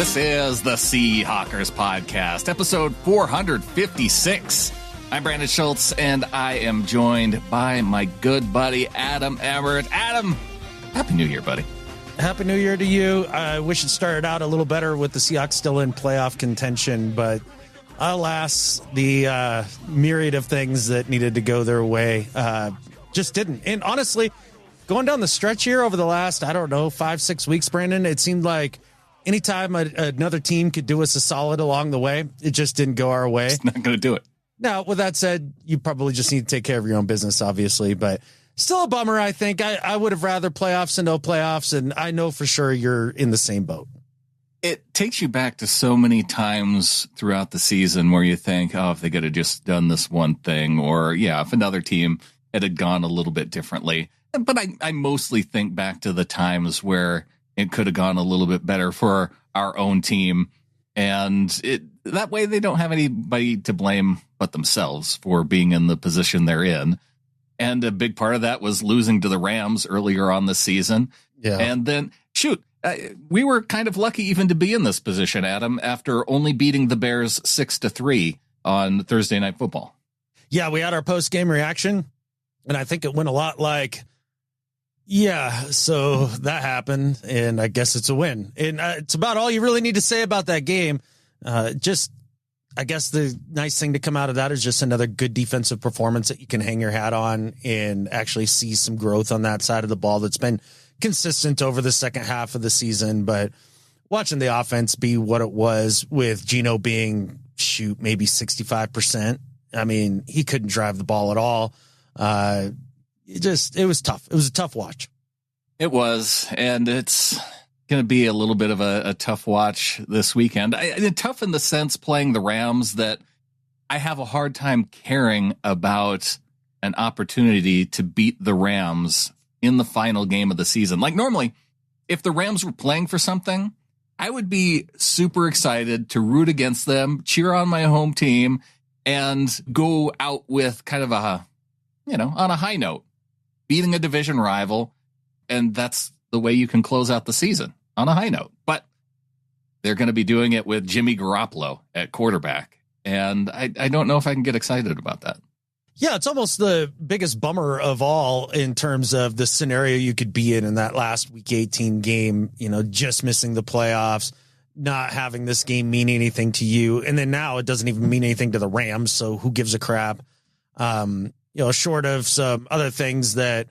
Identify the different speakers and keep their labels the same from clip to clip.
Speaker 1: This is the Seahawkers podcast, episode 456. I'm Brandon Schultz, and I am joined by my good buddy, Adam Everett. Adam, Happy New Year, buddy.
Speaker 2: Happy New Year to you. I wish it started out a little better with the Seahawks still in playoff contention, but alas, the myriad of things that needed to go their way just didn't. And honestly, going down the stretch here over the last, 5-6 weeks, Brandon, it seemed like anytime another team could do us a solid along the way, it just didn't go our way.
Speaker 1: It's not going to do it.
Speaker 2: Now, with that said, you probably just need to take care of your own business, obviously, but still a bummer, I think. I would have rather playoffs than no playoffs, and I know for sure you're in the same boat.
Speaker 1: It takes you back to so many times throughout the season where you think, if they could have just done this one thing, or, if another team had gone a little bit differently. But I mostly think back to the times where it could have gone a little bit better for our own team. And that way they don't have anybody to blame but themselves for being in the position they're in. And a big part of that was losing to the Rams earlier on the season. Yeah. And then, we were kind of lucky even to be in this position, Adam, after only beating the Bears 6-3 on Thursday Night Football.
Speaker 2: Yeah, we had our post-game reaction, and I think it went a lot like, so that happened, and I guess it's a win. And it's about all you really need to say about that game. I guess the nice thing to come out of that is just another good defensive performance that you can hang your hat on and actually see some growth on that side of the ball that's been consistent over the second half of the season. But watching the offense be what it was with Geno being maybe 65%. I mean, he couldn't drive the ball at all. It was tough. It was a tough watch. It was, and it's going to be a little bit of a tough watch this weekend. Tough in the sense playing the Rams that I have a hard time caring about an opportunity to beat the Rams in the final game of the season. Like normally, if the Rams were playing for something, I would be super excited to root against them, cheer on my home team, and go out with kind of on a high note, beating a division rival. And that's the way you can close out the season, on a high note. But they're going to be doing it with Jimmy Garoppolo at quarterback. And I don't know if I can get excited about that. Yeah, it's almost the biggest bummer of all in terms of the scenario you could be in that last Week 18 game, just missing the playoffs, not having this game mean anything to you. And then now it doesn't even mean anything to the Rams, so who gives a crap? Short of some other things that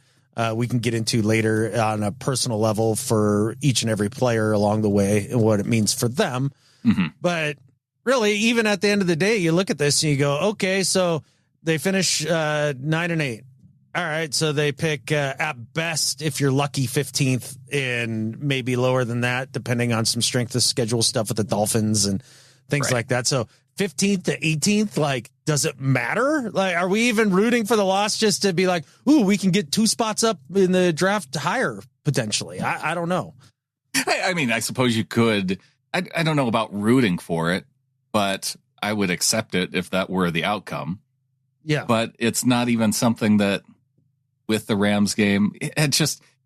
Speaker 2: we can get into later on a personal level for each and every player along the way and what it means for them. Mm-hmm. But really, even at the end of the day, you look at this and you go, okay, so they finish 9-8. All right, so they pick at best, if you're lucky, 15th and maybe lower than that, depending on some strength of schedule stuff with the Dolphins and things like that. So 15th to 18th, does it matter? Are we even rooting for the loss just to be like, ooh, we can get 2 spots up in the draft higher potentially? I don't know. I mean, I suppose you could. I don't know about rooting for it, but I would accept it if that were the outcome. Yeah. But it's not even something that with the Rams game,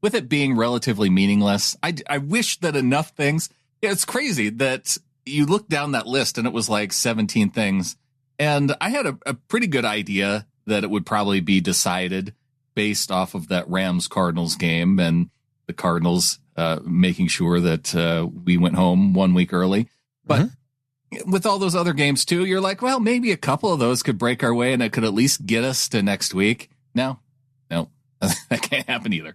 Speaker 2: with it being relatively meaningless, I wish that enough things. It's crazy that you look down that list and it was like 17 things. And I had a pretty good idea that it would probably be decided based off of that Rams-Cardinals game and the Cardinals making sure that we went home 1 week early. But with all those other games too, you're like, well, maybe a couple of those could break our way and it could at least get us to next week. No, that can't happen either.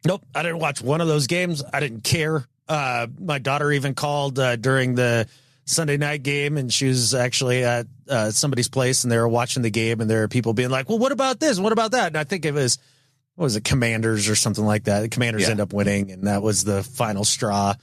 Speaker 2: Nope. I didn't watch one of those games. I didn't care. My daughter even called during the Sunday night game, and she was actually at somebody's place and they were watching the game, and there are people being like, well, what about this? What about that? And I think it was, Commanders or something like that. The Commanders end up winning, and that was the final straw.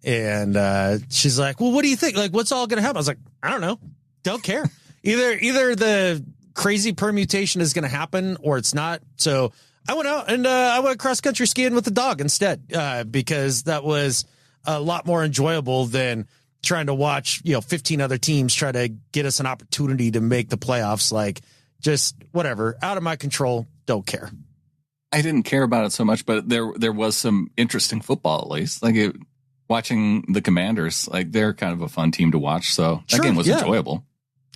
Speaker 2: And she's like, well, what do you think? What's all going to happen? I was like, I don't know. Don't care. Either the crazy permutation is going to happen or it's not. So I went out and I went cross country skiing with the dog instead because that was a lot more enjoyable than trying to watch, 15 other teams try to get us an opportunity to make the playoffs. Just whatever, out of my control. Don't care. I didn't care about it so much, but there was some interesting football at least.
Speaker 1: watching the Commanders. Like, they're kind of a fun team to watch. So that game was enjoyable.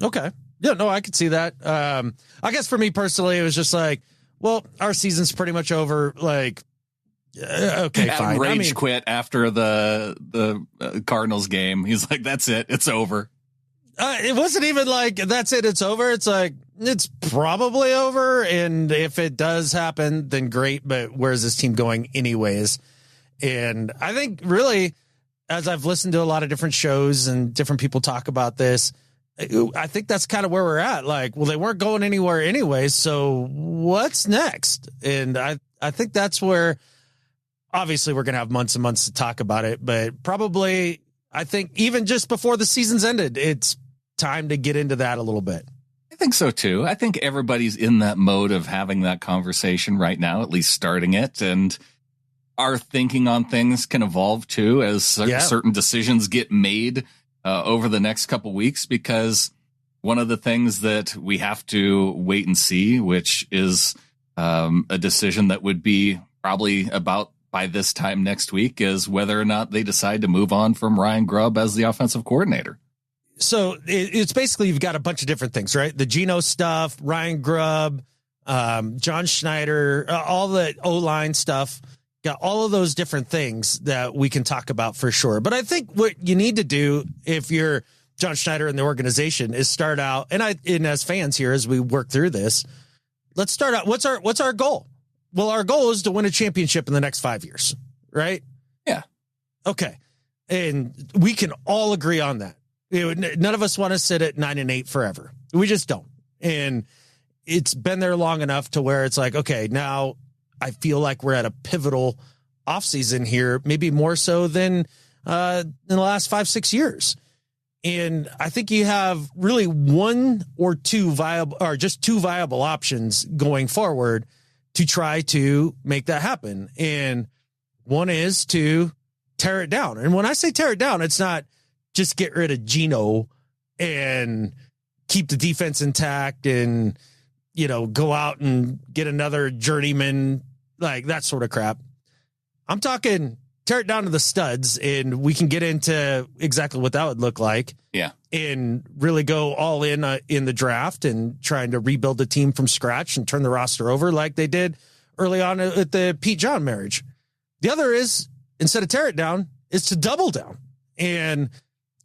Speaker 2: Okay. Yeah, no, I could see that. I guess for me personally, it was just like, well, our season's pretty much over. Like, okay, fine.
Speaker 1: Rage quit after the Cardinals game. He's like, that's it. It's over.
Speaker 2: It wasn't even like, that's it. It's over. It's like, it's probably over. And if it does happen, then great. But where's this team going anyways? And I think really, as I've listened to a lot of different shows and different people talk about this, I think that's kind of where we're at. Like, well, they weren't going anywhere anyway. So what's next? And I think that's where obviously we're going to have months and months to talk about it, but probably I think even just before the season's ended, it's time to get into that a little bit.
Speaker 1: I think so too. I think everybody's in that mode of having that conversation right now, at least starting it. And our thinking on things can evolve too as certain decisions get made over the next couple weeks, because one of the things that we have to wait and see, which is a decision that would be probably about by this time next week, is whether or not they decide to move on from Ryan Grubb as the offensive coordinator.
Speaker 2: So it's basically, you've got a bunch of different things, right? The Geno stuff, Ryan Grubb, John Schneider, all the O-line stuff. Got all of those different things that we can talk about for sure. But I think what you need to do if you're John Schneider and the organization is start out, and as fans here, as we work through this, let's start out. What's our goal? Well, our goal is to win a championship in the next 5 years, right?
Speaker 1: Yeah.
Speaker 2: Okay. And we can all agree on that. None of us want to sit at 9-8 forever. We just don't. And it's been there long enough to where it's like, okay, now I feel like we're at a pivotal offseason here, maybe more so than in the last 5-6 years. And I think you have really one or two viable, or just two viable options going forward to try to make that happen. And one is to tear it down. And when I say tear it down, it's not just get rid of Geno and keep the defense intact and, go out and get another journeyman, like that sort of crap. I'm talking tear it down to the studs, and we can get into exactly what that would look like.
Speaker 1: Yeah.
Speaker 2: And really go all in the draft and trying to rebuild the team from scratch and turn the roster over like they did early on at the Pete John marriage. The other is, instead of tear it down, is to double down. And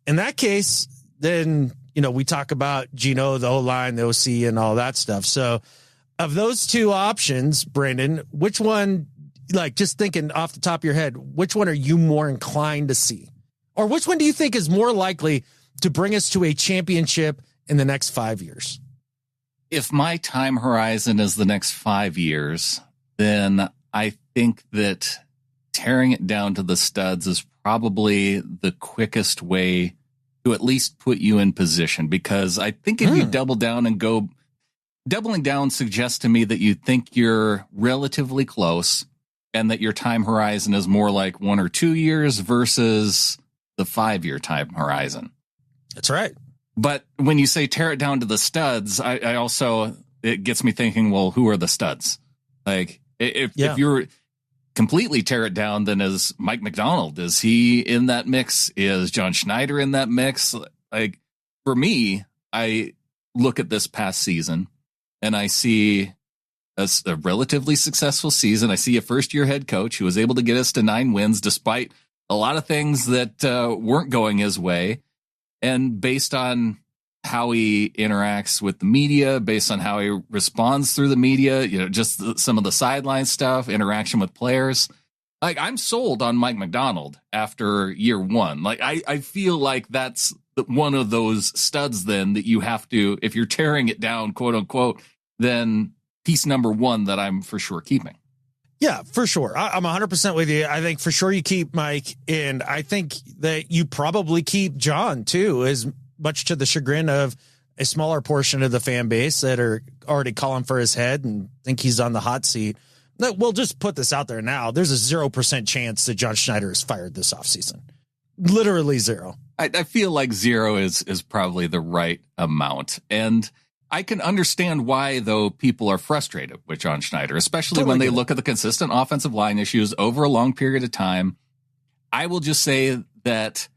Speaker 2: in that case, then, we talk about Geno, the O-line, the OC, and all that stuff. So of those two options, Brandon, which one, like just thinking off the top of your head, which one are you more inclined to see? Or which one do you think is more likely to bring us to a championship in the next 5 years?
Speaker 1: If my time horizon is the next 5 years, then I think that tearing it down to the studs is probably the quickest way to at least put you in position, because I think if you double down and go, doubling down suggests to me that you think you're relatively close and that your time horizon is more like 1 or 2 years versus the 5-year time horizon.
Speaker 2: That's right.
Speaker 1: But when you say tear it down to the studs, I also, it gets me thinking, well, who are the studs? Like if you're completely tear it down, then is Mike Macdonald, is he in that mix? Is John Schneider in that mix? Like for me, I look at this past season and I see a relatively successful season. I see a first-year head coach who was able to get us to 9 wins despite a lot of things that weren't going his way. And based on how he interacts with the media, based on how he responds through the media, just some of the sideline stuff, interaction with players, like I'm sold on Mike Macdonald after year 1. Like I feel like that's one of those studs then that you have to, if you're tearing it down, quote unquote, then piece number 1 that I'm for sure keeping.
Speaker 2: Yeah, for sure. I'm 100% with you. I think for sure you keep Mike, and I think that you probably keep John too, as much to the chagrin of a smaller portion of the fan base that are already calling for his head and think he's on the hot seat. We'll just put this out there now. There's a 0% chance that John Schneider is fired this offseason. Literally 0.
Speaker 1: I feel like 0 is probably the right amount. And I can understand why, though, people are frustrated with John Schneider, especially when they look at the consistent offensive line issues over a long period of time. I will just say that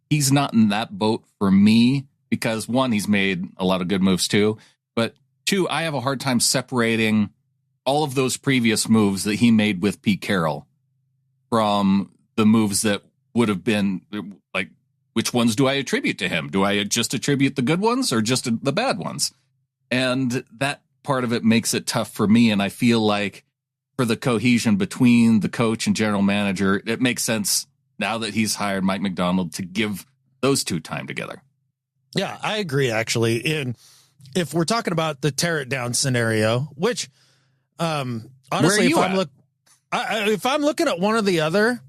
Speaker 1: he's not in that boat for me because, one, he's made a lot of good moves too. But two, I have a hard time separating all of those previous moves that he made with Pete Carroll from the moves that would have been like, which ones do I attribute to him? Do I just attribute the good ones or just the bad ones? And that part of it makes it tough for me. And I feel like for the cohesion between the coach and general manager, it makes sense now that he's hired Mike Macdonald to give those two time together.
Speaker 2: Yeah, I agree, actually. And if we're talking about the tear it down scenario, which honestly, if I'm looking at one or the other,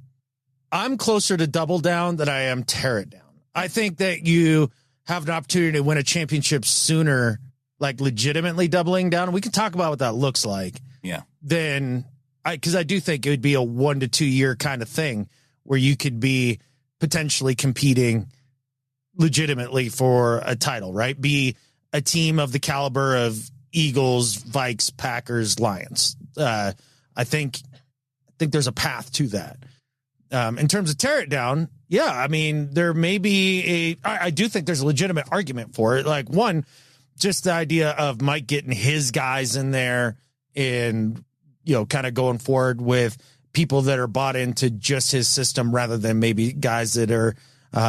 Speaker 2: I'm closer to double down than I am tear it down. I think that you have an opportunity to win a championship sooner, like legitimately doubling down. We can talk about what that looks like.
Speaker 1: Yeah.
Speaker 2: Because I do think it would be a 1 to 2 year kind of thing where you could be potentially competing legitimately for a title, right? Be a team of the caliber of Eagles, Vikes, Packers, Lions. I think there's a path to that. In terms of tear it down, yeah, I mean, there may be I do think there's a legitimate argument for it. Like, one, just the idea of Mike getting his guys in there and, kind of going forward with people that are bought into just his system rather than maybe guys that are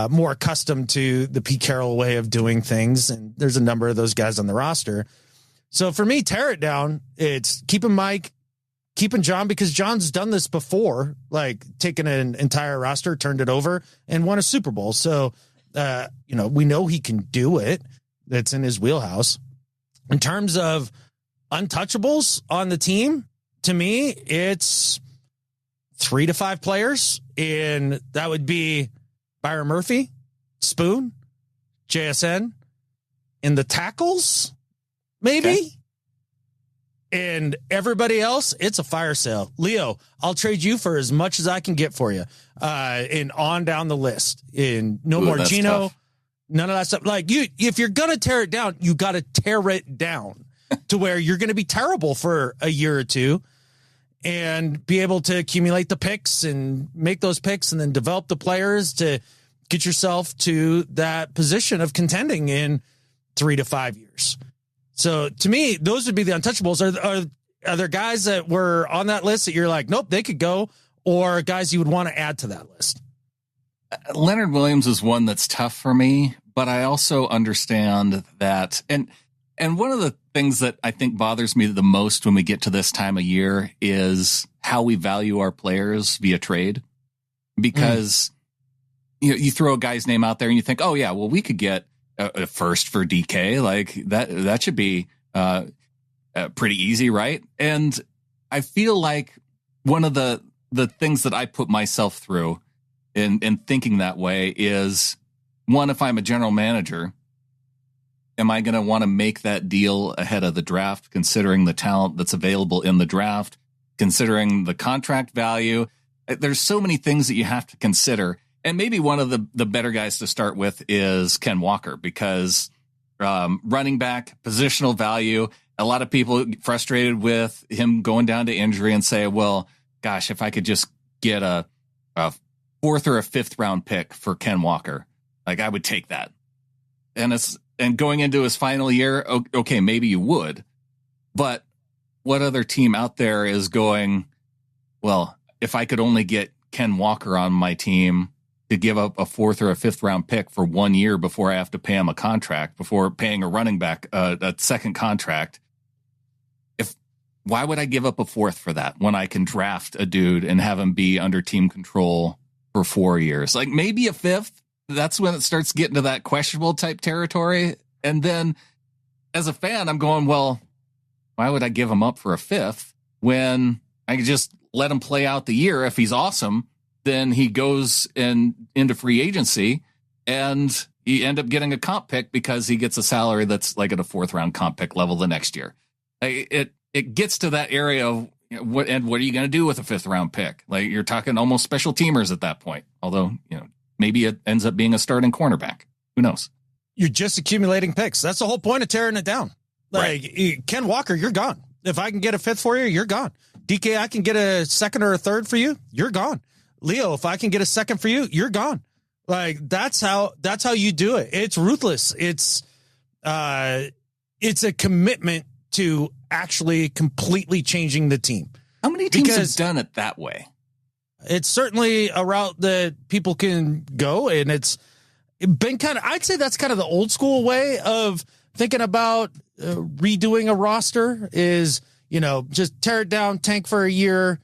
Speaker 2: more accustomed to the Pete Carroll way of doing things. And there's a number of those guys on the roster. So for me, tear it down. It's keeping Mike, keeping John, because John's done this before, like taking an entire roster, turned it over, and won a Super Bowl. So, we know he can do it. That's in his wheelhouse. In terms of untouchables on the team, to me, it's 3 to 5 players, and that would be Byron Murphy, Spoon, JSN, and the tackles, maybe. Okay. And everybody else, it's a fire sale. Leo, I'll trade you for as much as I can get for you. And on down the list. And no more Geno, tough. None of that stuff. Like, if you're going to tear it down, you got to tear it down to where you're going to be terrible for a year or two and be able to accumulate the picks and make those picks and then develop the players to get yourself to that position of contending in 3 to 5 years. So to me, those would be the untouchables. Are there guys that were on that list that you're like, nope, they could go, or guys you would want to add to that list?
Speaker 1: Leonard Williams is one that's tough for me, but I also understand that. And one of the things that I think bothers me the most when we get to this time of year is how we value our players via trade, because you throw a guy's name out there and you think, oh yeah, well, we could get a first for DK, like that should be pretty easy, right? And I feel like one of the things that I put myself through in thinking that way is, one, if I'm a general manager, am I going to want to make that deal ahead of the draft, considering the talent that's available in the draft, considering the contract value? There's so many things that you have to consider. And maybe one of the better guys to start with is Ken Walker, because running back, positional value, a lot of people frustrated with him going down to injury and say, well, gosh, if I could just get a 4th or a 5th round pick for Ken Walker, like I would take that. And going into his final year, okay, maybe you would. But what other team out there is going, well, if I could only get Ken Walker on my team to give up a 4th or a 5th round pick for 1 year before I have to pay him a contract, before paying a running back a second contract. Why would I give up a 4th for that when I can draft a dude and have him be under team control for 4 years? Like maybe a 5th, that's when it starts getting to that questionable type territory. And then as a fan, I'm going, well, why would I give him up for a 5th when I could just let him play out the year? If he's awesome, then he goes into free agency and you end up getting a comp pick because he gets a salary that's like at a 4th round comp pick level the next year. It gets to that area of what are you going to do with a 5th round pick? Like you're talking almost special teamers at that point. Although, maybe it ends up being a starting cornerback. Who knows? You're
Speaker 2: just accumulating picks. That's the whole point of tearing it down. Like right. Ken Walker, you're gone. If I can get a 5th for you, you're gone. DK, I can get a 2nd or a 3rd for you. You're gone. Leo, if I can get a second for you, you're gone. Like that's how you do it. It's ruthless. It's a commitment to actually completely changing the team.
Speaker 1: How many teams have done it that way?
Speaker 2: It's certainly a route that people can go, and it's been I'd say that's kind of the old school way of thinking about redoing a roster is, just tear it down, tank for a year,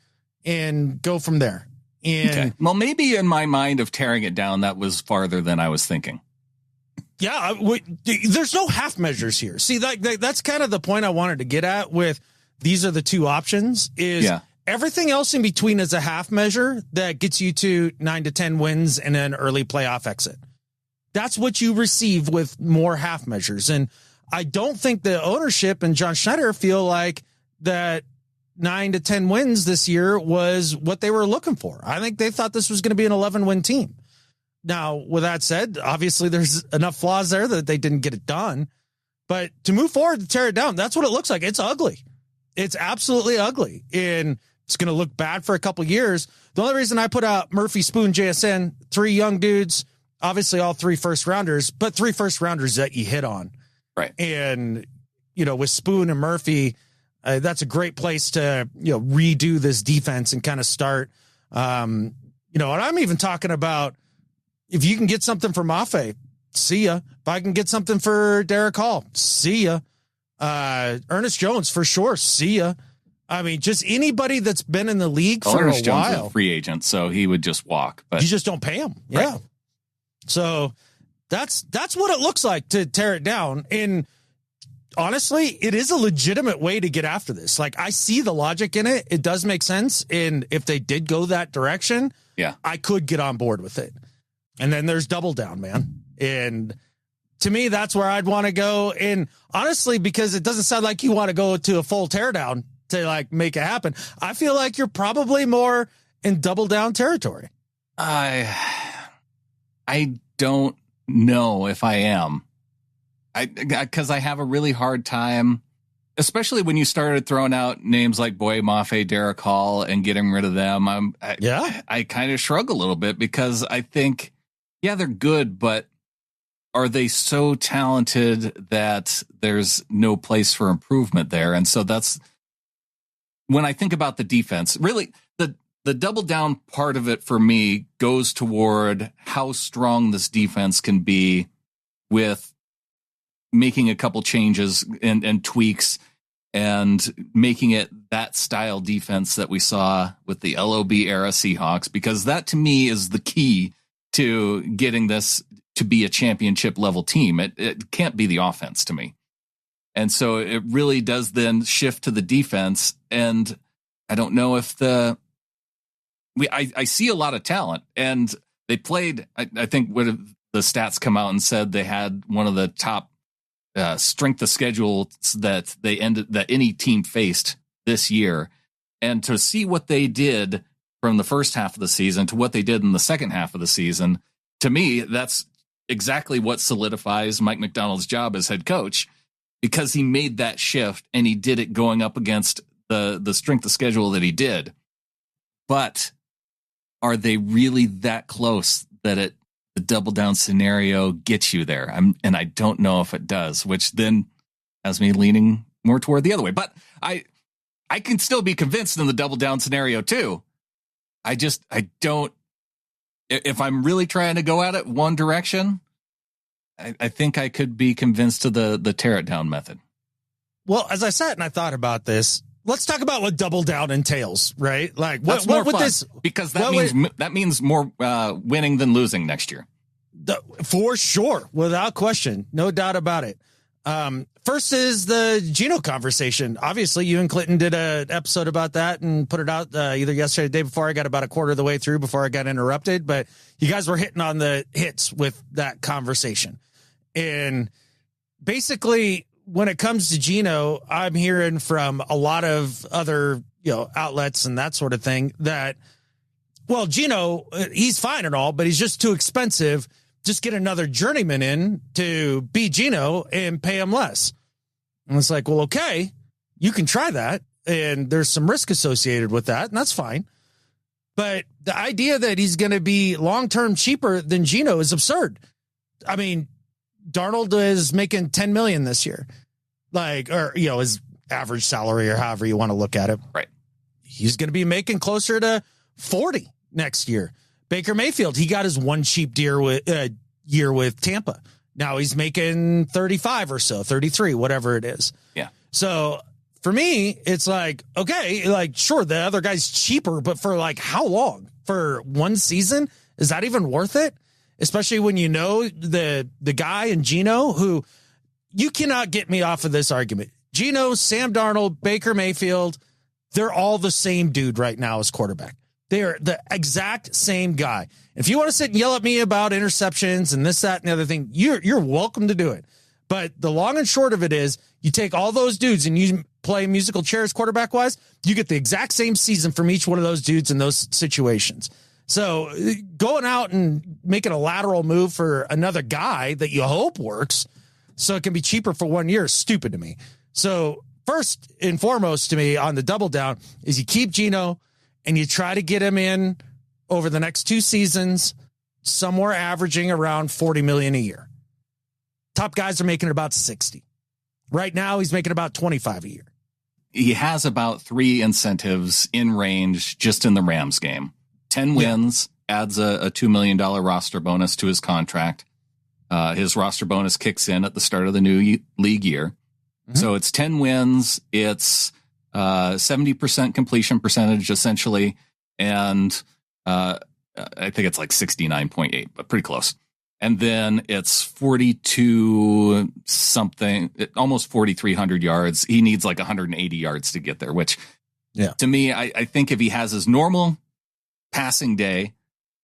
Speaker 2: and go from there. And
Speaker 1: okay. Well, maybe in my mind of tearing it down, that was farther than I was thinking.
Speaker 2: Yeah, there's no half measures here. See, that's kind of the point I wanted to get at with these are the two options is everything else in between is a half measure that gets you to 9 to 10 wins and an early playoff exit. That's what you receive with more half measures. And I don't think the ownership and John Schneider feel like that 9 to 10 wins this year was what they were looking for. I think they thought this was going to be an 11-win team. Now, with that said, obviously there's enough flaws there that they didn't get it done. But to move forward, to tear it down, that's what it looks like. It's ugly. It's absolutely ugly. And it's going to look bad for a couple of years. The only reason I put out Murphy, Spoon, JSN, 3 young dudes, obviously all 3 first-rounders, but 3 first-rounders that you hit on.
Speaker 1: Right.
Speaker 2: And, with Spoon and Murphy, that's a great place to, redo this defense and kind of start. And I'm even talking about if you can get something for Mafe, see ya. If I can get something for Derek Hall, see ya. Ernest Jones, for sure, see ya. I mean, just anybody that's been in the league for
Speaker 1: Ernest
Speaker 2: a while.
Speaker 1: Jones is a free agent, so he would just walk. But
Speaker 2: you just don't pay him. Yeah. Right. So that's what it looks like to tear it down. And honestly, it is a legitimate way to get after this. Like, I see the logic in it. It does make sense. And if they did go that direction, I could get on board with it. And then there's double down, man. And to me, that's where I'd want to go. And honestly, because it doesn't sound like you want to go to a full teardown to make it happen. I feel like you're probably more in double down territory.
Speaker 1: I don't know if I am. Because I have a really hard time, especially when you started throwing out names like Boye Mafe, Derek Hall, and getting rid of them. I kind of shrug a little bit because I think, they're good, but are they so talented that there's no place for improvement there? And so that's when I think about the defense, really the double down part of it for me goes toward how strong this defense can be with making a couple changes and tweaks and making it that style defense that we saw with the LOB era Seahawks, because that to me is the key to getting this to be a championship level team. It can't be the offense to me. And so it really does then shift to the defense. And I don't know if I see a lot of talent, and they played, I think when the stats come out and said they had one of the top strength of schedule that any team faced this year. And to see what they did from the first half of the season to what they did in the second half of the season, to me, that's exactly what solidifies Mike Macdonald's job as head coach, because he made that shift and he did it going up against the strength of schedule that he did. But are they really that close that the double down scenario gets you there? And I don't know if it does, which then has me leaning more toward the other way. But I can still be convinced in the double down scenario too. I don't, if I'm really trying to go at it one direction, I think I could be convinced to the tear it down method.
Speaker 2: Well, as I sat and I thought about this, let's talk about what double down entails, right? Like
Speaker 1: what would this, because that means more winning than losing next year.
Speaker 2: For sure. Without question. No doubt about it. First is the Geno conversation. Obviously, you and Clinton did an episode about that and put it out either yesterday or the day before. I got about a quarter of the way through before I got interrupted, but you guys were hitting on the hits with that conversation. And basically, when it comes to Geno, I'm hearing from a lot of other, outlets and that sort of thing that, well, Geno, he's fine and all, but he's just too expensive. Just get another journeyman in to be Geno and pay him less. And it's like, well, okay, you can try that. And there's some risk associated with that. And that's fine. But the idea that he's going to be long-term cheaper than Geno is absurd. I mean, Darnold is making $10 million this year, his average salary or however you want to look at it.
Speaker 1: Right.
Speaker 2: He's going to be making closer to 40 next year. Baker Mayfield, he got his one cheap year with Tampa. Now he's making 35 or so, 33, whatever it is.
Speaker 1: Yeah.
Speaker 2: So for me, it's like, okay, like, sure, the other guy's cheaper, but for like how long? For one season? Is that even worth it? Especially when you know the guy in Geno, who you cannot get me off of this argument. Geno, Sam Darnold, Baker Mayfield, they're all the same dude right now as quarterback. They're the exact same guy. If you want to sit and yell at me about interceptions and this, that, and the other thing, you're welcome to do it. But the long and short of it is, you take all those dudes and you play musical chairs quarterback wise, you get the exact same season from each one of those dudes in those situations. So going out and making a lateral move for another guy that you hope works so it can be cheaper for 1 year is stupid to me. So first and foremost to me on the double down is you keep Geno and you try to get him in over the next 2 seasons, somewhere averaging around $40 million a year. Top guys are making about 60. Right now, he's making about 25 a year.
Speaker 1: He has about 3 incentives in range just in the Rams game. 10 wins, adds a $2 million roster bonus to his contract. His roster bonus kicks in at the start of the new league year. Mm-hmm. So it's 10 wins. It's 70% completion percentage, essentially. And I think it's like 69.8, but pretty close. And then it's 42 something, almost 4,300 yards. He needs like 180 yards to get there, which to me, I think if he has his normal passing day,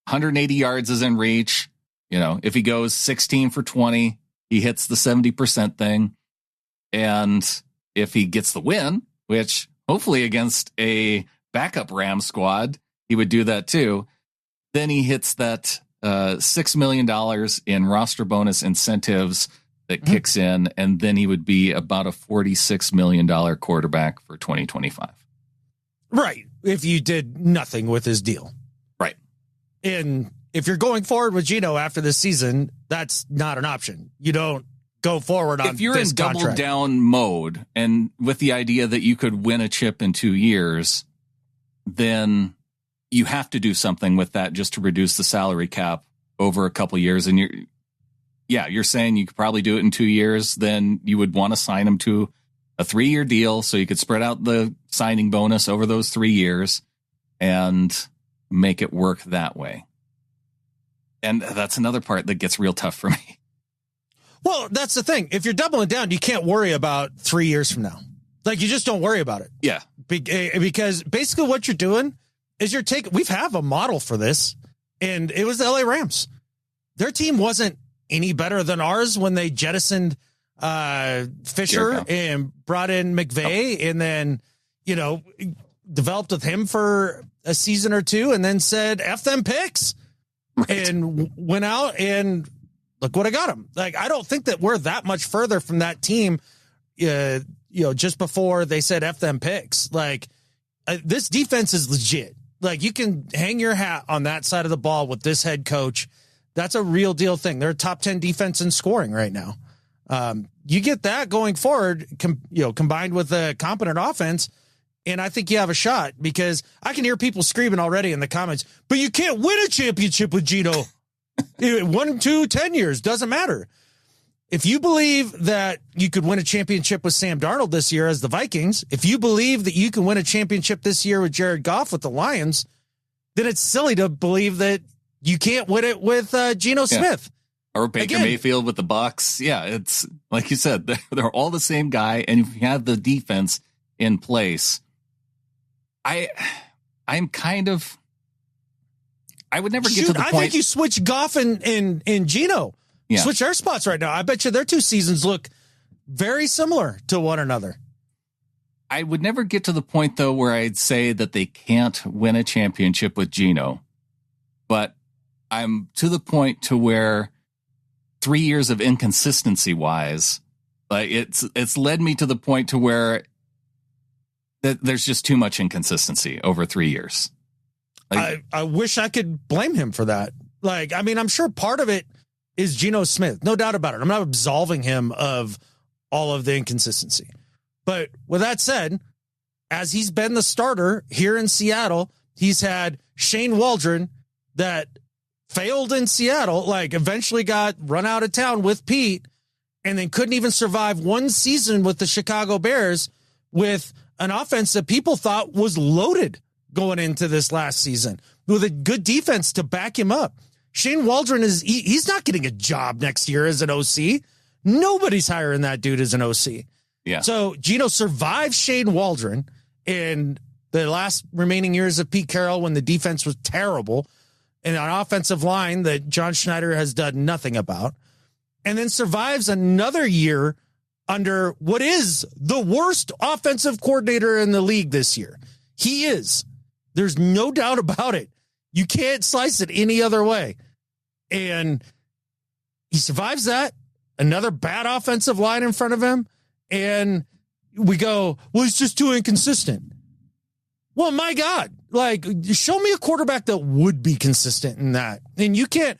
Speaker 1: 180 yards is in reach. If he goes 16 for 20, he hits the 70% thing. And if he gets the win, which hopefully against a backup Ram squad, he would do that too. Then he hits that $6 million in roster bonus incentives that kicks in, and then he would be about a $46 million quarterback for 2025.
Speaker 2: Right. If you did nothing with his deal.
Speaker 1: Right.
Speaker 2: And if you're going forward with Geno after this season, that's not an option. You don't go forward on this contract. If you're in
Speaker 1: double down mode and with the idea that you could win a chip in 2 years, then you have to do something with that just to reduce the salary cap over a couple years. And you're saying you could probably do it in 2 years. Then you would want to sign him to a 3-year deal so you could spread out the signing bonus over those 3 years and make it work that way. And that's another part that gets real tough for me.
Speaker 2: Well, that's the thing. If you're doubling down, you can't worry about 3 years from now. Like, you just don't worry about it.
Speaker 1: Yeah.
Speaker 2: Because basically what you're doing is we've have a model for this, and it was the LA Rams. Their team wasn't any better than ours when they jettisoned Fisher and brought in McVay and then, developed with him for a season or two and then said, F them picks. Right. And went out and look what I got him. Like, I don't think that we're that much further from that team, just before they said F them picks. Like, this defense is legit. Like, you can hang your hat on that side of the ball with this head coach. That's a real deal thing. They're a top 10 defense in scoring right now. You get that going forward, combined with a competent offense, and I think you have a shot, because I can hear people screaming already in the comments, but you can't win a championship with Geno. 1, 2, 10 years, doesn't matter. If you believe that you could win a championship with Sam Darnold this year as the Vikings, if you believe that you can win a championship this year with Jared Goff with the Lions, then it's silly to believe that you can't win it with Geno Smith.
Speaker 1: Or Baker Mayfield with the Bucs. Yeah, it's like you said, they're all the same guy, and if you have the defense in place, I'm kind of, I would never get to the point.
Speaker 2: I think you switch Goff and Geno. Yeah. Switch their spots right now. I bet you their 2 seasons look very similar to one another.
Speaker 1: I would never get to the point, though, where I'd say that they can't win a championship with Geno. But I'm to the point to where 3 years of inconsistency wise, like it's led me to the point to where there's just too much inconsistency over 3 years.
Speaker 2: I wish I could blame him for that. Like, I mean, I'm sure part of it is Geno Smith. No doubt about it. I'm not absolving him of all of the inconsistency. But with that said, as he's been the starter here in Seattle, he's had Shane Waldron that failed in Seattle, like eventually got run out of town with Pete, and then couldn't even survive one season with the Chicago Bears with an offense that people thought was loaded going into this last season with a good defense to back him up. Shane Waldron he's not getting a job next year as an OC. Nobody's hiring that dude as an OC.
Speaker 1: Yeah.
Speaker 2: So Geno survived Shane Waldron in the last remaining years of Pete Carroll when the defense was terrible and an offensive line that John Schneider has done nothing about, and then survives another year under what is the worst offensive coordinator in the league this year. He is. There's no doubt about it. You can't slice it any other way. And he survives that. Another bad offensive line in front of him. And we go, well, he's just too inconsistent. Well, my God, like, show me a quarterback that would be consistent in that. And you can't,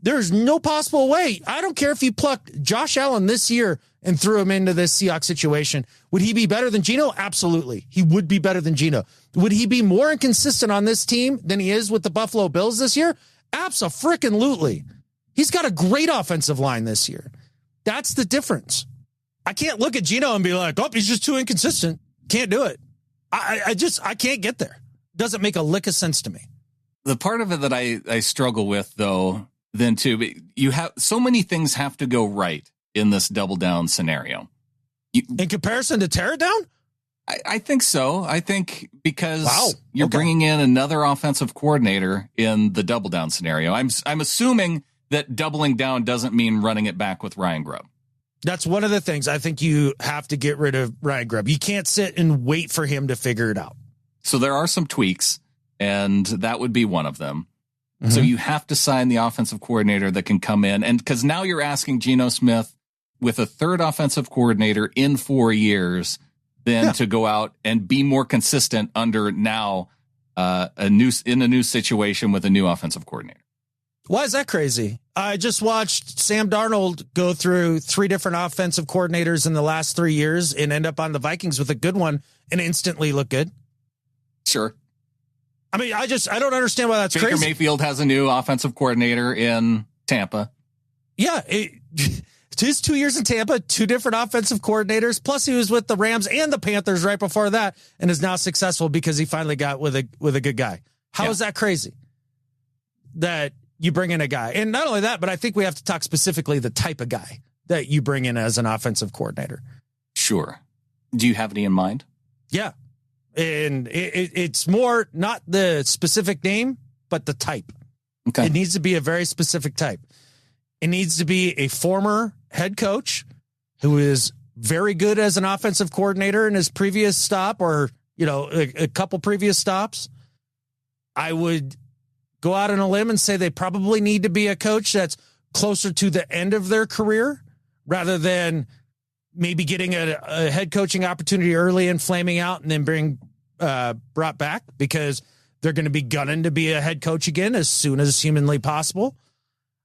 Speaker 2: there's no possible way. I don't care if you plucked Josh Allen this year and threw him into this Seahawks situation. Would he be better than Geno? Absolutely. He would be better than Geno. Would he be more inconsistent on this team than he is with the Buffalo Bills this year? Abso-freaking-lutely. He's got a great offensive line this year. That's the difference. I can't look at Geno and be like, oh, he's just too inconsistent. Can't do it. I can't get there. Doesn't make a lick of sense to me.
Speaker 1: The part of it that I struggle with, though, then too, you have so many things have to go right in this double down scenario.
Speaker 2: In comparison to tear it down?
Speaker 1: I think so. I think because you're bringing in another offensive coordinator in the double down scenario. I'm assuming that doubling down doesn't mean running it back with Ryan Grubb.
Speaker 2: That's one of the things. I think you have to get rid of Ryan Grubb. You can't sit and wait for him to figure it out.
Speaker 1: So there are some tweaks, and that would be one of them. Mm-hmm. So you have to sign the offensive coordinator that can come in. And because now you're asking Geno Smith with a third offensive coordinator in 4 years, then to go out and be more consistent under now a new situation with a new offensive coordinator.
Speaker 2: Why is that crazy? I just watched Sam Darnold go through 3 different offensive coordinators in the last 3 years and end up on the Vikings with a good one and instantly look good.
Speaker 1: Sure.
Speaker 2: I mean, I don't understand why that's
Speaker 1: Baker
Speaker 2: crazy.
Speaker 1: Mayfield has a new offensive coordinator in Tampa.
Speaker 2: Yeah. His 2 years in Tampa, 2 different offensive coordinators. Plus he was with the Rams and the Panthers right before that and is now successful because he finally got with a good guy. How is that crazy? That you bring in a guy. And not only that, but I think we have to talk specifically the type of guy that you bring in as an offensive coordinator.
Speaker 1: Sure. Do you have any in mind?
Speaker 2: Yeah. And it's more not the specific name, but the type.
Speaker 1: Okay.
Speaker 2: It needs to be a very specific type. It needs to be a former head coach who is very good as an offensive coordinator in his previous stop or, a couple previous stops. I would go out on a limb and say they probably need to be a coach that's closer to the end of their career rather than maybe getting a head coaching opportunity early and flaming out and then being brought back because they're going to be gunning to be a head coach again as soon as humanly possible.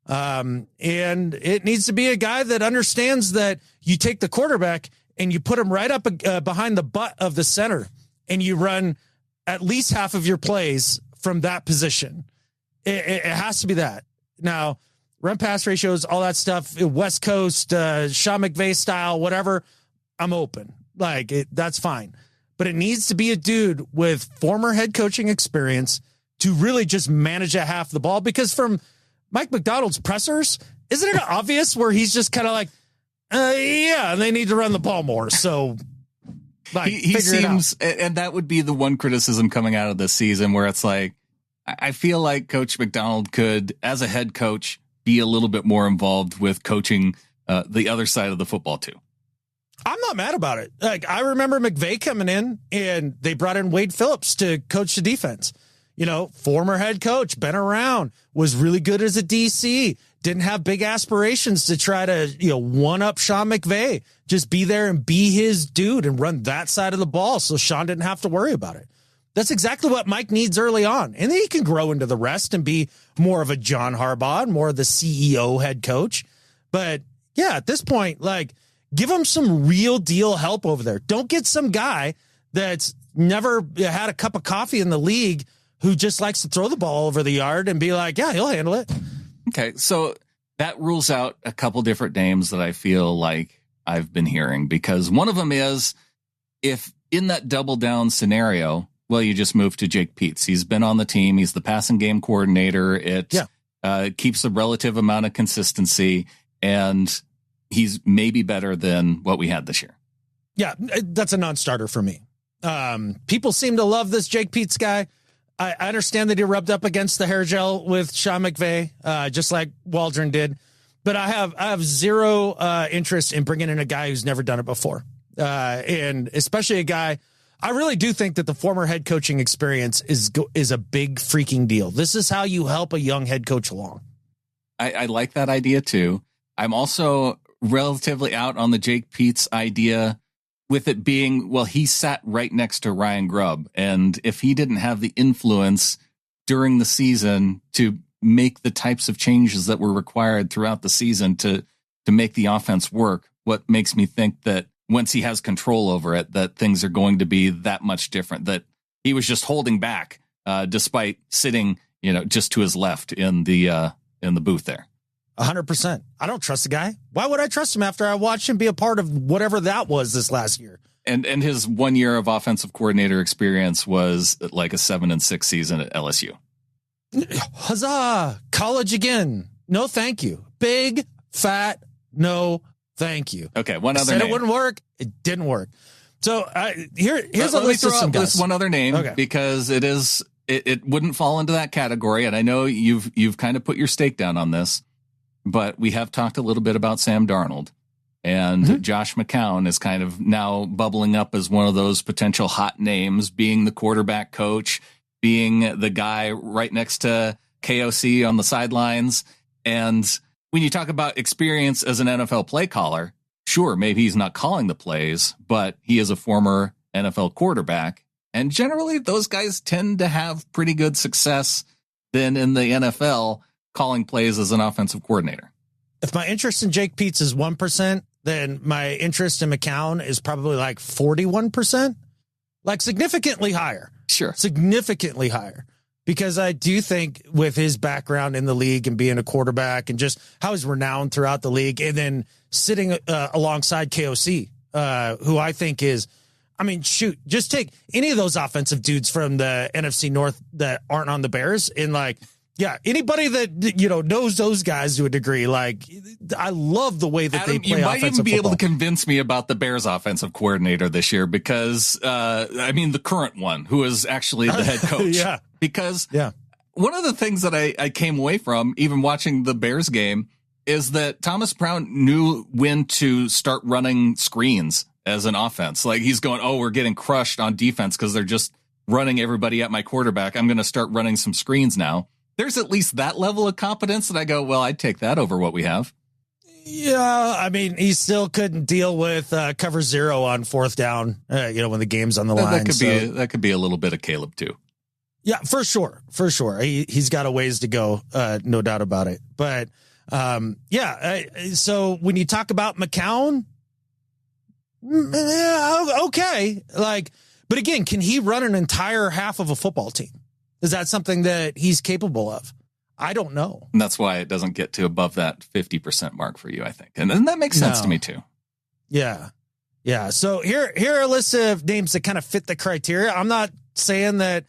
Speaker 2: And it needs to be a guy that understands that you take the quarterback and you put him right up behind the butt of the center and you run at least half of your plays from that position. It has to be that. Now, run pass ratios, all that stuff, West Coast, Sean McVay style, whatever, I'm open. That's fine. But it needs to be a dude with former head coaching experience to really just manage a half the ball. Because from Mike Macdonald's pressers, isn't it obvious where he's just kind of like, they need to run the ball more. So
Speaker 1: he seems, and that would be the one criticism coming out of this season where it's like, I feel like Coach Macdonald could, as a head coach, be a little bit more involved with coaching the other side of the football too.
Speaker 2: I'm not mad about it. I remember McVay coming in and they brought in Wade Phillips to coach the defense. Former head coach, been around, was really good as a DC, didn't have big aspirations to try to, one up Sean McVay, just be there and be his dude and run that side of the ball. So Sean didn't have to worry about it. That's exactly what Mike needs early on. And then he can grow into the rest and be more of a John Harbaugh, more of the CEO head coach. But yeah, at this point, like, give him some real deal help over there. Don't get some guy that's never had a cup of coffee in the league who just likes to throw the ball over the yard and be like, yeah, he'll handle it.
Speaker 1: Okay, so that rules out a couple different names that I feel like I've been hearing, because one of them is, if in that double down scenario, well, you just move to Jake Peetz. He's been on the team. He's the passing game coordinator. It keeps a relative amount of consistency, and he's maybe better than what we had this year.
Speaker 2: Yeah, that's a non-starter for me. People seem to love this Jake Peetz guy. I understand that he rubbed up against the hair gel with Sean McVay, just like Waldron did. But I have zero interest in bringing in a guy who's never done it before. And especially a guy, I really do think that the former head coaching experience is a big freaking deal. This is how you help a young head coach along.
Speaker 1: I like that idea too. I'm also relatively out on the Jake Peetz idea, with it being, well, he sat right next to Ryan Grubb. And if he didn't have the influence during the season to make the types of changes that were required throughout the season to make the offense work, what makes me think that once he has control over it, that things are going to be that much different, that he was just holding back, despite sitting, just to his left in the booth there.
Speaker 2: 100%. I don't trust the guy. Why would I trust him after I watched him be a part of whatever that was this last year?
Speaker 1: And his 1 year of offensive coordinator experience was like a 7-6 season at LSU.
Speaker 2: Huzzah! College again. No, thank you. Big, fat, no, thank you.
Speaker 1: Okay, one other
Speaker 2: said
Speaker 1: name.
Speaker 2: It wouldn't work. It didn't work. So here's a list of some guys.
Speaker 1: One other name, because it wouldn't fall into that category. And I know you've kind of put your stake down on this. But we have talked a little bit about Sam Darnold, and Josh McCown is kind of now bubbling up as one of those potential hot names, being the quarterback coach, being the guy right next to KOC on the sidelines. And when you talk about experience as an NFL play caller, sure, maybe he's not calling the plays, but he is a former NFL quarterback. And generally, those guys tend to have pretty good success then in the NFL calling plays as an offensive coordinator.
Speaker 2: If my interest in Jake Peetz is 1%, then my interest in McCown is probably like 41%, like significantly higher.
Speaker 1: Sure.
Speaker 2: Significantly higher. Because I do think with his background in the league and being a quarterback and just how he's renowned throughout the league, and then sitting alongside KOC, who I think is, shoot, just take any of those offensive dudes from the NFC North that aren't on the Bears and anybody that, knows those guys to a degree, like, I love the way that
Speaker 1: Adam,
Speaker 2: they play offensive football.
Speaker 1: You might even be able to convince me about the Bears offensive coordinator this year because, the current one who is actually the head coach.
Speaker 2: Yeah.
Speaker 1: Because one of the things that I came away from, even watching the Bears game, is that Thomas Brown knew when to start running screens as an offense. Like, he's going, oh, we're getting crushed on defense because they're just running everybody at my quarterback. I'm going to start running some screens now. There's at least that level of competence that I go, well, I'd take that over what we have.
Speaker 2: Yeah, he still couldn't deal with cover zero on fourth down, when the game's on the line.
Speaker 1: That could be a little bit of Caleb too.
Speaker 2: Yeah, for sure. He's got a ways to go, no doubt about it. But so when you talk about McCown, okay, but again, can he run an entire half of a football team? Is that something that he's capable of? I don't know.
Speaker 1: And that's why it doesn't get to above that 50% mark for you, I think. And that makes sense to me too.
Speaker 2: Yeah. Yeah. So here are a list of names that kind of fit the criteria. I'm not saying that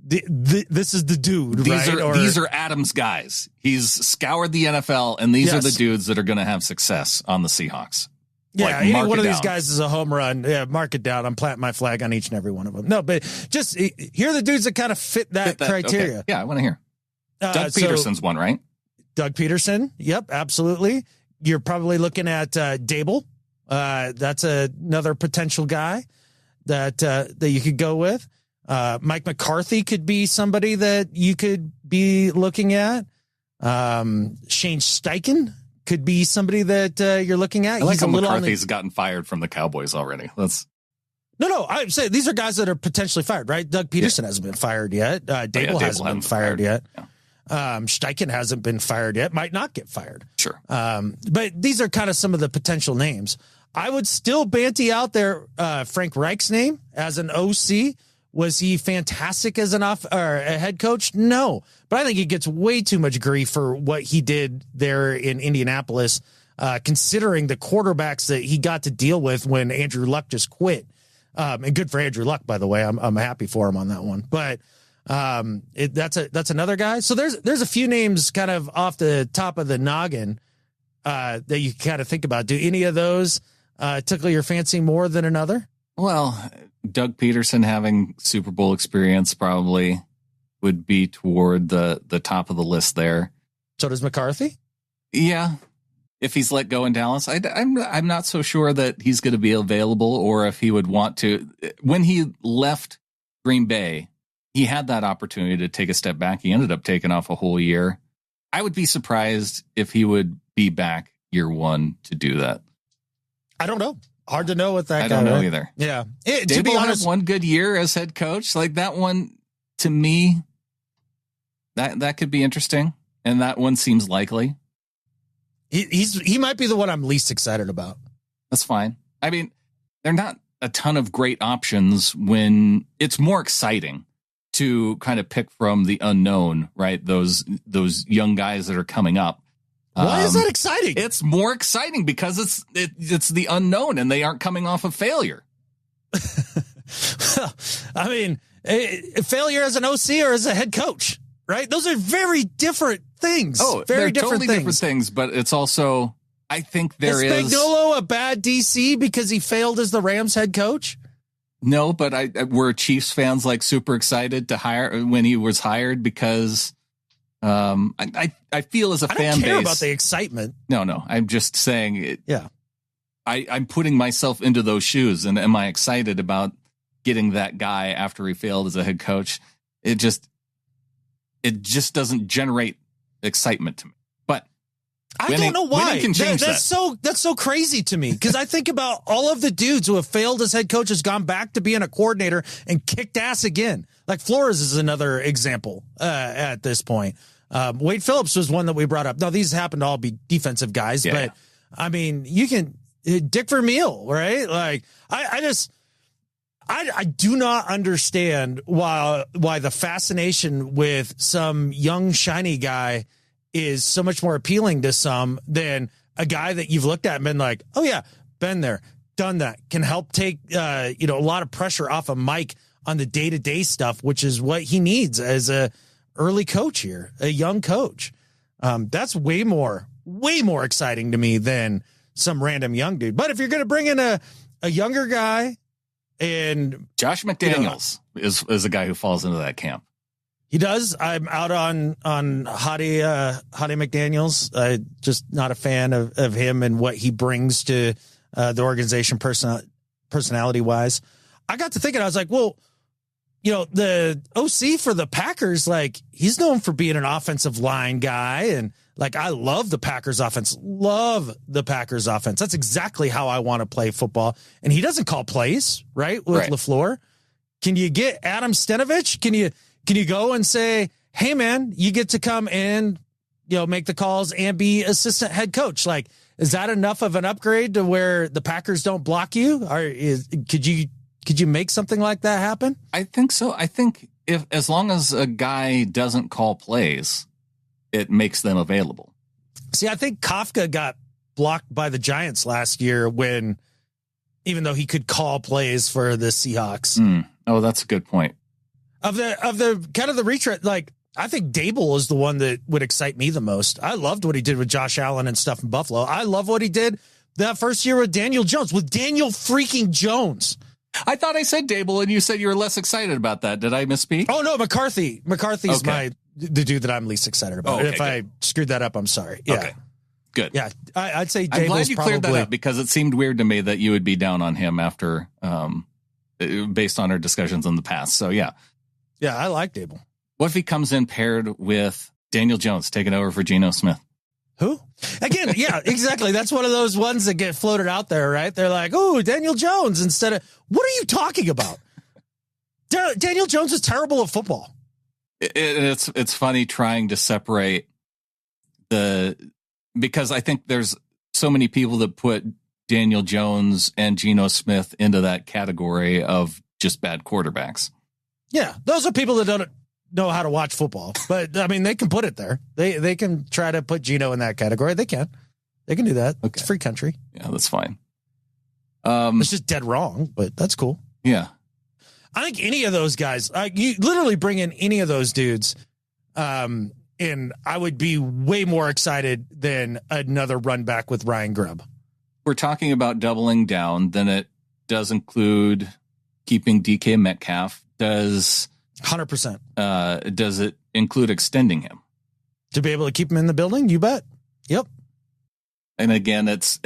Speaker 2: this is the dude.
Speaker 1: These are Adam's guys. He's scoured the NFL, and these are the dudes that are going to have success on the Seahawks.
Speaker 2: Yeah, any one of these guys is a home run. Yeah, mark it down. I'm planting my flag on each and every one of them. No, but just here are the dudes that kind of fit that criteria.
Speaker 1: Okay. Yeah, I want to hear. Doug Peterson's one, right?
Speaker 2: Doug Peterson. Yep, absolutely. You're probably looking at Dable. That's another potential guy that you could go with. Mike McCarthy could be somebody that you could be looking at. Shane Steichen could be somebody that you're looking at.
Speaker 1: I like how McCarthy's gotten fired from the Cowboys already.
Speaker 2: No, I'm saying these are guys that are potentially fired, right? Doug Peterson hasn't been fired yet. Dable hasn't been fired yet. Yeah. Steichen hasn't been fired yet. Might not get fired.
Speaker 1: Sure.
Speaker 2: But these are kind of some of the potential names. I would still banty out there Frank Reich's name as an OC. Was he fantastic as a head coach? No, but I think he gets way too much grief for what he did there in Indianapolis, considering the quarterbacks that he got to deal with when Andrew Luck just quit. And good for Andrew Luck, by the way. I'm happy for him on that one. But that's another guy. So there's a few names kind of off the top of the noggin that you kind of think about. Do any of those tickle your fancy more than another?
Speaker 1: Well, Doug Peterson having Super Bowl experience probably would be toward the top of the list there.
Speaker 2: So does McCarthy?
Speaker 1: Yeah. If he's let go in Dallas, I'm not so sure that he's going to be available, or if he would want to. When he left Green Bay, he had that opportunity to take a step back. He ended up taking off a whole year. I would be surprised if he would be back year one to do that.
Speaker 2: I don't know. Hard to know with that guy.
Speaker 1: I don't know either.
Speaker 2: Yeah.
Speaker 1: Dable had one good year as head coach. Like that one, to me, that could be interesting. And that one seems likely.
Speaker 2: He might be the one I'm least excited about.
Speaker 1: That's fine. I mean, they're not a ton of great options when it's more exciting to kind of pick from the unknown, right? Those young guys that are coming up.
Speaker 2: Why is that exciting?
Speaker 1: It's more exciting because it's the unknown and they aren't coming off of failure.
Speaker 2: I mean, failure as an OC or as a head coach, right? Those are very different things.
Speaker 1: Oh,
Speaker 2: very
Speaker 1: different things. But it's also, I think is
Speaker 2: Spagnuolo a bad DC because he failed as the Rams head coach?
Speaker 1: No, but were Chiefs fans like super excited to hire when he was hired because I feel as a fan base. I don't care
Speaker 2: about the excitement.
Speaker 1: No. I'm just saying it.
Speaker 2: Yeah.
Speaker 1: I'm putting myself into those shoes, and am I excited about getting that guy after he failed as a head coach? It just doesn't generate excitement to me. But
Speaker 2: I don't know why. That's so crazy to me, because I think about all of the dudes who have failed as head coaches, gone back to being a coordinator and kicked ass again. Like Flores is another example at this point. Wade Phillips was one that we brought up. Now, these happen to all be defensive guys, but I mean, you can Dick Vermeil, right? Like I do not understand why the fascination with some young shiny guy is so much more appealing to some than a guy that you've looked at and been like, oh yeah, been there, done that, can help take a lot of pressure off of Mike on the day-to-day stuff, which is what he needs as a early coach here, a young coach. That's way more exciting to me than some random young dude. But if you're going to bring in a younger guy, and
Speaker 1: Josh McDaniels is a guy who falls into that camp.
Speaker 2: He does. I'm out on Hadi McDaniels. Just not a fan of him and what he brings to the organization personality wise. I got to thinking, I was like, well, the OC for the Packers, like, he's known for being an offensive line guy. And like, I love the Packers offense. That's exactly how I want to play football. And he doesn't call plays, right? With LaFleur. Can you get Adam Stenovich? Can you go and say, hey man, you get to come and, make the calls and be assistant head coach? Like, is that enough of an upgrade to where the Packers don't block you? Could you make something like that happen?
Speaker 1: I think so. I think as long as a guy doesn't call plays, it makes them available.
Speaker 2: See, I think Kafka got blocked by the Giants last year even though he could call plays for the Seahawks.
Speaker 1: Oh, that's a good point.
Speaker 2: Of the kind of the retread, like, I think Dable is the one that would excite me the most. I loved what he did with Josh Allen and stuff in Buffalo. I love what he did that first year with Daniel Jones, freaking Jones.
Speaker 1: I thought I said Dable, and you said you were less excited about that. Did I misspeak?
Speaker 2: Oh, no, McCarthy's the dude that I'm least excited about. If I screwed that up, I'm sorry. Yeah. Okay.
Speaker 1: Good.
Speaker 2: Yeah, I'd say Dable's
Speaker 1: I'm glad you cleared that up, because it seemed weird to me that you would be down on him after, based on our discussions in the past. So, yeah.
Speaker 2: Yeah, I like Dable.
Speaker 1: What if he comes in paired with Daniel Jones taking over for Geno Smith?
Speaker 2: Who? Again, yeah, exactly. That's one of those ones that get floated out there, right? They're like, oh, Daniel Jones instead of, what are you talking about? Daniel Jones is terrible at football.
Speaker 1: It's funny trying to separate because I think there's so many people that put Daniel Jones and Geno Smith into that category of just bad quarterbacks.
Speaker 2: Yeah, those are people that don't know how to watch football, but I mean, they can put it there. They can try to put Geno in that category. They can do that. Okay. It's a free country.
Speaker 1: Yeah, that's fine.
Speaker 2: It's just dead wrong, but that's cool.
Speaker 1: Yeah.
Speaker 2: I think any of those guys, you literally bring in any of those dudes, and I would be way more excited than another run back with Ryan Grubb.
Speaker 1: We're talking about doubling down, then it does include keeping DK Metcalf. Does
Speaker 2: 100%.
Speaker 1: Does it include extending him?
Speaker 2: To be able to keep him in the building? You bet. Yep.
Speaker 1: And again, it's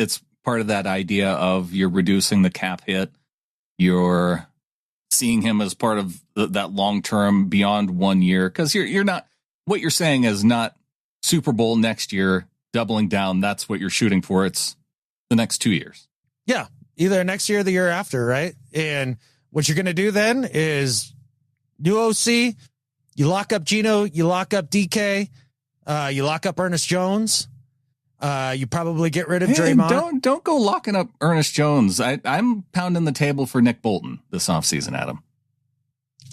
Speaker 1: part of that idea of you're reducing the cap hit. You're seeing him as part of that long-term beyond 1 year. Because you're not, what you're saying is not Super Bowl next year, doubling down. That's what you're shooting for. It's the next 2 years.
Speaker 2: Yeah. Either next year or the year after, right? And what you're going to do then is new OC, you lock up Geno, you lock up DK, you lock up Ernest Jones. You probably get rid of Draymond.
Speaker 1: Don't go locking up Ernest Jones. I'm pounding the table for Nick Bolton this offseason, Adam.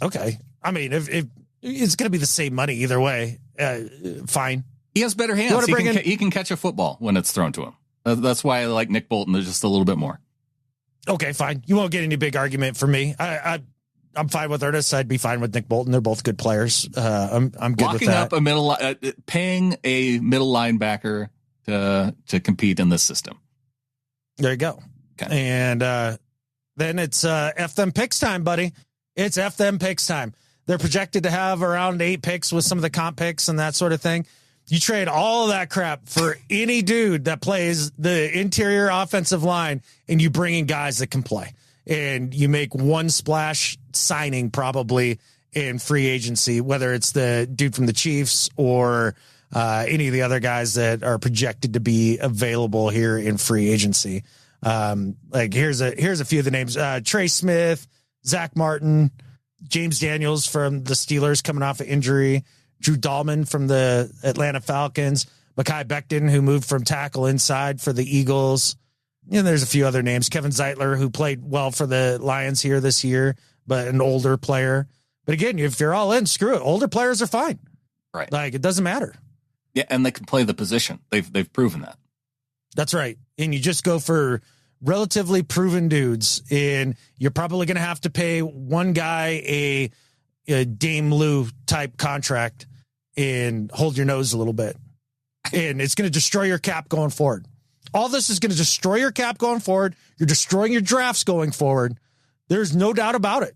Speaker 2: Okay. I mean, if it's going to be the same money either way, fine.
Speaker 1: He has better hands. He can catch a football when it's thrown to him. That's why I like Nick Bolton just a little bit more.
Speaker 2: Okay, fine. You won't get any big argument from me. I'm fine with Ernest. I'd be fine with Nick Bolton. They're both good players. I'm good
Speaker 1: locking
Speaker 2: with that.
Speaker 1: up paying a middle linebacker to compete in this system.
Speaker 2: There you go. Okay. And then it's F them picks time, buddy. It's F them picks time. They're projected to have around 8 picks with some of the comp picks and that sort of thing. You trade all of that crap for any dude that plays the interior offensive line, and you bring in guys that can play. And you make one splash signing probably in free agency, whether it's the dude from the Chiefs or any of the other guys that are projected to be available here in free agency. Like here's a few of the names: Trey Smith, Zach Martin, James Daniels from the Steelers coming off of injury, Drew Dahlman from the Atlanta Falcons, Mekhi Becton, who moved from tackle inside for the Eagles. And there's a few other names. Kevin Zeitler, who played well for the Lions here this year, but an older player. But again, if you're all in, screw it. Older players are fine.
Speaker 1: Right.
Speaker 2: Like, it doesn't matter.
Speaker 1: Yeah, and they can play the position. They've proven that.
Speaker 2: That's right. And you just go for relatively proven dudes. And you're probably going to have to pay one guy a Dame Lou type contract and hold your nose a little bit. And it's going to destroy your cap going forward. All this is going to destroy your cap going forward. You're destroying your drafts going forward. There's no doubt about it.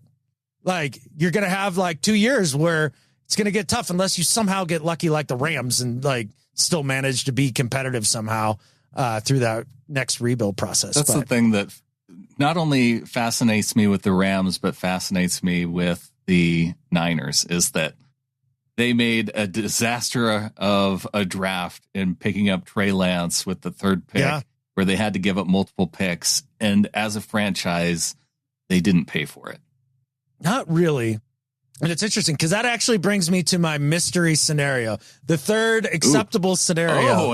Speaker 2: Like, you're going to have like 2 years where it's going to get tough unless you somehow get lucky like the Rams and like still manage to be competitive somehow through that next rebuild process.
Speaker 1: That's the thing that not only fascinates me with the Rams, but fascinates me with the Niners is that they made a disaster of a draft in picking up Trey Lance with the 3rd pick, where they had to give up multiple picks. And as a franchise, they didn't pay for it.
Speaker 2: Not really. And it's interesting because that actually brings me to my mystery scenario, the third acceptable scenario.
Speaker 1: Oh,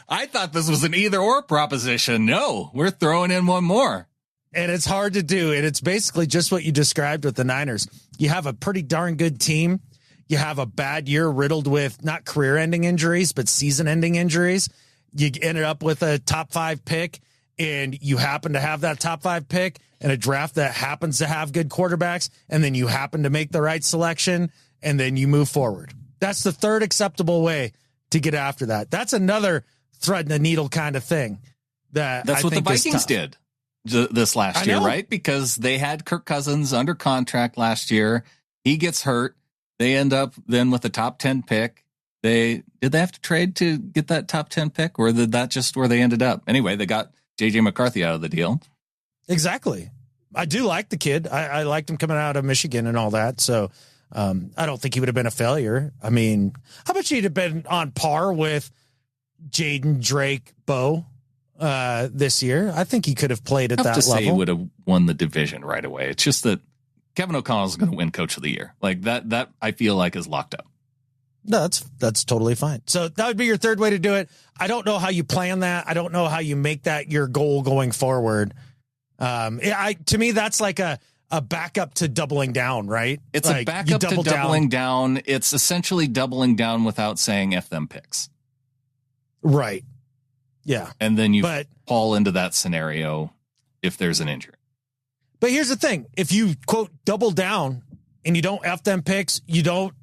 Speaker 1: I thought this was an either or proposition. No, we're throwing in one more.
Speaker 2: And it's hard to do. And it's basically just what you described with the Niners. You have a pretty darn good team. You have a bad year riddled with not career-ending injuries, but season-ending injuries. You ended up with a top 5 pick, and you happen to have that top 5 pick in a draft that happens to have good quarterbacks, and then you happen to make the right selection, and then you move forward. That's the third acceptable way to get after that. That's another thread in the needle kind of thing. That's
Speaker 1: what the Vikings did this last year, right? Because they had Kirk Cousins under contract last year. He gets hurt. They end up then with a top 10 pick. Did they have to trade to get that top 10 pick, or did that just where they ended up? Anyway, they got JJ McCarthy out of the deal.
Speaker 2: Exactly. I do like the kid. I liked him coming out of Michigan and all that. So I don't think he would have been a failure. I mean, how much he'd have been on par with Jaden, Drake, Bo this year. I think he could have played at that level.
Speaker 1: Say he would have won the division right away. It's just that Kevin O'Connell is going to win Coach of the Year. Like that I feel like is locked up.
Speaker 2: No, that's totally fine. So that would be your third way to do it. I don't know how you plan that. I don't know how you make that your goal going forward. To me, that's like a backup to doubling down, right?
Speaker 1: It's like a backup to doubling down. It's essentially doubling down without saying F them picks.
Speaker 2: Right. Yeah.
Speaker 1: And then you fall into that scenario if there's an injury.
Speaker 2: But here's the thing. If you, quote, double down and you don't F them picks, you don't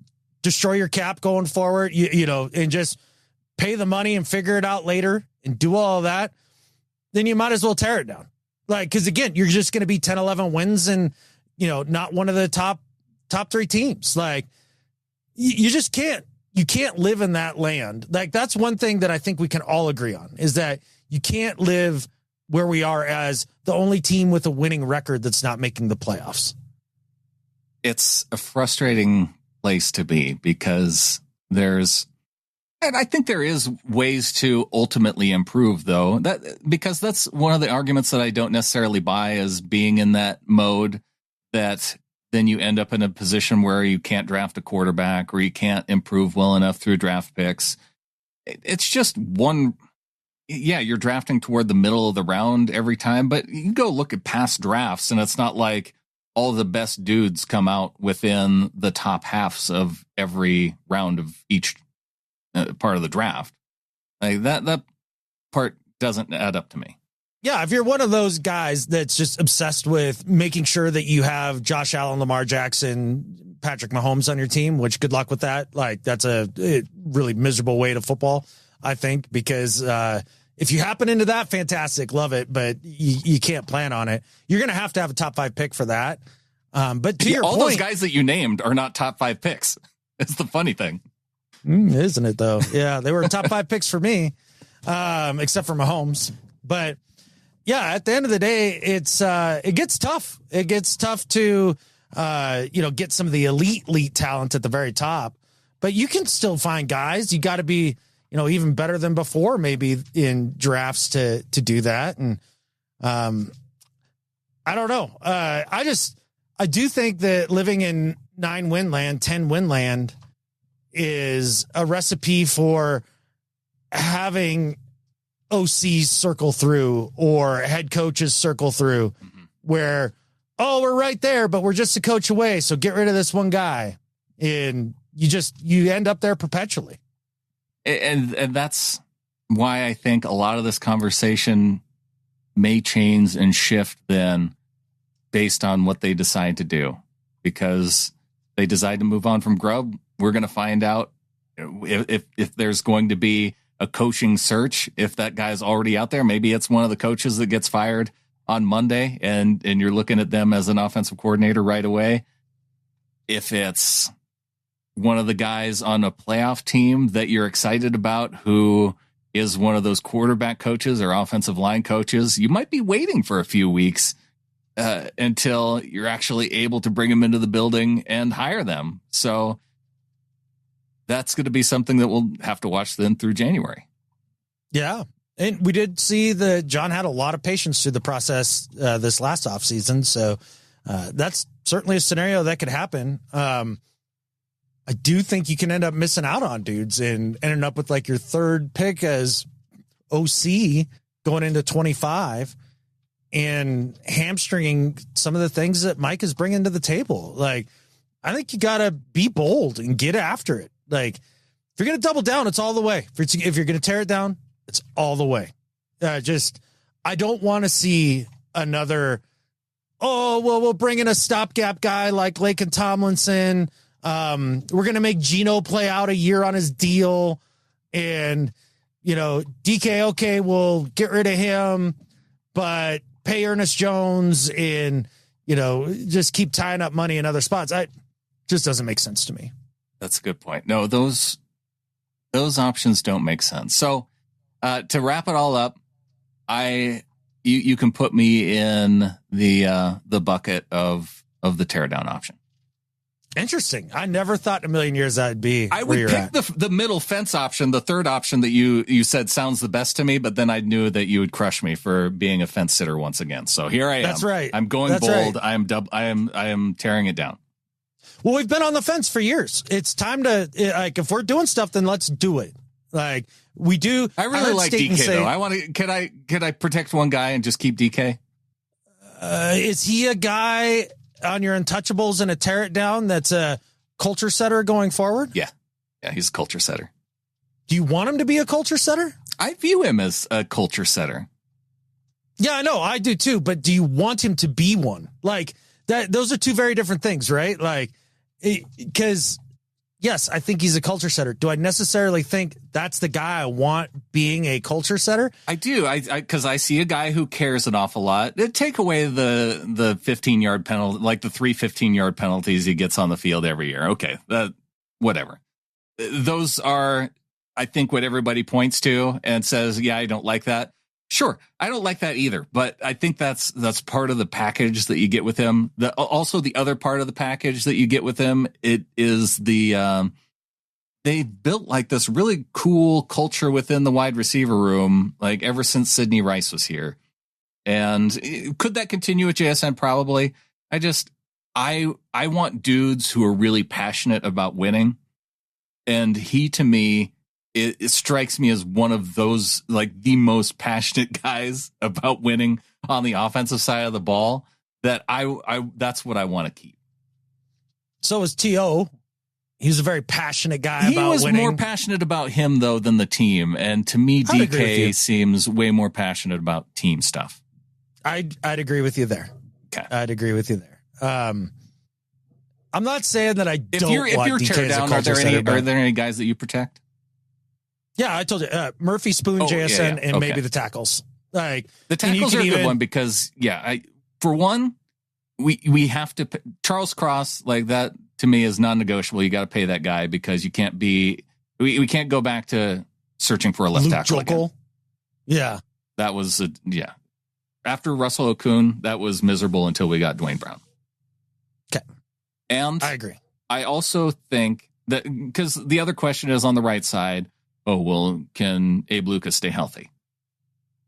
Speaker 2: destroy your cap going forward, you know, and just pay the money and figure it out later and do all of that, then you might as well tear it down. Like, because again, you're just going to be 10, 11 wins and, you know, not one of the top three teams. Like, you just can't. You can't live in that land. Like, that's one thing that I think we can all agree on, is that you can't live where we are as the only team with a winning record that's not making the playoffs.
Speaker 1: It's a frustrating place to be because and I think there is ways to ultimately improve, though, because that's one of the arguments that I don't necessarily buy, as being in that mode that then you end up in a position where you can't draft a quarterback or you can't improve well enough through draft picks. It's just you're drafting toward the middle of the round every time, but you go look at past drafts and it's not like all the best dudes come out within the top halves of every round of each part of the draft. Like that part doesn't add up to me.
Speaker 2: Yeah, if you're one of those guys that's just obsessed with making sure that you have Josh Allen, Lamar Jackson, Patrick Mahomes on your team, which good luck with that. Like, that's a really miserable way to football, I think, because if you happen into that, fantastic, love it, but you can't plan on it. You're going to have a top 5 pick for that. But to your point,
Speaker 1: all those guys that you named are not top 5 picks. It's the funny thing.
Speaker 2: Isn't it, though? Yeah, they were top 5 picks for me, except for Mahomes. But yeah, at the end of the day, it gets tough. It gets tough to get some of the elite talent at the very top. But you can still find guys. You got to be even better than before, maybe in drafts to do that. And I don't know. I do think that living in 9-win land, 10-win land is a recipe for having OCs circle through or head coaches circle through where, we're right there, but we're just a coach away. So get rid of this one guy. And you end up there perpetually.
Speaker 1: And that's why I think a lot of this conversation may change and shift then based on what they decide to do, because they decide to move on from Grubb. We're going to find out if there's going to be a coaching search. If that guy's already out there, maybe it's one of the coaches that gets fired on Monday and you're looking at them as an offensive coordinator right away. If it's one of the guys on a playoff team that you're excited about who is one of those quarterback coaches or offensive line coaches, you might be waiting for a few weeks until you're actually able to bring them into the building and hire them. So that's going to be something that we'll have to watch then through January. Yeah.
Speaker 2: And we did see that John had a lot of patience through the process this last offseason. So that's certainly a scenario that could happen. I do think you can end up missing out on dudes and ending up with like your third pick as OC going into 25 and hamstringing some of the things that Mike is bringing to the table. Like, I think you got to be bold and get after it. Like, if you're going to double down, it's all the way. If you're going to tear it down, it's all the way. I don't want to see another, we'll bring in a stopgap guy like Laken Tomlinson. We're going to make Geno play out a year on his deal. And, DK, okay, we'll get rid of him, but pay Ernest Jones and, just keep tying up money in other spots. Just doesn't make sense to me.
Speaker 1: That's a good point. No, those options don't make sense. So to wrap it all up, you can put me in the bucket of the teardown option.
Speaker 2: Interesting. I never thought in a million years that'd be.
Speaker 1: I would pick the middle fence option, the third option that you said sounds the best to me, but then I knew that you would crush me for being a fence sitter once again. So here I am.
Speaker 2: That's right.
Speaker 1: I'm going
Speaker 2: That's
Speaker 1: bold.
Speaker 2: Right.
Speaker 1: I am tearing it down.
Speaker 2: Well, we've been on the fence for years. It's time to, like, if we're doing stuff, then let's do it. Like we do.
Speaker 1: I really like DK though. I want to. Can I protect one guy and just keep DK?
Speaker 2: Is he a guy on your untouchables and a tear it down that's a culture setter going forward?
Speaker 1: Yeah, he's a culture setter.
Speaker 2: Do you want him to be a culture setter?
Speaker 1: I view him as a culture setter.
Speaker 2: Yeah, I know. I do too. But do you want him to be one? Like that? Those are two very different things, right? Like, because yes, I think he's a culture setter. Do I necessarily think that's the guy I want being a culture setter?
Speaker 1: I do. Because I see a guy who cares an awful lot. Take away the 15-yard penalty, like the 3 15-yard penalties he gets on the field every year. Okay, whatever. Those are, I think, what everybody points to and says, yeah, I don't like that. Sure, I don't like that either, but I think that's part of the package that you get with him. Also, the other part of the package that you get with him, it is they built like this really cool culture within the wide receiver room, like ever since Sidney Rice was here. And could that continue at JSN? Probably. I want dudes who are really passionate about winning, and he, to me, it strikes me as one of those, like the most passionate guys about winning on the offensive side of the ball, that that's what I want to keep.
Speaker 2: So is T.O. He's a very passionate guy about winning. He was
Speaker 1: more passionate about him, though, than the team. And to me, DK seems way more passionate about team stuff.
Speaker 2: I'd agree with you there.
Speaker 1: Okay.
Speaker 2: I'd agree with you there. I'm not saying that I don't want
Speaker 1: if you're
Speaker 2: DK as a culture setter.
Speaker 1: Are there any guys that you protect?
Speaker 2: Yeah, I told you, Murphy, Spoon, JSN, and maybe the tackles. Like
Speaker 1: the tackles are a good one because, for one, we have to Charles Cross, like that to me is non-negotiable. You got to pay that guy because you can't be. We can't go back to searching for a left tackle again.
Speaker 2: Yeah,
Speaker 1: that was after Russell Okun, that was miserable until we got Dwayne Brown.
Speaker 2: Okay,
Speaker 1: and
Speaker 2: I agree.
Speaker 1: I also think that because the other question is on the right side. Oh, well, can Abe Lucas stay healthy?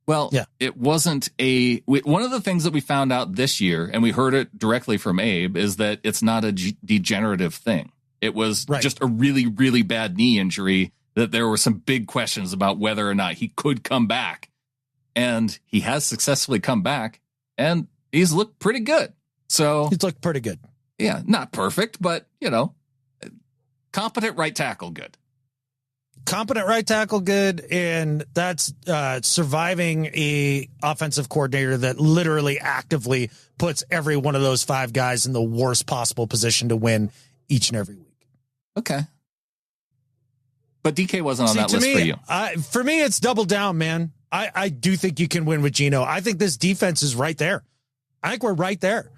Speaker 1: Well, It wasn't one of the things that we found out this year, and we heard it directly from Abe, is that it's not a degenerative thing. It was just a really, really bad knee injury that there were some big questions about whether or not he could come back. And he has successfully come back, and he's looked pretty good. So
Speaker 2: he's looked pretty good.
Speaker 1: Yeah, not perfect, but, competent right tackle good.
Speaker 2: Competent right tackle good, and that's surviving a offensive coordinator that literally actively puts every one of those 5 guys in the worst possible position to win each and every week.
Speaker 1: Okay. But DK wasn't on that list for you.
Speaker 2: For me, it's double down, man. I do think you can win with Geno. I think this defense is right there. I think we're right there.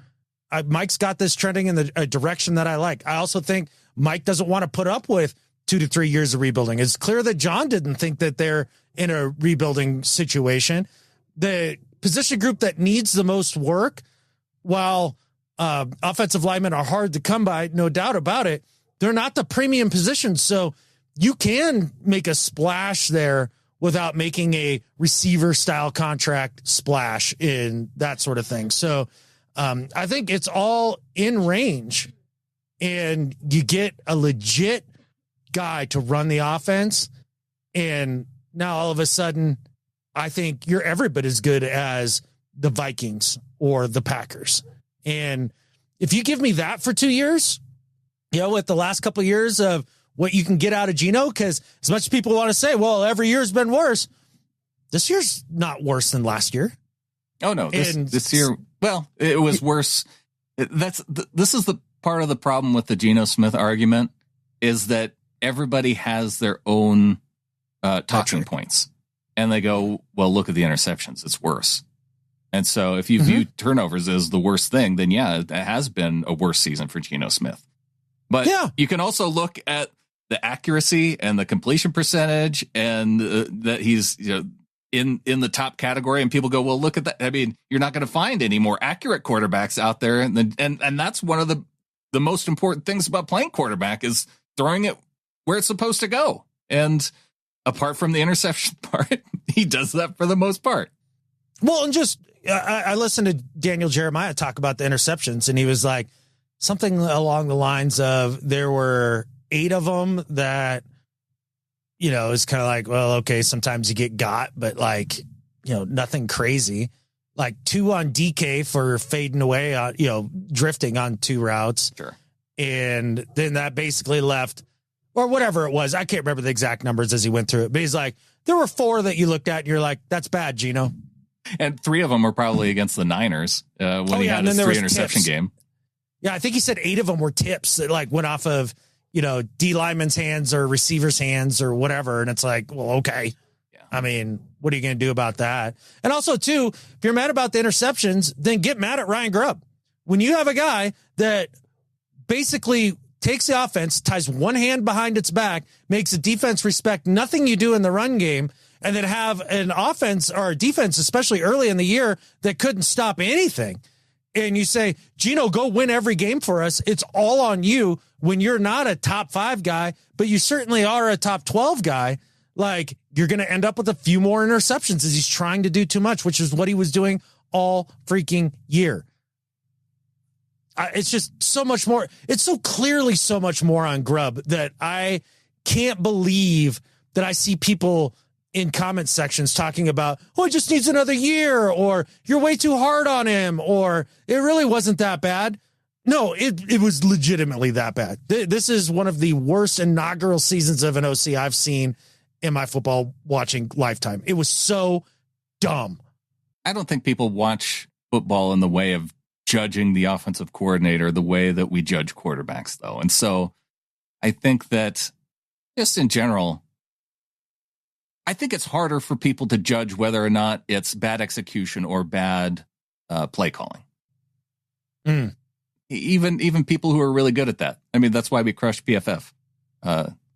Speaker 2: Mike's got this trending in the direction that I like. I also think Mike doesn't want to put up with 2 to 3 years of rebuilding. It's clear that John didn't think that they're in a rebuilding situation. The position group that needs the most work, while offensive linemen are hard to come by, no doubt about it, they're not the premium positions. So you can make a splash there without making a receiver style contract splash in that sort of thing. So I think it's all in range, and you get a legit guy to run the offense, and now all of a sudden I think you're every bit as good as the Vikings or the Packers. And if you give me that for 2 years, with the last couple of years of what you can get out of Geno, because as much as people want to say, well, every year's been worse, this year's not worse than last year.
Speaker 1: Oh no, this year, well, it was worse. This is the part of the problem with the Geno Smith argument, is that everybody has their own talking points, and they go, well, look at the interceptions. It's worse. And so if you view turnovers as the worst thing, then it has been a worse season for Geno Smith. But you can also look at the accuracy and the completion percentage, and that he's in the top category, and people go, well, look at that. I mean, you're not going to find any more accurate quarterbacks out there. And that's one of the the most important things about playing quarterback is throwing it where it's supposed to go. And apart from the interception part, he does that for the most part.
Speaker 2: Well, and just I listened to Daniel Jeremiah talk about the interceptions, and he was like something along the lines of there were 8 of them that, you know, is kind of like, well, okay, sometimes you get got, but like, you know, nothing crazy. Like 2 on DK for fading away on, you know, drifting on 2 routes.
Speaker 1: Sure.
Speaker 2: And then that basically left, or whatever it was. I can't remember the exact numbers as he went through it, but he's like, there were 4 that you looked at and you're like, that's bad, Geno.
Speaker 1: And 3 of them were probably against the Niners when he had his 3 interception game.
Speaker 2: Yeah, I think he said 8 of them were tips that like went off of, you know, D lineman's hands or receiver's hands or whatever. And it's like, well, okay. Yeah. I mean, what are you going to do about that? And also, too, if you're mad about the interceptions, then get mad at Ryan Grubb. When you have a guy that basically takes the offense, ties one hand behind its back, makes the defense respect nothing you do in the run game, and then have an offense or a defense, especially early in the year, that couldn't stop anything. And you say, Geno, go win every game for us. It's all on you when you're not a top 5 guy, but you certainly are a top 12 guy. Like, you're going to end up with a few more interceptions as he's trying to do too much, which is what he was doing all freaking year. It's just so much more. It's so clearly so much more on Grubb that I can't believe that I see people in comment sections talking about, oh, he just needs another year, or you're way too hard on him, or it really wasn't that bad. No, it was legitimately that bad. This is one of the worst inaugural seasons of an OC I've seen in my football watching lifetime. It was so dumb.
Speaker 1: I don't think people watch football in the way of judging the offensive coordinator the way that we judge quarterbacks, though. And so I think that just in general, I think it's harder for people to judge whether or not it's bad execution or bad play calling. Even people who are really good at that. I mean, that's why we crushed PFF.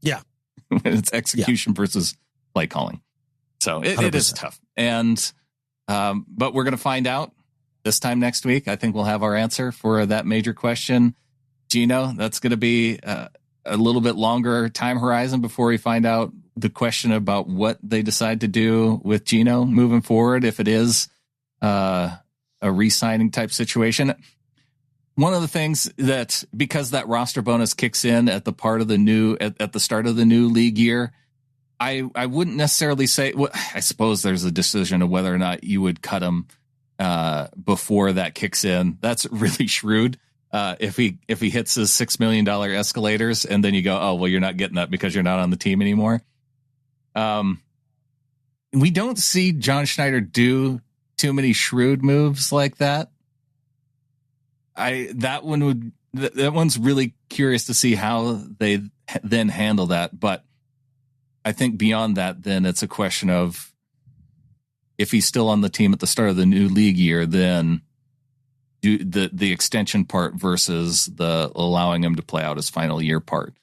Speaker 2: Yeah.
Speaker 1: It's execution versus play calling. So it is tough. And but we're going to find out this time next week. I think we'll have our answer for that major question. Geno, that's going to be a little bit longer time horizon before we find out the question about what they decide to do with Geno moving forward, if it is a re-signing type situation. One of the things that, because that roster bonus kicks in at the part of the new at the start of the new league year, I wouldn't necessarily say. Well, I suppose there's a decision of whether or not you would cut him before that kicks in. That's really shrewd. If he hits his $6 million escalators, and then you go, oh well, you're not getting that because you're not on the team anymore. We don't see John Schneider do too many shrewd moves like that. That one's really curious to see how they then handle that. But I think beyond that, then it's a question of if he's still on the team at the start of the new league year, then do the extension part versus the allowing him to play out his final year part,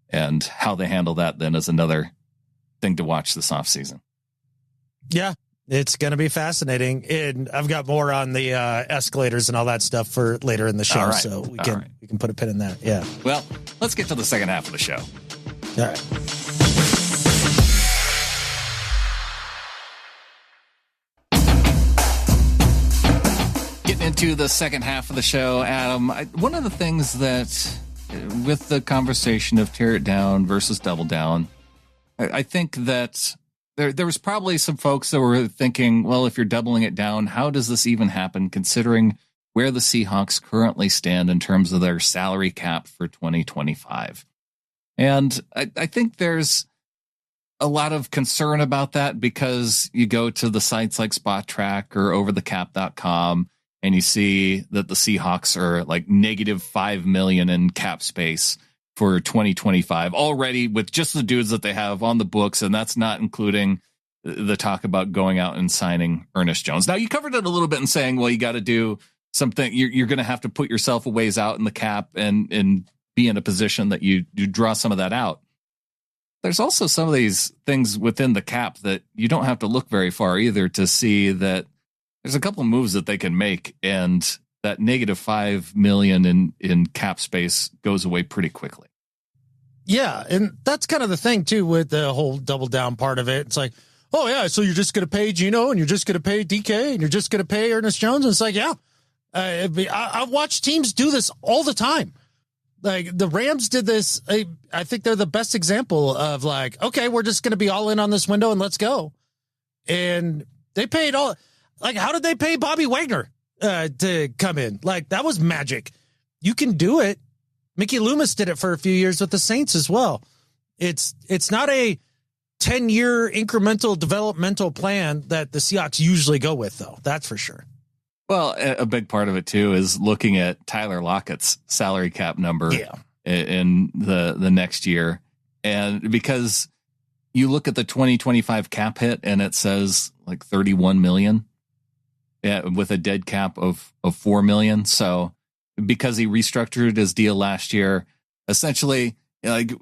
Speaker 1: and how they handle that then is another thing to watch this offseason.
Speaker 2: Yeah, it's going to be fascinating. And I've got more on the escalators and all that stuff for later in the show. Right. So we can put a pin in that. Yeah.
Speaker 1: Well, let's get to the second half of the show.
Speaker 2: All right.
Speaker 1: Getting into the second half of the show, Adam, one of the things that with the conversation of tear it down versus double down, I think that there was probably some folks that were thinking, well, if you're doubling it down, how does this even happen, considering where the Seahawks currently stand in terms of their salary cap for 2025? And I think there's a lot of concern about that, because you go to the sites like Spot Track or overthecap.com and you see that the Seahawks are like negative $5 million in cap space for 2025 already, with just the dudes that they have on the books. And that's not including the talk about going out and signing Ernest Jones. Now, you covered it a little bit in saying, well, you got to do something. You're going to have to put yourself a ways out in the cap and be in a position that you draw some of that out. There's also some of these things within the cap that you don't have to look very far either to see that there's a couple of moves that they can make and that negative $5 million in cap space goes away pretty quickly.
Speaker 2: Yeah, and that's kind of the thing, too, with the whole double down part of it. It's like, oh, yeah, so you're just going to pay Geno and you're just going to pay DK and you're just going to pay Ernest Jones? And it's like, yeah, I've watched teams do this all the time. Like, the Rams did this. I think they're the best example of, like, okay, we're just going to be all in on this window and let's go. And they paid all. Like, how did they pay Bobby Wagner to come in? Like, that was magic. You can do it. Mickey Loomis did it for a few years with the Saints as well. It's not a 10-year incremental developmental plan that the Seahawks usually go with, though. That's for sure.
Speaker 1: Well, a big part of it, too, is looking at Tyler Lockett's salary cap number in the next year. And because you look at the 2025 cap hit and it says like $31 million with a dead cap of $4 million. So because he restructured his deal last year, essentially, like,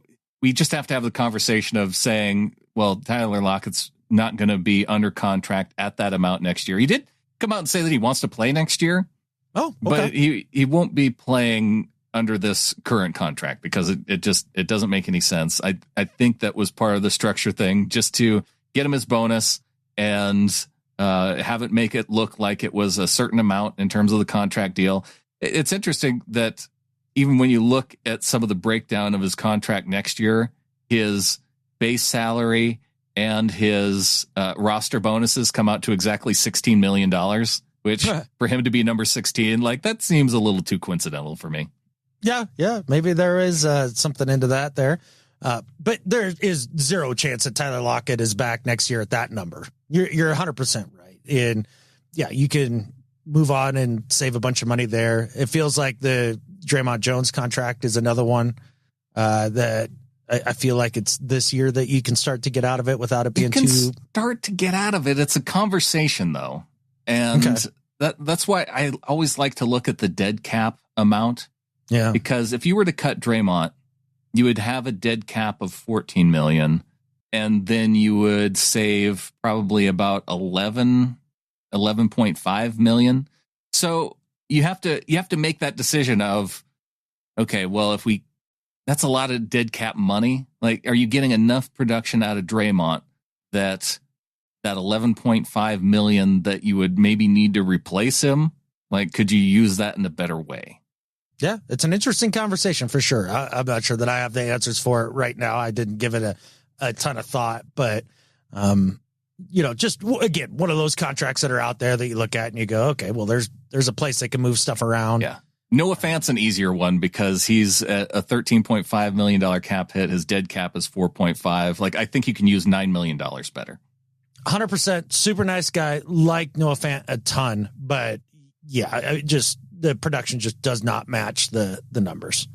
Speaker 1: we just have to have the conversation of saying, well, Tyler Lockett's not going to be under contract at that amount next year. He did come out and say that he wants to play next year.
Speaker 2: Oh, okay.
Speaker 1: But he won't be playing under this current contract because it doesn't make any sense. I think that was part of the structure thing, just to get him his bonus and have it make it look like it was a certain amount in terms of the contract deal. It's interesting that even when you look at some of the breakdown of his contract next year, his base salary and his roster bonuses come out to exactly $16 million, which for him to be number 16, like, that seems a little too coincidental for me.
Speaker 2: Yeah, maybe there is something into that there. But there is zero chance that Tyler Lockett is back next year at that number. You're 100% right. And yeah, you can move on and save a bunch of money there. It feels like the Draymond Jones contract is another one that I feel like it's this year that you can start to get out of it without it being
Speaker 1: start to get out of it. It's a conversation, though. And that's why I always like to look at the dead cap amount.
Speaker 2: Yeah.
Speaker 1: Because if you were to cut Draymond, you would have a dead cap of 14 million, and then you would save probably about 11.5 million. So you have to make that decision of, okay, well, that's a lot of dead cap money. Like, are you getting enough production out of Draymond that 11.5 million that you would maybe need to replace him? Like, could you use that in a better way?
Speaker 2: Yeah, it's an interesting conversation for sure. I'm not sure that I have the answers for it right now. I didn't give it a ton of thought, but just again, one of those contracts that are out there that you look at and you go, okay, well, there's a place they can move stuff around.
Speaker 1: Yeah. Noah Fant's an easier one because he's at a $13.5 million cap hit. His dead cap is 4.5. Like, I think you can use $9 million better.
Speaker 2: 100%. Super nice guy. Like Noah Fant a ton, but yeah, the production just does not match the numbers.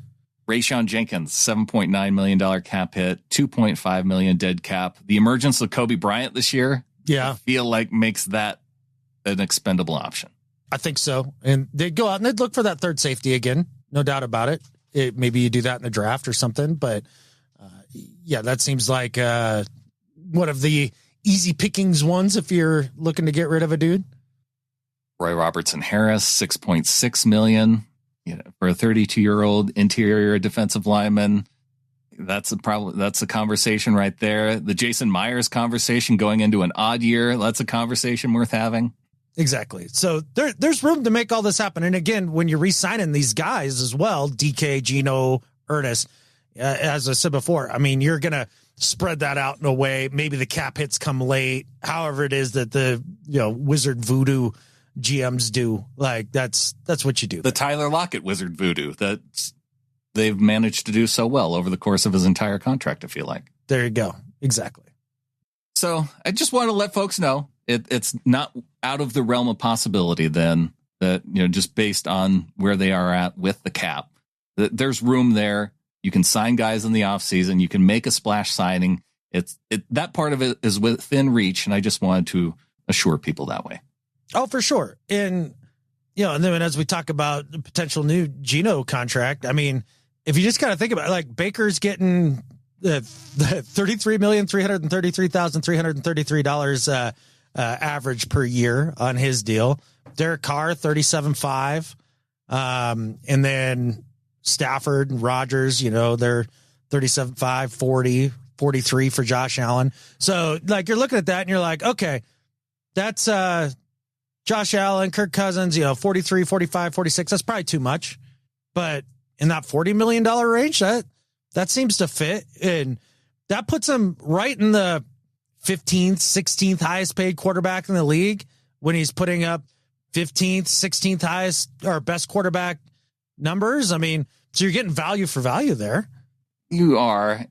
Speaker 1: Rayshon Jenkins, $7.9 million cap hit, $2.5 million dead cap. The emergence of Kobe Bryant this year, I feel like makes that an expendable option.
Speaker 2: I think so. And they'd go out and they'd look for that third safety again. No doubt about it. Maybe you do that in the draft or something. But that seems like one of the easy pickings ones if you're looking to get rid of a dude.
Speaker 1: Roy Robertson Harris, $6.6 million for a 32-year-old interior defensive lineman. That's a conversation right there. The Jason Myers conversation going into an odd year. That's a conversation worth having.
Speaker 2: Exactly. So there's room to make all this happen. And again, when you're re-signing these guys as well, DK, Geno, Ernest, as I said before, I mean, you're going to spread that out in a way. Maybe the cap hits come late, however it is that the wizard voodoo GMs do. Like, that's what you do.
Speaker 1: The Tyler Lockett wizard voodoo that they've managed to do so well over the course of his entire contract, I feel like.
Speaker 2: There you go. Exactly.
Speaker 1: So I just want to let folks know it's not out of the realm of possibility then that, just based on where they are at with the cap, that there's room there. You can sign guys in the offseason. You can make a splash signing. That part of it is within reach. And I just wanted to assure people that way.
Speaker 2: Oh, for sure. And, and then as we talk about the potential new Geno contract, I mean, if you just kind of think about it, like, Baker's getting the $33,333,333 average per year on his deal. Derek Carr, $37.5. And then Stafford and Rodgers, they're 37.5, 40, 43 for Josh Allen. So like you're looking at that and you're like, okay, that's Josh Allen, Kirk Cousins, 43, 45, 46. That's probably too much. But in that $40 million range, that seems to fit. And that puts him right in the 15th, 16th highest paid quarterback in the league when he's putting up 15th, 16th highest or best quarterback numbers. I mean, so you're getting value for value there.
Speaker 1: You are.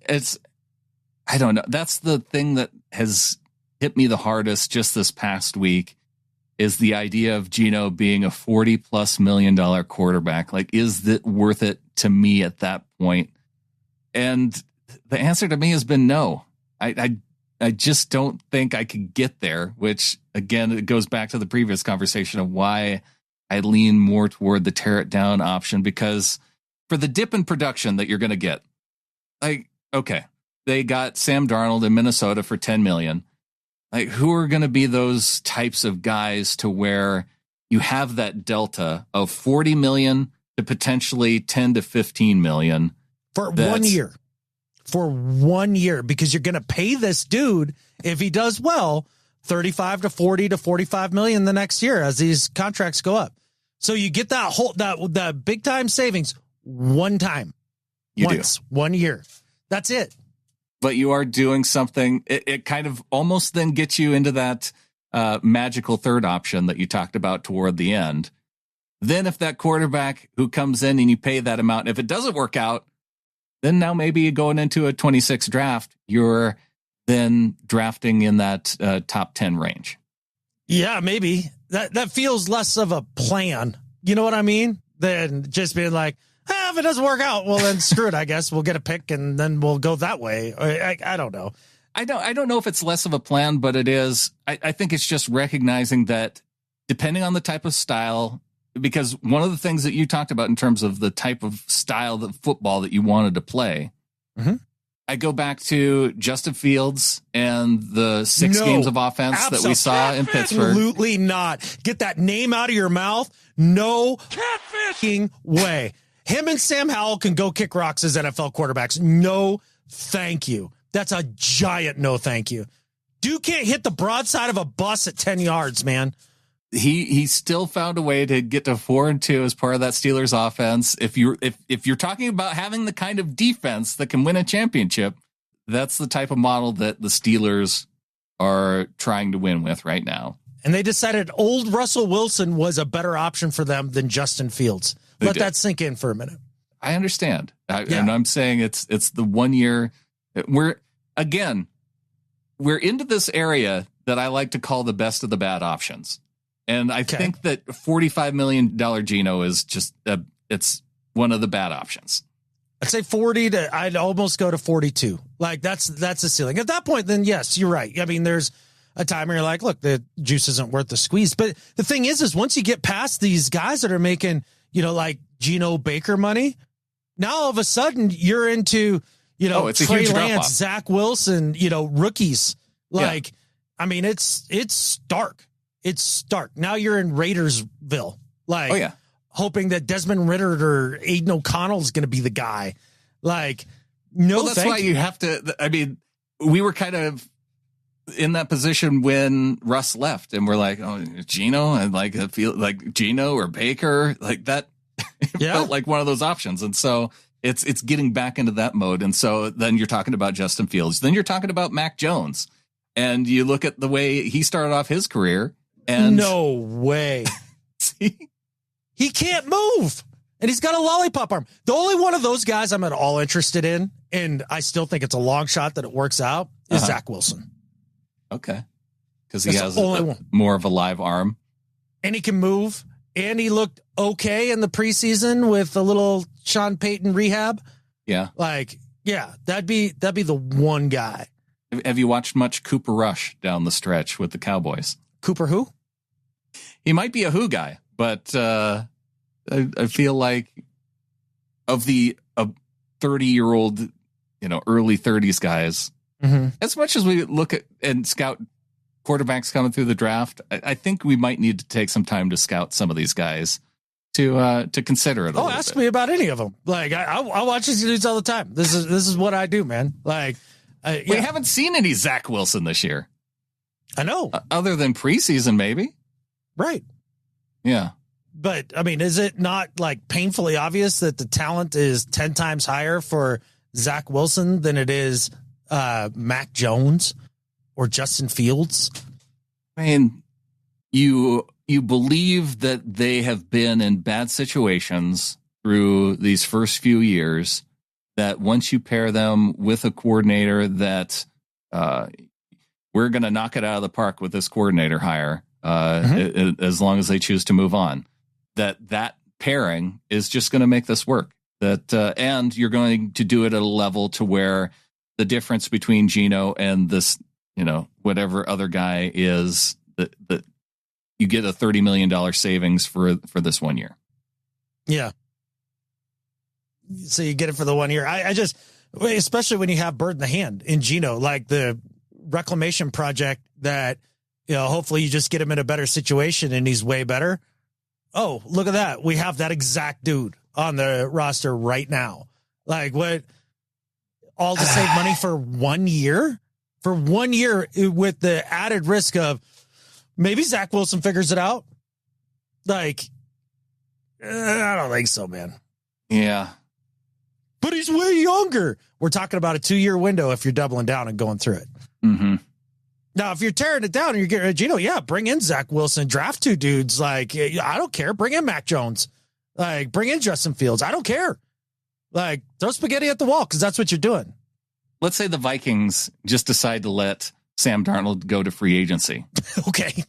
Speaker 1: I don't know. That's the thing that has hit me the hardest just this past week is the idea of Geno being a $40+ million quarterback. Like, is it worth it to me at that point? And the answer to me has been no. I just don't think I could get there, which again, it goes back to the previous conversation of why I lean more toward the tear it down option, because for the dip in production that you're going to get, like, okay, they got Sam Darnold in Minnesota for $10 million. Like, who are going to be those types of guys to where you have that delta of 40 million to potentially 10 to 15 million
Speaker 2: for 1 year? For 1 year, because you're going to pay this dude, if he does well, 35 to 40 to 45 million the next year as these contracts go up. So you get that big time savings one time. Once, 1 year. That's it.
Speaker 1: But you are doing something. It kind of almost then gets you into that magical third option that you talked about toward the end. Then if that quarterback who comes in and you pay that amount, if it doesn't work out, then now maybe going into a 26 draft, you're then drafting in that top 10 range.
Speaker 2: Yeah, maybe. That feels less of a plan. You know what I mean? Than just being like, if it doesn't work out, well, then screw it, I guess. We'll get a pick and then we'll go that way. I don't know.
Speaker 1: I don't know if it's less of a plan, but it is. I think it's just recognizing that depending on the type of style, because one of the things that you talked about in terms of the type of style of football that you wanted to play, I go back to Justin Fields and the 6 games of offense that we saw in Pittsburgh.
Speaker 2: Absolutely not. Get that name out of your mouth. No catfishing way. Him and Sam Howell can go kick rocks as NFL quarterbacks. No, thank you. That's a giant no, thank you. Dude can't hit the broadside of a bus at 10 yards, man.
Speaker 1: He still found a way to get to 4-2 as part of that Steelers offense. If you're talking about having the kind of defense that can win a championship, that's the type of model that the Steelers are trying to win with right now. And
Speaker 2: they decided old Russell Wilson was a better option for them than Justin Fields. Let that sink in for a minute.
Speaker 1: I understand. And I'm saying it's the 1 year. We're into this area that I like to call the best of the bad options. And I think that $45 million Geno is just it's one of the bad options.
Speaker 2: I'd say 40 to I'd almost go to 42. Like that's the ceiling. At that point, then yes, you're right. I mean, there's a time where you're like, look, the juice isn't worth the squeeze. But the thing is once you get past these guys that are making, like Geno Baker money, now all of a sudden you're into, Trey Lance, Zach Wilson, rookies. Like, I mean, it's stark. It's stark. Now you're in Raidersville, hoping that Desmond Ridder or Aiden O'Connell is going to be the guy. Like, no,
Speaker 1: well, that's why you have to. I mean, we were kind of in that position when Russ left, and we're like, oh, Geno, and I feel like Geno or Baker, like that. Felt like one of those options, and so it's getting back into that mode. And so then you're talking about Justin Fields, then you're talking about Mac Jones, and you look at the way he started off his career. And
Speaker 2: no way. He can't move. And he's got a lollipop arm. The only one of those guys I'm at all interested in, and I still think it's a long shot that it works out, is Zach Wilson.
Speaker 1: Okay. Because he has more of a live arm.
Speaker 2: And he can move. And he looked okay in the preseason with a little Sean Payton rehab.
Speaker 1: Yeah.
Speaker 2: That'd be the one guy.
Speaker 1: Have you watched much Cooper Rush down the stretch with the Cowboys?
Speaker 2: Cooper who?
Speaker 1: He might be a who guy, but I feel like of the 30-year-old, early 30s guys, as much as we look at and scout quarterbacks coming through the draft, I think we might need to take some time to scout some of these guys to consider it.
Speaker 2: Ask me about any of them. Like I watch these dudes all the time. This is what I do, man. Like
Speaker 1: we haven't seen any Zach Wilson this year.
Speaker 2: I know,
Speaker 1: other than preseason, maybe.
Speaker 2: Right.
Speaker 1: Yeah.
Speaker 2: But I mean, is it not like painfully obvious that the talent is 10 times higher for Zach Wilson than it is Mac Jones or Justin Fields?
Speaker 1: I mean, you believe that they have been in bad situations through these first few years, that once you pair them with a coordinator that we're going to knock it out of the park with this coordinator hire, as long as they choose to move on, that pairing is just going to make this work. And you're going to do it at a level to where the difference between Geno and this, whatever other guy is, that you get a $30 million savings for this 1 year.
Speaker 2: Yeah. So you get it for the 1 year. I just, especially when you have bird in the hand in Geno, like the reclamation project that, hopefully you just get him in a better situation and he's way better. Oh, look at that. We have that exact dude on the roster right now. Like what? All to save money for 1 year? For 1 year with the added risk of maybe Zach Wilson figures it out. Like, I don't think so, man.
Speaker 1: Yeah.
Speaker 2: But he's way younger. We're talking about a 2-year window if you're doubling down and going through it.
Speaker 1: Mm-hmm.
Speaker 2: Now, if you're tearing it down and you're getting Geno, bring in Zach Wilson, draft 2 dudes. Like, I don't care. Bring in Mac Jones. Like, bring in Justin Fields. I don't care. Like, throw spaghetti at the wall because that's what you're doing.
Speaker 1: Let's say the Vikings just decide to let Sam Darnold go to free agency.
Speaker 2: Okay.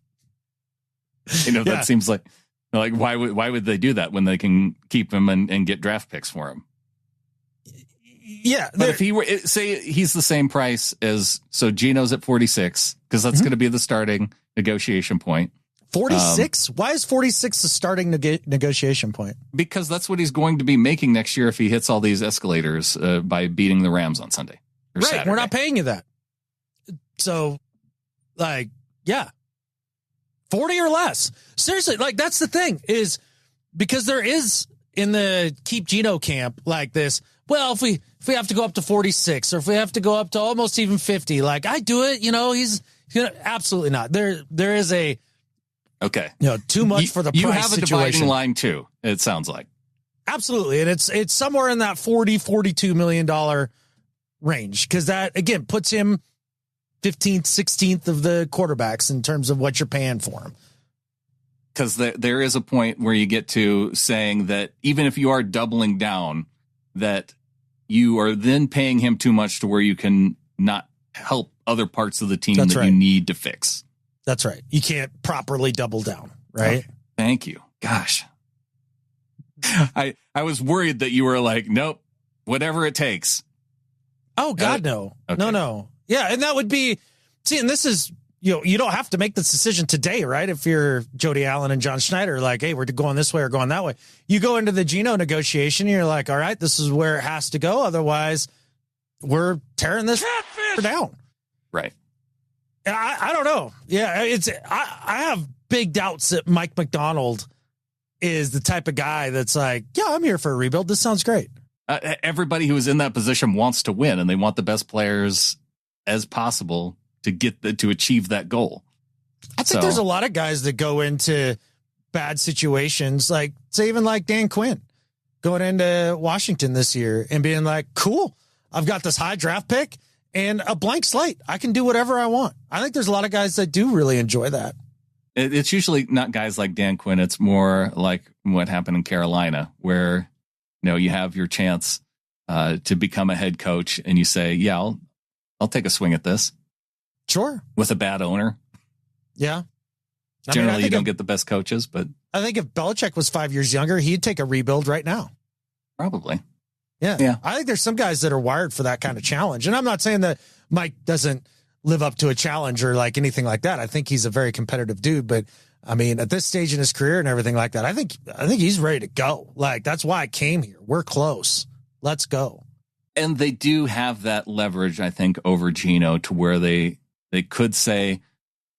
Speaker 1: That seems like why would they do that when they can keep him and get draft picks for him?
Speaker 2: Yeah.
Speaker 1: But if he were, say he's the same price as, so Geno's at 46, because that's going to be the starting negotiation point.
Speaker 2: 46? Why is 46 the starting negotiation point?
Speaker 1: Because that's what he's going to be making next year if he hits all these escalators by beating the Rams on Sunday. Right. Saturday.
Speaker 2: We're not paying you that. So, 40 or less. Seriously, that's the thing, is because there is in the keep Geno camp like this. Well, if we have to go up to 46 or if we have to go up to almost even 50, I do it, he's absolutely not. There is a,
Speaker 1: okay.
Speaker 2: Too much for the price
Speaker 1: you have a
Speaker 2: situation.
Speaker 1: dividing line too, it sounds like.
Speaker 2: Absolutely. And it's somewhere in that $42 million range. Cause that again puts him 15th, 16th of the quarterbacks in terms of what you're paying for him.
Speaker 1: Because there is a point where you get to saying that even if you are doubling down, that you are then paying him too much to where you can not help other parts of the team that you need to fix.
Speaker 2: That's right. You can't properly double down, right?
Speaker 1: Oh, thank you. Gosh. I was worried that you were like, nope, whatever it takes.
Speaker 2: Oh, God, no.
Speaker 1: Okay.
Speaker 2: No. Yeah, and that would be, and this is, you don't have to make this decision today, right? If you're Jody Allen and John Schneider, like, hey, we're going this way or going that way. You go into the Geno negotiation, and you're like, all right, this is where it has to go. Otherwise, we're tearing this down.
Speaker 1: Right.
Speaker 2: And I don't know. Yeah, I have big doubts that Mike Macdonald is the type of guy that's like, yeah, I'm here for a rebuild. This sounds great.
Speaker 1: Everybody who is in that position wants to win, and they want the best players as possible to get to achieve that goal.
Speaker 2: I think there's a lot of guys that go into bad situations, like say even like Dan Quinn going into Washington this year and being like, cool, I've got this high draft pick and a blank slate. I can do whatever I want. I think there's a lot of guys that do really enjoy that.
Speaker 1: It's usually not guys like Dan Quinn. It's more like what happened in Carolina, where you have your chance to become a head coach, and you say, yeah, I'll take a swing at this.
Speaker 2: Sure.
Speaker 1: With a bad owner.
Speaker 2: Yeah.
Speaker 1: Generally, you don't get the best coaches, but
Speaker 2: I think if Belichick was 5 years younger, he'd take a rebuild right now.
Speaker 1: Probably.
Speaker 2: Yeah. I think there's some guys that are wired for that kind of challenge. And I'm not saying that Mike doesn't live up to a challenge or like anything like that. I think he's a very competitive dude, but I mean, at this stage in his career and everything like that, I think he's ready to go. Like, that's why I came here. We're close. Let's go.
Speaker 1: And they do have that leverage, I think, over Geno to where they could say,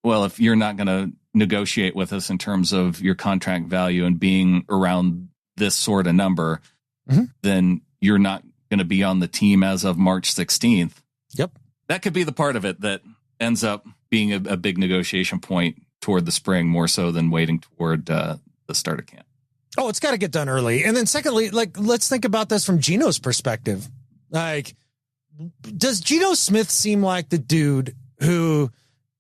Speaker 1: well, if you're not going to negotiate with us in terms of your contract value and being around this sort of number, then you're not going to be on the team as of March 16th.
Speaker 2: Yep.
Speaker 1: That could be the part of it that ends up being a big negotiation point toward the spring, more so than waiting toward the start of camp.
Speaker 2: Oh, it's got to get done early. And then secondly, like, let's think about this from Geno's perspective. Like, does Geno Smith seem like the dude who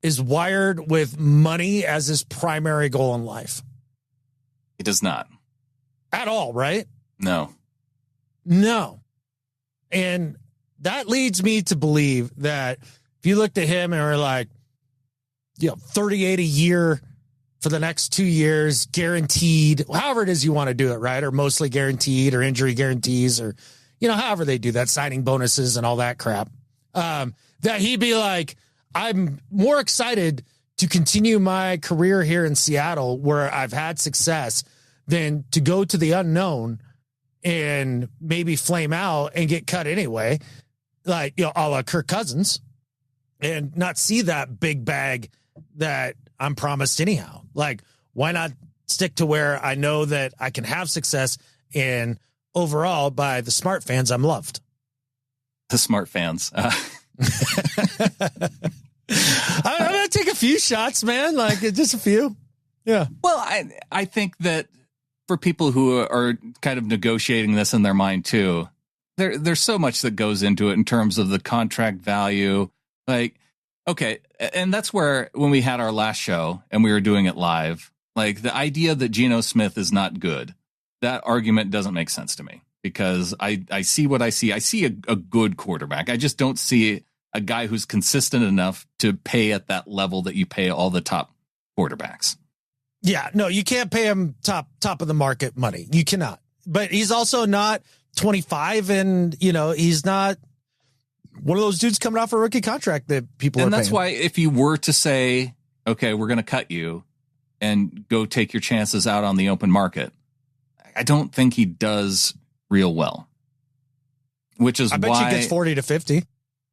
Speaker 2: is wired with money as his primary goal in life?
Speaker 1: He does not.
Speaker 2: At all, right?
Speaker 1: No.
Speaker 2: And that leads me to believe that if you looked at him and were like, 38 a year for the next 2 years, guaranteed, however it is you want to do it, right? Or mostly guaranteed, or injury guarantees, or, however they do that, signing bonuses and all that crap, that he'd be like, I'm more excited to continue my career here in Seattle where I've had success than to go to the unknown and maybe flame out and get cut anyway, like, a la Kirk Cousins, and not see that big bag that I'm promised anyhow. Like, why not stick to where I know that I can have success, and overall by the smart fans, I'm loved.
Speaker 1: The smart fans.
Speaker 2: I'm going to take a few shots, man. Like, just a few. Yeah.
Speaker 1: Well, I think that for people who are kind of negotiating this in their mind too, there's so much that goes into it in terms of the contract value. Like, okay. And that's where, when we had our last show and we were doing it live, like, the idea that Geno Smith is not good, that argument doesn't make sense to me, because I see what I see. I see a good quarterback. I just don't see a guy who's consistent enough to pay at that level that you pay all the top quarterbacks.
Speaker 2: Yeah, no, you can't pay him top of the market money. You cannot. But he's also not 25, and he's not one of those dudes coming off a rookie contract that people are paying.
Speaker 1: And that's why, if you were to say, okay, we're going to cut you and go take your chances out on the open market, I don't think he does real well. Which is why I
Speaker 2: bet you gets 40 to 50.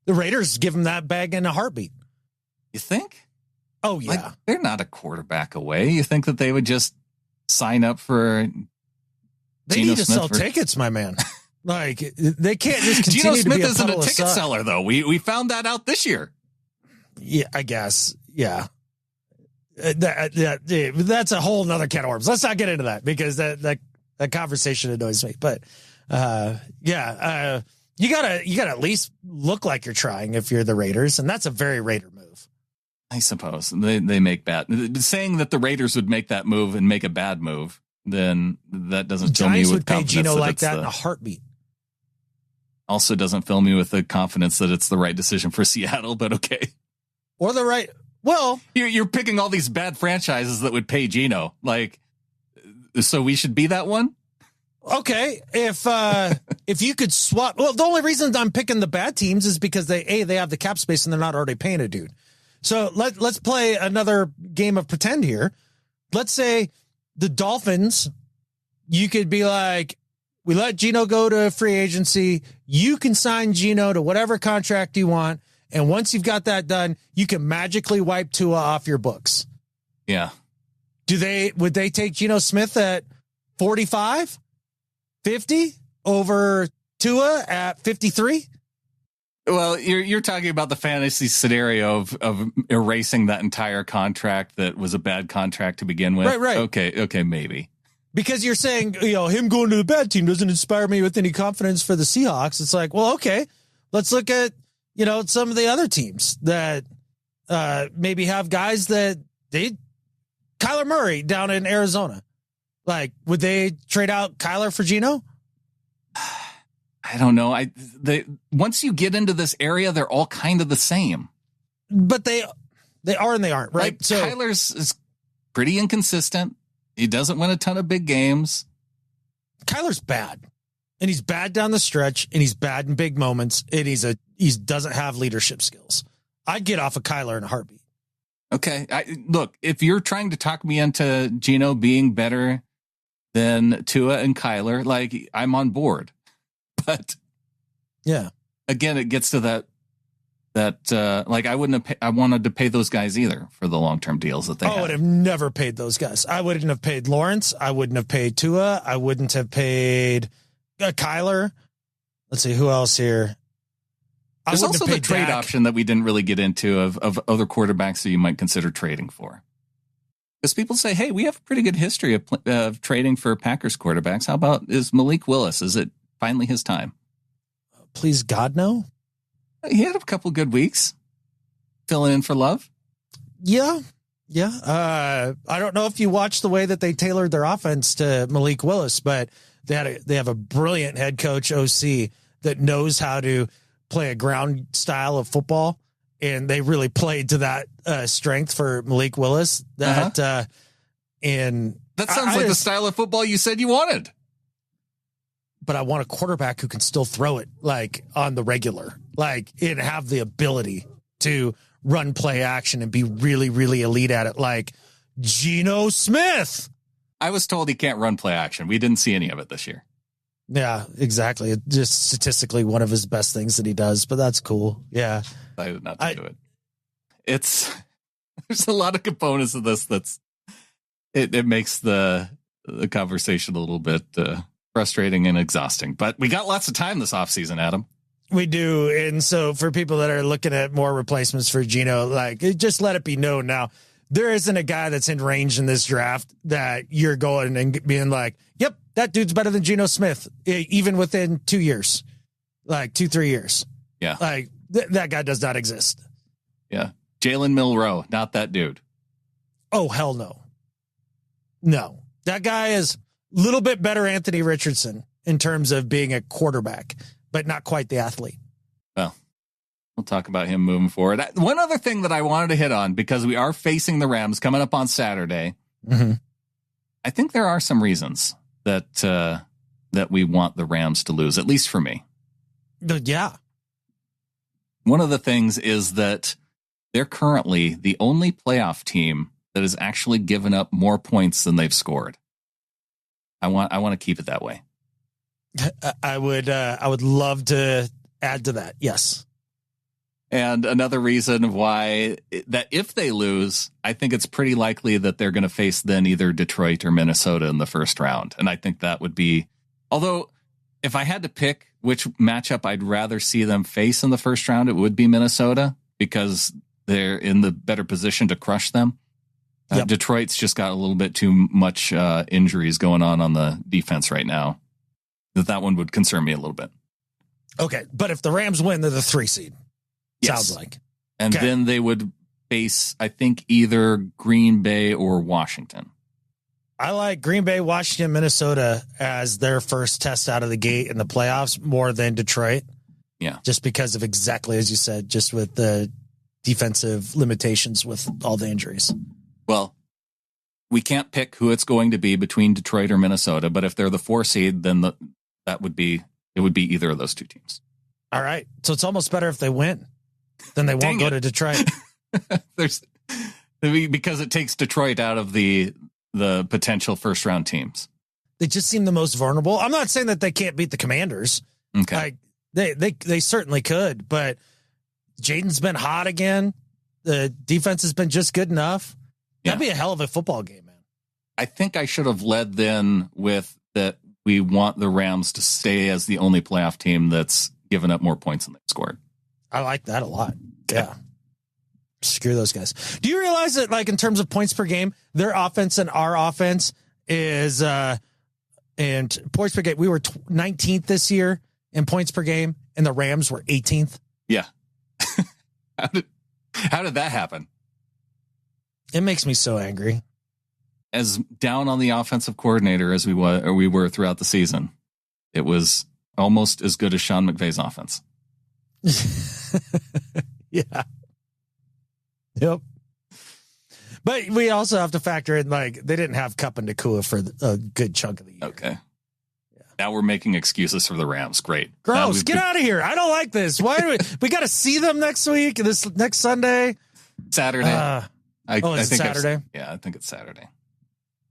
Speaker 2: The Raiders give him that bag in a heartbeat.
Speaker 1: You think?
Speaker 2: Oh, yeah.
Speaker 1: Like, they're not a quarterback away. You think that they would just sign up for
Speaker 2: They
Speaker 1: Geno
Speaker 2: need to
Speaker 1: Smith
Speaker 2: sell tickets, my man. Like, they can't just continue
Speaker 1: Geno Smith
Speaker 2: to be
Speaker 1: isn't a ticket seller, though. We found that out this year.
Speaker 2: Yeah, I guess. Yeah. That's a whole nother can of worms. Let's not get into that, because that conversation annoys me. But you gotta at least look like you're trying if you're the Raiders, and that's a very Raider move.
Speaker 1: I suppose they make bad. Saying that the Raiders would make that move and make a bad move, then that doesn't fill me with
Speaker 2: would pay
Speaker 1: confidence
Speaker 2: Geno
Speaker 1: that
Speaker 2: like
Speaker 1: it's
Speaker 2: that in a heartbeat.
Speaker 1: Also doesn't fill me with the confidence that it's the right decision for Seattle, but okay.
Speaker 2: Or the right. Well,
Speaker 1: you're picking all these bad franchises that would pay Geno. Like, so we should be that one?
Speaker 2: Okay, if you could swap. Well, the only reason I'm picking the bad teams is because they have the cap space and they're not already paying a dude. So let's play another game of pretend here. Let's say the Dolphins, you could be like, we let Geno go to free agency. You can sign Geno to whatever contract you want. And once you've got that done, you can magically wipe Tua off your books.
Speaker 1: Yeah.
Speaker 2: Would they take Geno Smith at 45, 50 over Tua at 53?
Speaker 1: Well, you're talking about the fantasy scenario of erasing that entire contract that was a bad contract to begin with.
Speaker 2: Right.
Speaker 1: Okay, maybe. Because
Speaker 2: you're saying, him going to the bad team doesn't inspire me with any confidence for the Seahawks. It's like, well, okay, let's look at, some of the other teams that maybe have guys that Kyler Murray down in Arizona. Like, would they trade out Kyler for Geno?
Speaker 1: I don't know. Once you get into this area, they're all kind of the same.
Speaker 2: But they are and they aren't, right?
Speaker 1: Like, so Kyler's is pretty inconsistent. He doesn't win a ton of big games.
Speaker 2: Kyler's bad. And he's bad down the stretch, and he's bad in big moments, and he doesn't have leadership skills. I'd get off of Kyler in a heartbeat.
Speaker 1: Okay. Look, if you're trying to talk me into Geno being better than Tua and Kyler, like, I'm on board. But
Speaker 2: yeah,
Speaker 1: again, it gets to that that I wanted to pay those guys either for the long-term deals that they had.
Speaker 2: I would have never paid those guys. I wouldn't have paid Lawrence. I wouldn't have paid Tua. I wouldn't have paid Kyler. Let's see who else here.
Speaker 1: There's also the trade option that we didn't really get into of other quarterbacks that you might consider trading for. Because people say, hey, we have a pretty good history of trading for Packers quarterbacks. How about is Malik Willis? Is it finally his time?
Speaker 2: Please, God, no.
Speaker 1: He had a couple good weeks filling in for Love.
Speaker 2: Yeah. I don't know if you watched the way that they tailored their offense to Malik Willis, but they have a brilliant head coach, OC, that knows how to play a ground style of football, and they really played to that strength for Malik Willis. And that
Speaker 1: sounds like the style of football you said you wanted.
Speaker 2: But I want a quarterback who can still throw it like on the regular, like and have the ability to run play action and be really, really elite at it, like Geno Smith.
Speaker 1: I was told he can't run play action. We didn't see any of it this year.
Speaker 2: Yeah, exactly. It's just statistically one of his best things that he does, but that's cool. Yeah.
Speaker 1: Decided not to do it. There's a lot of components of this it makes the conversation a little bit frustrating and exhausting, but we got lots of time this offseason, Adam.
Speaker 2: We do. And so for people that are looking at more replacements for Geno, like just let it be known now, there isn't a guy that's in range in this draft that you're going and being like, yep, that dude's better than Geno Smith, even within 2 years, like 2-3 years.
Speaker 1: Yeah.
Speaker 2: Like that guy does not exist.
Speaker 1: Yeah. Jalen Milroe, not that dude.
Speaker 2: Oh, hell no. No, that guy is a little bit better Anthony Richardson in terms of being a quarterback, but not quite the athlete.
Speaker 1: Well, we'll talk about him moving forward. One other thing that I wanted to hit on, because we are facing the Rams coming up on Saturday.
Speaker 2: Mm-hmm.
Speaker 1: I think there are some reasons that we want the Rams to lose, at least for me.
Speaker 2: Yeah.
Speaker 1: One of the things is that they're currently the only playoff team that has actually given up more points than they've scored. I want to keep it that way.
Speaker 2: I would love to add to that. Yes.
Speaker 1: And another reason why that if they lose, I think it's pretty likely that they're going to face then either Detroit or Minnesota in the first round. And I think that would be, although if I had to pick which matchup I'd rather see them face in the first round, it would be Minnesota because they're in the better position to crush them. Yep. Detroit's just got a little bit too much injuries going on the defense right now. That one would concern me a little bit.
Speaker 2: Okay. But if the Rams win, they're the 3 seed.
Speaker 1: Yes.
Speaker 2: Sounds like.
Speaker 1: And then they would face, I think, either Green Bay or Washington.
Speaker 2: I like Green Bay, Washington, Minnesota as their first test out of the gate in the playoffs more than Detroit.
Speaker 1: Yeah.
Speaker 2: Just because of exactly as you said, just with the defensive limitations with all the injuries.
Speaker 1: Well, we can't pick who it's going to be between Detroit or Minnesota, but if they're the 4 seed, then it would be either of those two teams.
Speaker 2: All right. So it's almost better if they win. Then they won't go to Detroit.
Speaker 1: Because it takes Detroit out of the potential first round teams.
Speaker 2: They just seem the most vulnerable. I'm not saying that they can't beat the Commanders.
Speaker 1: Okay.
Speaker 2: Like they certainly could, but Jaden's been hot again. The defense has been just good enough. That'd be a hell of a football game, man.
Speaker 1: I think I should have led then with that we want the Rams to stay as the only playoff team that's given up more points than they've scored.
Speaker 2: I like that a lot. Yeah. Screw those guys. Do you realize that, like, in terms of points per game, their offense and our offense is, and points per game, we were 19th this year in points per game, and the Rams were 18th?
Speaker 1: Yeah. How did that happen?
Speaker 2: It makes me so angry.
Speaker 1: As down on the offensive coordinator as we were throughout the season, it was almost as good as Sean McVay's offense.
Speaker 2: Yeah. Yep. But we also have to factor in, like, they didn't have Kupp and Nakua for a good chunk of the year.
Speaker 1: Okay. Yeah. Now we're making excuses for the Rams. Great.
Speaker 2: Gross. Get out of here. I don't like this. Why do we got to see them next week, this next Sunday?
Speaker 1: Saturday. I think
Speaker 2: Saturday?
Speaker 1: I think it's Saturday.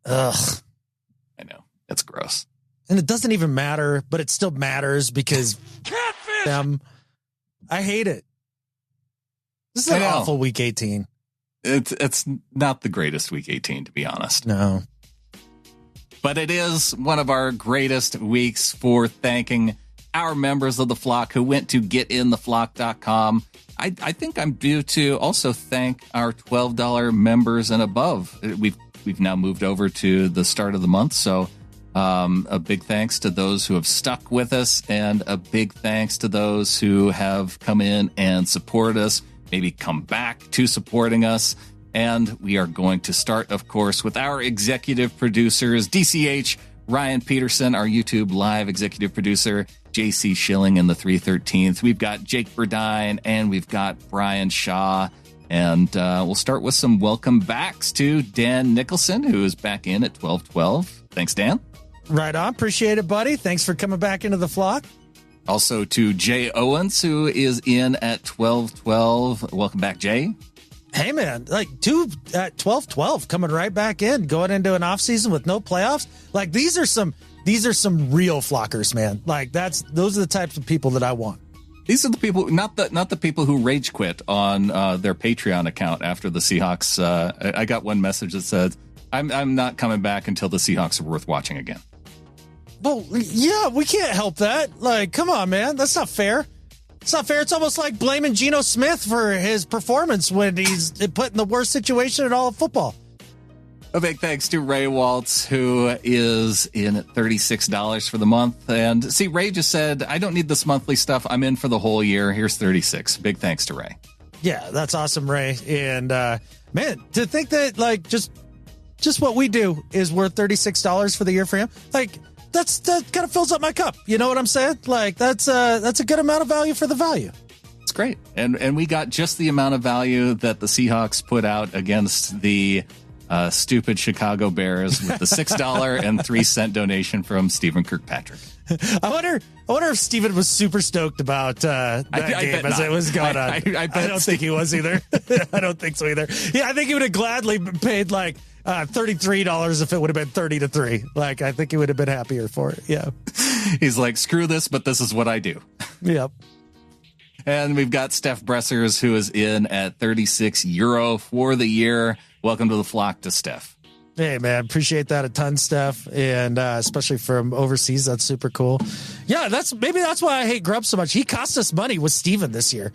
Speaker 2: Ugh.
Speaker 1: I know. It's gross.
Speaker 2: And it doesn't even matter, but it still matters because them. I hate it. This is an awful week 18.
Speaker 1: It's not the greatest week 18, to be honest.
Speaker 2: No.
Speaker 1: But it is one of our greatest weeks for thanking our members of the flock who went to getintheflock.com. I think I'm due to also thank our $12 members and above. We've now moved over to the start of the month, so a big thanks to those who have stuck with us, and a big thanks to those who have come in and supported us, maybe come back to supporting us. And we are going to start, of course, with our executive producers, DCH, Ryan Peterson, our YouTube live executive producer, JC Schilling in the 313th. We've got Jake Burdine, and we've got Brian Shaw. And we'll start with some welcome backs to Dan Nicholson, who is back in at 1212. Thanks, Dan.
Speaker 2: Right on. Appreciate it, buddy. Thanks for coming back into the flock.
Speaker 1: Also to Jay Owens, who is in at 1212. Welcome back, Jay.
Speaker 2: Hey, man, like two at 12-12 coming right back in, going into an offseason with no playoffs. Like these are some real flockers, man. Like those are the types of people that I want.
Speaker 1: These are the people, not the people who rage quit on their Patreon account after the Seahawks. I got one message that said, I'm not coming back until the Seahawks are worth watching again.
Speaker 2: Well, yeah, we can't help that. Like, come on, man. That's not fair. It's not fair. It's almost like blaming Geno Smith for his performance when he's put in the worst situation in all of football.
Speaker 1: A big thanks to Ray Waltz, who is in at $36 for the month. And see, Ray just said, I don't need this monthly stuff. I'm in for the whole year. Here's 36. Big thanks to Ray.
Speaker 2: Yeah, that's awesome, Ray. And man, to think that like just what we do is worth $36 for the year for him, like that kind of fills up my cup. You know what I'm saying? Like that's a good amount of value for the value.
Speaker 1: It's great. And we got just the amount of value that the Seahawks put out against the stupid Chicago Bears with the $6.03 donation from Stephen Kirkpatrick.
Speaker 2: I wonder if Stephen was super stoked about that game as it was going on. I don't think he was either. I don't think so either. Yeah, I think he would have gladly paid like $33 if it would have been 30-3. Like, I think he would have been happier for it. Yeah.
Speaker 1: He's like, screw this, but this is what I do.
Speaker 2: Yep.
Speaker 1: And we've got Steph Bressers, who is in at €36 for the year. Welcome to the flock to Steph.
Speaker 2: Hey, man, appreciate that a ton, Steph, and especially from overseas. That's super cool. Yeah, that's why I hate Grubb so much. He cost us money with Steven this year.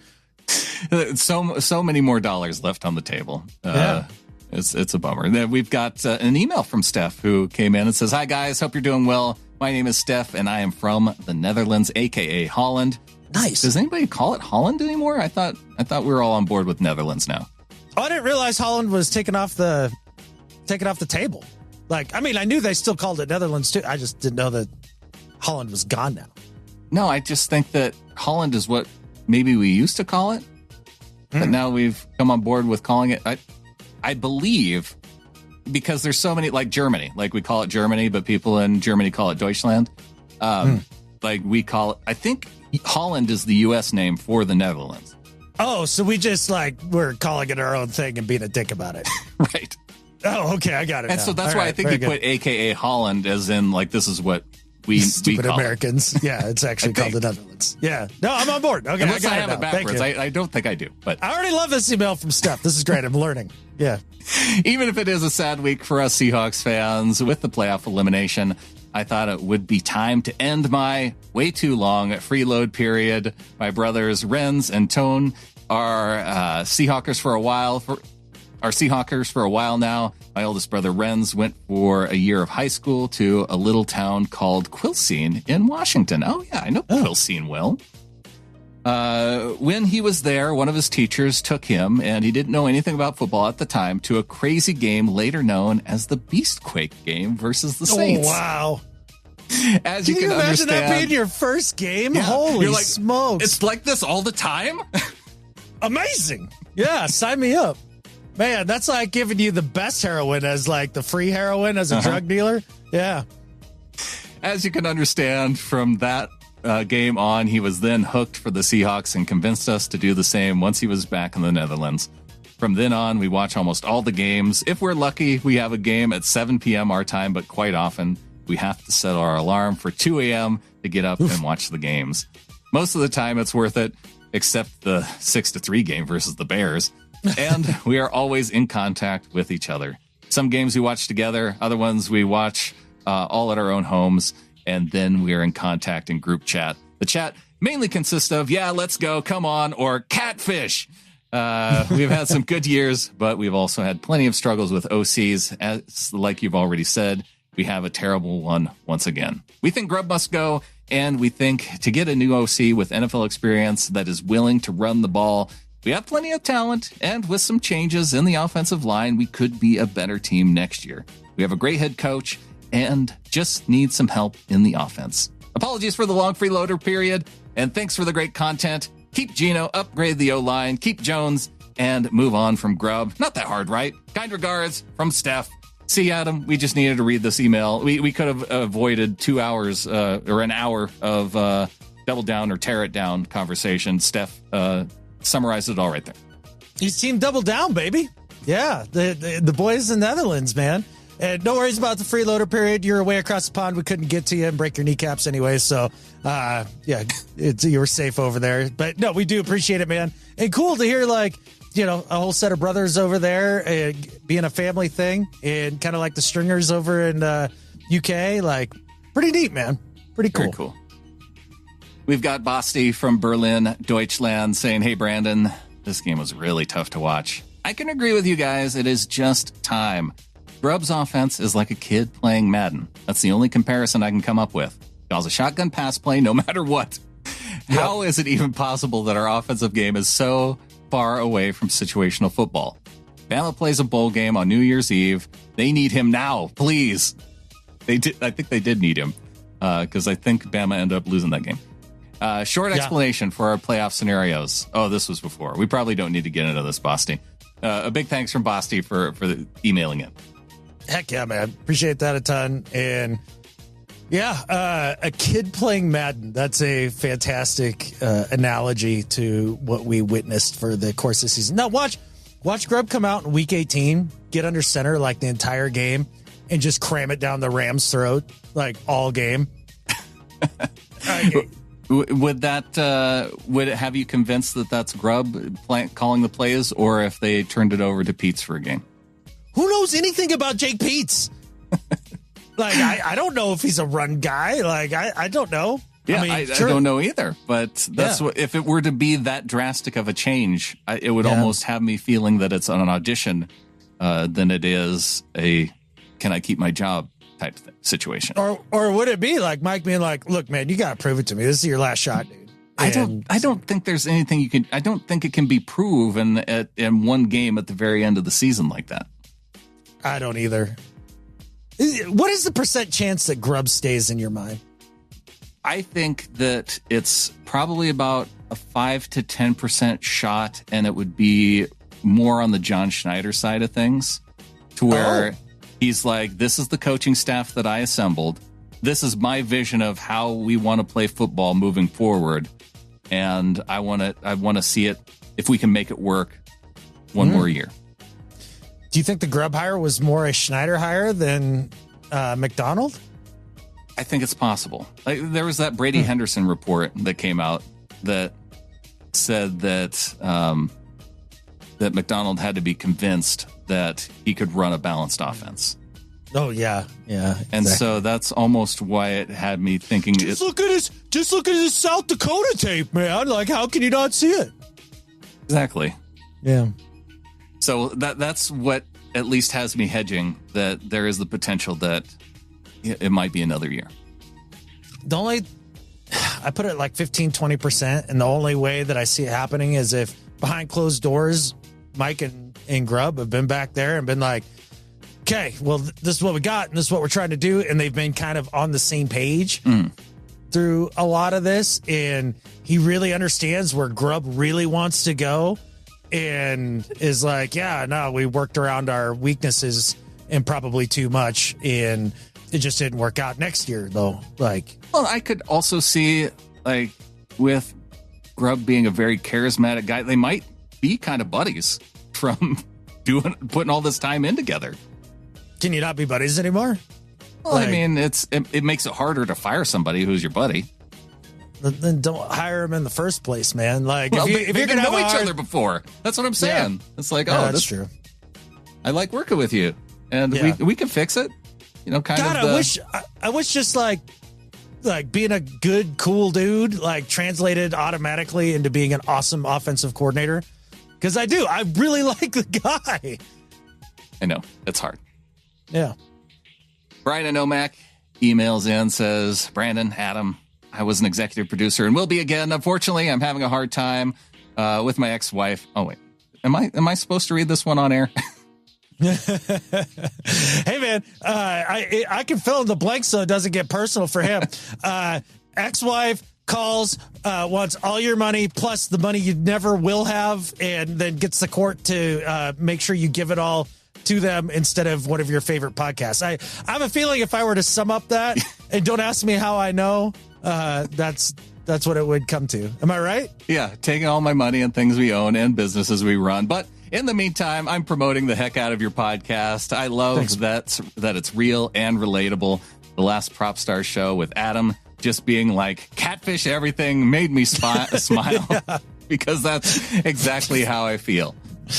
Speaker 1: So many more dollars left on the table.
Speaker 2: Yeah.
Speaker 1: It's a bummer. Then we've got an email from Steph, who came in and says, "Hi, guys. Hope you're doing well. My name is Steph, and I am from the Netherlands, a.k.a. Holland."
Speaker 2: Nice.
Speaker 1: Does anybody call it Holland anymore? I thought we were all on board with Netherlands now.
Speaker 2: Oh, I didn't realize Holland was taken off the table. Like, I mean, I knew they still called it Netherlands too. I just didn't know that Holland was gone now.
Speaker 1: No, I just think that Holland is what maybe we used to call it, but now we've come on board with calling it. I believe because there's so many, like Germany, like we call it Germany, but people in Germany call it Deutschland. Like we call it, I think Holland is the U.S. name for the Netherlands.
Speaker 2: Oh, so we just we're calling it our own thing and being a dick about it.
Speaker 1: Right.
Speaker 2: Oh, okay. I got it.
Speaker 1: And
Speaker 2: now.
Speaker 1: so that's
Speaker 2: All
Speaker 1: why
Speaker 2: right,
Speaker 1: I think you put AKA Holland as in like, this is what we
Speaker 2: stupid
Speaker 1: call
Speaker 2: Americans. It. Yeah, it's actually called the Netherlands. Yeah. No, I'm on board. Okay.
Speaker 1: Unless I have it backwards. I don't think I do, but
Speaker 2: I already love this email from Steph. This is great. I'm learning. Yeah.
Speaker 1: Even if it is a sad week for us Seahawks fans with the playoff elimination, I thought it would be time to end my way too long freeload period. My brothers Renz and Tone are Seahawkers for a while now. My oldest brother Renz went for a year of high school to a little town called Quilcene in Washington. Oh yeah, I know Quilcene well. When he was there, one of his teachers took him, and he didn't know anything about football at the time, to a crazy game later known as the Beastquake game versus the Saints.
Speaker 2: Oh, wow.
Speaker 1: As you can
Speaker 2: imagine
Speaker 1: understand,
Speaker 2: that being your first game?
Speaker 1: Yeah,
Speaker 2: Holy smokes.
Speaker 1: It's like this all the time?
Speaker 2: Amazing. Yeah, sign me up. Man, that's like giving you the best heroin as like the free heroin as a drug dealer. Yeah.
Speaker 1: As you can understand from that game on, he was then hooked for the Seahawks and convinced us to do the same once he was back in the Netherlands. From then on, we watch almost all the games. If we're lucky, we have a game at 7 p.m. our time, but quite often we have to set our alarm for 2 a.m. to get up and watch the games. Most of the time, it's worth it. except the 6-3 game versus the Bears. And we are always in contact with each other. Some games we watch together, other ones we watch all at our own homes, and then we are in contact in group chat. The chat mainly consists of, yeah, let's go, come on, or catfish. We've had some good years, but we've also had plenty of struggles with OCs. As like you've already said, we have a terrible one once again. We think Grubb must go, and we think to get a new OC with NFL experience that is willing to run the ball, we have plenty of talent, and with some changes in the offensive line, we could be a better team next year. We have a great head coach and just need some help in the offense. Apologies for the long freeloader period, and thanks for the great content. Keep Geno, upgrade the O-line, keep Jones, and move on from Grubb. Not that hard, right? Kind regards from Steph. See, Adam, we just needed to read this email. We could have avoided 2 hours or an hour of double down or tear it down conversation. Steph summarized it all right there.
Speaker 2: He's team double down, baby. Yeah, the boys in the Netherlands, man. And no worries about the freeloader period. You're away across the pond. We couldn't get to you and break your kneecaps anyway. So, yeah, you were safe over there. But no, we do appreciate it, man. And cool to hear, like, you know, a whole set of brothers over there being a family thing, and kind of like the Stringers over in UK. Like, pretty neat, man. Pretty cool.
Speaker 1: Very cool. We've got Basti from Berlin, Deutschland, saying, hey, Brandon, this game was really tough to watch. I can agree with you guys. It is just time. Grubb's offense is like a kid playing Madden. That's the only comparison I can come up with. Calls a shotgun pass play no matter what. Yep. How is it even possible that our offensive game is so far away from situational football? Bama plays a bowl game on New Year's Eve. They need him now, please. I think they did need him because I think Bama ended up losing that game. Short explanation for our playoff scenarios. Oh, this was before. We probably don't need to get into this, Basti. A big thanks from Basti for emailing it.
Speaker 2: Heck yeah, man. Appreciate that a ton. And yeah, a kid playing Madden. That's a fantastic analogy to what we witnessed for the course of the season. Now watch Grubb come out in week 18, get under center like the entire game, and just cram it down the Rams' throat like all game.
Speaker 1: Would it have you convinced that that's Grubb calling the plays, or if they turned it over to Peets for a game?
Speaker 2: Who knows anything about Jake Peets? Like, I don't know if he's a run guy. Like, I don't know.
Speaker 1: Yeah, I don't know either. But that's what, if it were to be that drastic of a change, it would almost have me feeling that it's an audition than it is a can I keep my job type situation.
Speaker 2: Or would it be like Mike being like, look, man, you got to prove it to me. This is your last shot, dude.
Speaker 1: I don't think there's anything you can. I don't think it can be proven in one game at the very end of the season like that.
Speaker 2: I don't either. What is the % chance that Grubb stays in your mind?
Speaker 1: I think that it's probably about a 5 to 10% shot, and it would be more on the John Schneider side of things, to where he's like, this is the coaching staff that I assembled. This is my vision of how we want to play football moving forward, and I want to see it if we can make it work one more year.
Speaker 2: Do you think the Grubb hire was more a Schneider hire than Macdonald?
Speaker 1: I think it's possible. Like, there was that Brady Henderson report that came out that said that that Macdonald had to be convinced that he could run a balanced offense.
Speaker 2: Oh yeah, exactly.
Speaker 1: And so that's almost why it had me thinking.
Speaker 2: Just look at his South Dakota tape, man. Like, how can you not see it?
Speaker 1: Exactly.
Speaker 2: Yeah.
Speaker 1: So that's what at least has me hedging that there is the potential that it might be another year.
Speaker 2: I put it like 15, 20%. And the only way that I see it happening is if behind closed doors, Mike and Grubb have been back there and been like, okay, well, this is what we got and this is what we're trying to do. And they've been kind of on the same page through a lot of this. And he really understands where Grubb really wants to go. And is like, yeah, no, we worked around our weaknesses and probably too much, and it just didn't work out next year, though. Like,
Speaker 1: well, I could also see, like, with Grubb being a very charismatic guy, they might be kind of buddies from putting all this time in together.
Speaker 2: Can you not be buddies anymore?
Speaker 1: Well, I mean, it makes it harder to fire somebody who's your buddy.
Speaker 2: then don't hire him in the first place, man. Like,
Speaker 1: well,
Speaker 2: if you're gonna
Speaker 1: know each other before, that's what I'm saying. Yeah. It's like,
Speaker 2: that's true.
Speaker 1: I like working with you, and we can fix it. You know, kind of.
Speaker 2: I wish just like being a good, cool dude, like translated automatically into being an awesome offensive coordinator. Because I do. I really like the guy.
Speaker 1: I know. It's hard.
Speaker 2: Yeah.
Speaker 1: Brian and Omac emails in, says, Brandon, Adam, I was an executive producer and will be again. Unfortunately, I'm having a hard time with my ex-wife. Oh, wait. Am I supposed to read this one on air?
Speaker 2: Hey, man, I can fill in the blanks so it doesn't get personal for him. Ex-wife calls, wants all your money plus the money you never will have, and then gets the court to make sure you give it all to them instead of one of your favorite podcasts. I have a feeling if I were to sum up that, and don't ask me how I know, that's what it would come to. Am I right?
Speaker 1: Yeah, taking all my money and things we own and businesses we run. But in the meantime, I'm promoting the heck out of your podcast. I love that it's real and relatable. The last Prop Star show with Adam just being like, catfish everything made me smile because that's exactly how I feel.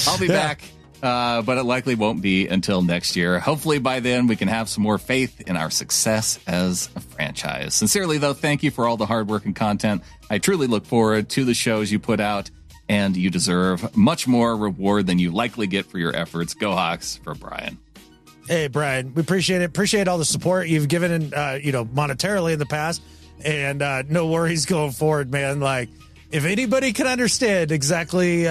Speaker 1: I'll be back, but it likely won't be until next year. Hopefully by then we can have some more faith in our success as a franchise. Sincerely, though, thank you for all the hard work and content. I truly look forward to the shows you put out, and you deserve much more reward than you likely get for your efforts. Go Hawks, for Brian.
Speaker 2: Hey, Brian, we appreciate it. Appreciate all the support you've given, in, monetarily in the past, and no worries going forward, man. Like, if anybody can understand exactly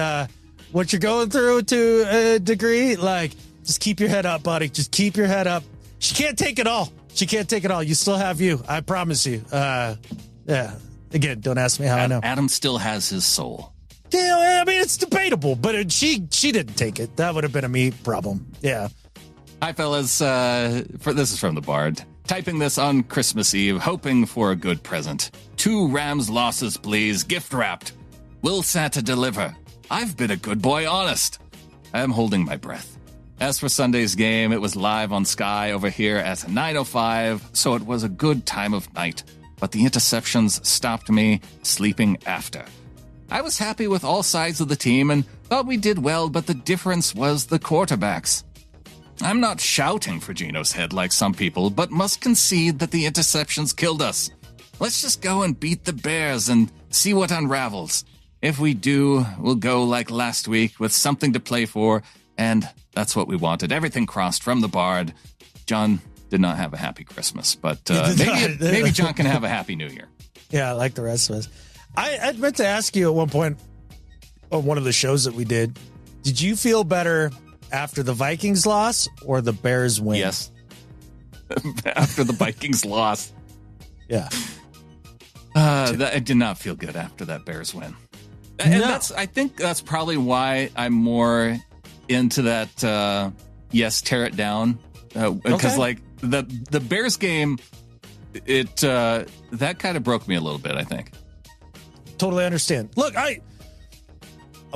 Speaker 2: what you're going through to a degree, like, just keep your head up, buddy. Just keep your head up. She can't take it all. You still have you. I promise you. Yeah. Again, don't ask me how I know.
Speaker 1: Adam still has his soul.
Speaker 2: Yeah, I mean, it's debatable, but she didn't take it. That would have been a me problem. Yeah.
Speaker 1: Hi, fellas. This is from the Bard. Typing this on Christmas Eve, hoping for a good present. 2 Rams losses, please. Gift wrapped. Will Santa deliver? I've been a good boy, honest. I am holding my breath. As for Sunday's game, it was live on Sky over here at 9:05, so it was a good time of night. But the interceptions stopped me sleeping after. I was happy with all sides of the team and thought we did well, but the difference was the quarterbacks. I'm not shouting for Geno's head like some people, but must concede that the interceptions killed us. Let's just go and beat the Bears and see what unravels. If we do, we'll go like last week with something to play for, and that's what we wanted. Everything crossed from the Bard. John did not have a happy Christmas, but maybe John can have a happy New Year.
Speaker 2: Yeah, like the rest of us. I meant to ask you at one point on one of the shows that we did you feel better after the Vikings loss or the Bears win?
Speaker 1: Yes. After the Vikings loss.
Speaker 2: Yeah.
Speaker 1: I did not feel good after that Bears win. And I think that's probably why I'm more into that, tear it down. Because like the Bears game, that kind of broke me a little bit, I think.
Speaker 2: Totally understand. Look, I'm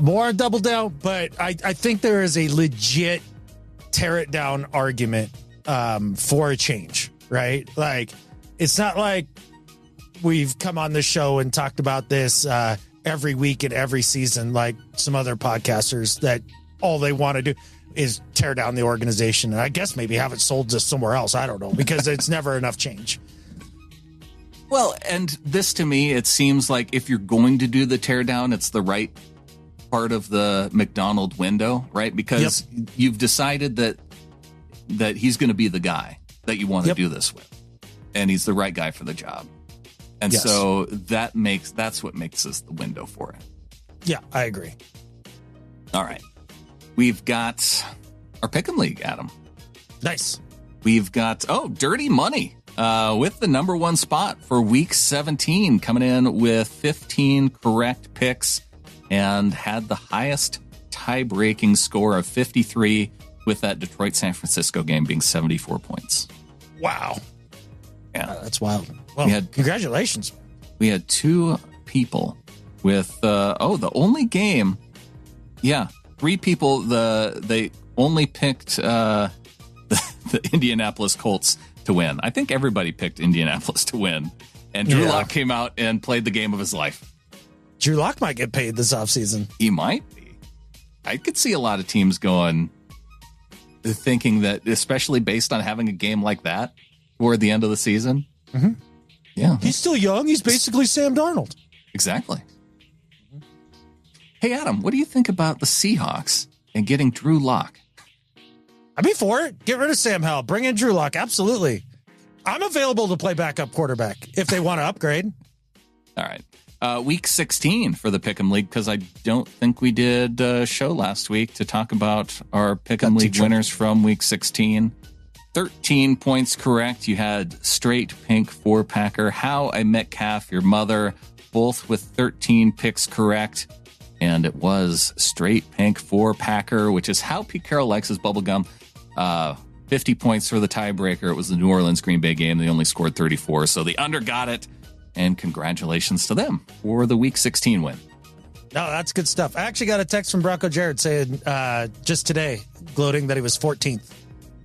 Speaker 2: more on double down, but I think there is a legit tear it down argument for a change, right? Like, it's not like we've come on this show and talked about this every week and every season, like some other podcasters that all they want to do is tear down the organization. And I guess maybe have it sold to somewhere else. I don't know, because it's never enough change.
Speaker 1: Well, and this to me, it seems like if you're going to do the teardown, it's the right part of the Macdonald window, right? Because you've decided that he's going to be the guy that you want to do this with, and he's the right guy for the job. And so that's what makes this the window for it.
Speaker 2: Yeah, I agree.
Speaker 1: All right. We've got our Pick'em League, Adam.
Speaker 2: Nice.
Speaker 1: We've got, Dirty Money. With the number 1 spot for week 17, coming in with 15 correct picks and had the highest tie-breaking score of 53, with that Detroit-San Francisco game being 74 points.
Speaker 2: Wow.
Speaker 1: Yeah.
Speaker 2: That's wild. Well, congratulations.
Speaker 1: We had 2 people with, the only game. Yeah. 3 people, they only picked the Indianapolis Colts to win. I think everybody picked Indianapolis to win. And Drew Lock came out and played the game of his life.
Speaker 2: Drew Lock might get paid this offseason.
Speaker 1: He might be. I could see a lot of teams thinking that, especially based on having a game like that toward the end of the season.
Speaker 2: Mm-hmm.
Speaker 1: Yeah.
Speaker 2: He's still young. He's basically Sam Darnold.
Speaker 1: Exactly. Hey, Adam, what do you think about the Seahawks and getting Drew Lock?
Speaker 2: I'd be for it. Get rid of Sam Howell. Bring in Drew Lock. Absolutely. I'm available to play backup quarterback if they want to upgrade.
Speaker 1: All right. Week 16 for the Pick'em League, because I don't think we did a show last week to talk about our Pick'em League winners from Week 16. 13 points correct. You had straight pink for Packer. How I Metcalf, your mother, both with 13 picks correct. And it was straight pink for Packer, which is how Pete Carroll likes his bubblegum. 50 points for the tiebreaker. It was the New Orleans Green Bay game. They only scored 34, so the under got it. And congratulations to them for the Week 16 win.
Speaker 2: No, that's good stuff. I actually got a text from Bronco Jared saying just today, gloating that he was 14th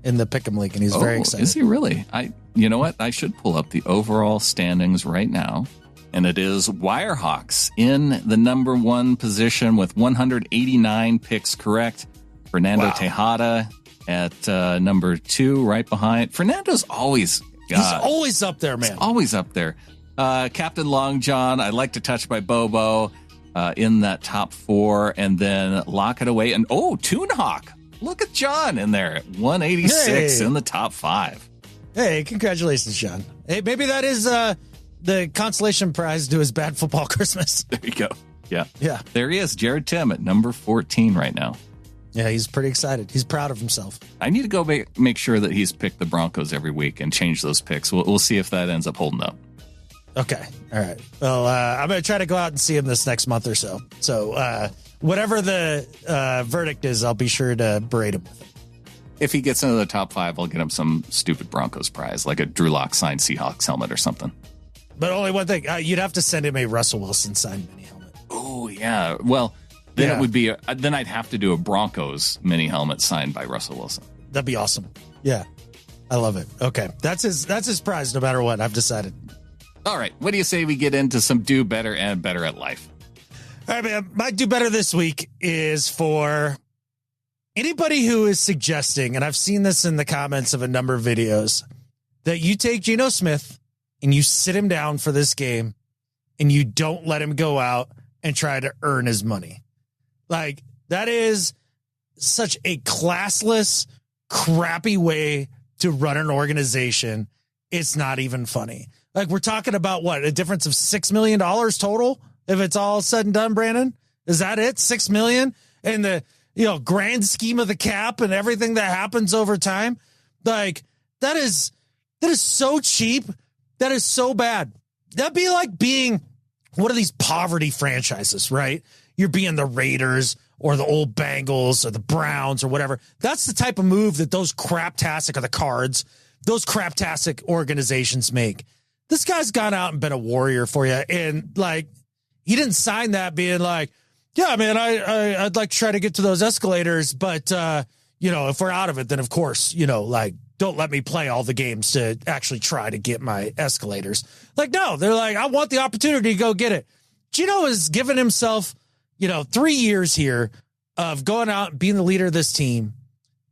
Speaker 2: in the Pick'em League, and he's very excited.
Speaker 1: Is he really? You know what? I should pull up the overall standings right now. And it is Wirehawks in the number one position with 189 picks correct. Fernando Tejada at number 2, right behind. Fernando's always...
Speaker 2: he's always up there, man.
Speaker 1: He's always up there. Captain Long John, I Like to Touch by Bobo in that top 4. And then Lock It Away. And, Toon Hawk. Look at John in there at 186 in the top 5.
Speaker 2: Hey, congratulations, John. Hey, maybe that is the consolation prize to his bad football Christmas.
Speaker 1: There you go. Yeah.
Speaker 2: Yeah.
Speaker 1: There he is, Jared Tim at number 14 right now.
Speaker 2: Yeah, he's pretty excited. He's proud of himself.
Speaker 1: I need to go make sure that he's picked the Broncos every week and change those picks. We'll see if that ends up holding up.
Speaker 2: Okay. All right. Well, I'm going to try to go out and see him this next month or so. So whatever the verdict is, I'll be sure to berate him with it.
Speaker 1: If he gets into the top 5, I'll get him some stupid Broncos prize, like a Drew Lock signed Seahawks helmet or something.
Speaker 2: But only one thing, you'd have to send him a Russell Wilson signed mini helmet.
Speaker 1: Oh, yeah. Well, then it would be, then I'd have to do a Broncos mini helmet signed by Russell Wilson.
Speaker 2: That'd be awesome. Yeah. I love it. Okay. That's his prize no matter what. I've decided.
Speaker 1: All right. What do you say we get into some do better and better at life?
Speaker 2: All right, man. My do better this week is for anybody who is suggesting, and I've seen this in the comments of a number of videos, that you take Geno Smith and you sit him down for this game and you don't let him go out and try to earn his money. Like, that is such a classless, crappy way to run an organization. It's not even funny. Like, we're talking about what, a difference of $6 million total? If it's all said and done, Brandon, is that it? $6 million in the, grand scheme of the cap and everything that happens over time. Like, that is so cheap. That is so bad. That'd be like being one of these poverty franchises, right? You're being the Raiders or the old Bengals or the Browns or whatever. That's the type of move that those craptastic, or the Cards, those craptastic organizations make. This guy's gone out and been a warrior for you. And like, he didn't sign that being like, yeah, man, I'd like to try to get to those escalators. But, if we're out of it, then of course, don't let me play all the games to actually try to get my escalators. Like, no, they're like, I want the opportunity to go get it. Geno has given himself, 3 years here of going out and being the leader of this team,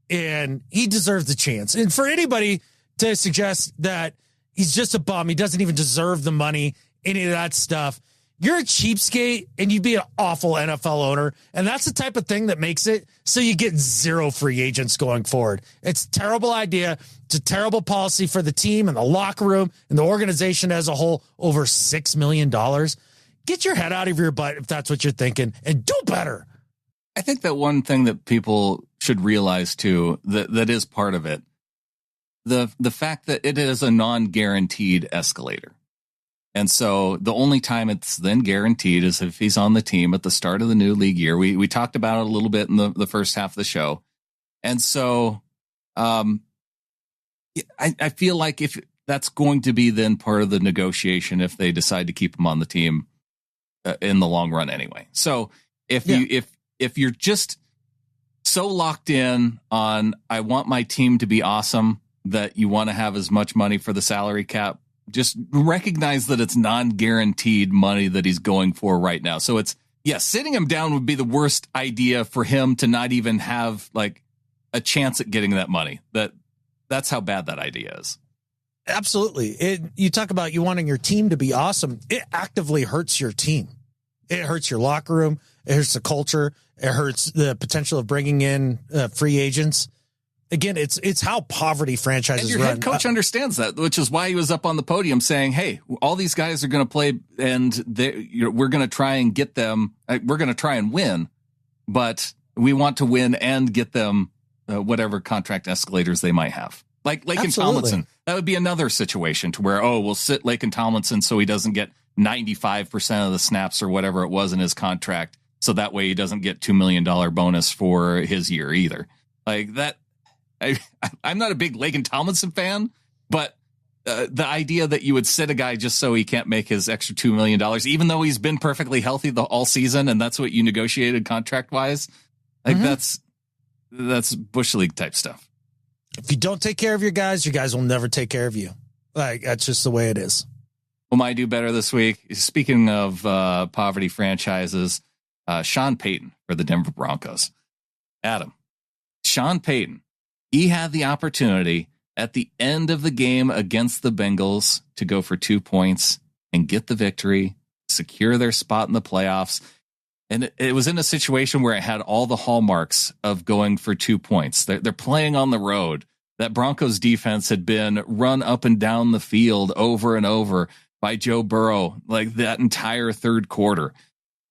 Speaker 2: and he deserves the chance. And for anybody to suggest that he's just a bum, he doesn't even deserve the money, any of that stuff, you're a cheapskate and you'd be an awful NFL owner. And that's the type of thing that makes it so you get 0 free agents going forward. It's a terrible idea. It's a terrible policy for the team and the locker room and the organization as a whole. Over $6 million. Get your head out of your butt if that's what you're thinking, and do better.
Speaker 1: I think that one thing that people should realize too, that is part of it, the fact that it is a non-guaranteed escalator. And so the only time it's then guaranteed is if he's on the team at the start of the new league year. We talked about it a little bit in the first half of the show. And so I feel like if that's going to be then part of the negotiation, if they decide to keep him on the team in the long run anyway. So if you're just so locked in on, I want my team to be awesome, that you want to have as much money for the salary cap just recognize that it's non-guaranteed money that he's going for right now. So sitting him down would be the worst idea for him to not even have like a chance at getting that money. That's how bad that idea is.
Speaker 2: Absolutely. You talk about you wanting your team to be awesome. It actively hurts your team. It hurts your locker room. It hurts the culture. It hurts the potential of bringing in free agents. Again, it's how poverty franchises
Speaker 1: run. And your head coach understands that, which is why he was up on the podium saying, hey, all these guys are going to play and we're going to try and get them. We're going to try and win, but we want to win and get them whatever contract escalators they might have. Like Laken Tomlinson, that would be another situation to where, we'll sit Laken Tomlinson so he doesn't get 95% of the snaps or whatever it was in his contract. So that way he doesn't get $2 million bonus for his year either. Like that. I'm not a big Laken Tomlinson fan, but the idea that you would sit a guy just so he can't make his extra $2 million, even though he's been perfectly healthy all season, and that's what you negotiated contract wise, like that's Bush League type stuff.
Speaker 2: If you don't take care of your guys will never take care of you. Like that's just the way it is.
Speaker 1: Will I do better this week? Speaking of poverty franchises, Sean Payton for the Denver Broncos. Adam, Sean Payton. He had the opportunity at the end of the game against the Bengals to go for 2 points and get the victory, secure their spot in the playoffs. And it was in a situation where it had all the hallmarks of going for 2 points. They're playing on the road. That Broncos defense had been run up and down the field over and over by Joe Burrow, like that entire third quarter.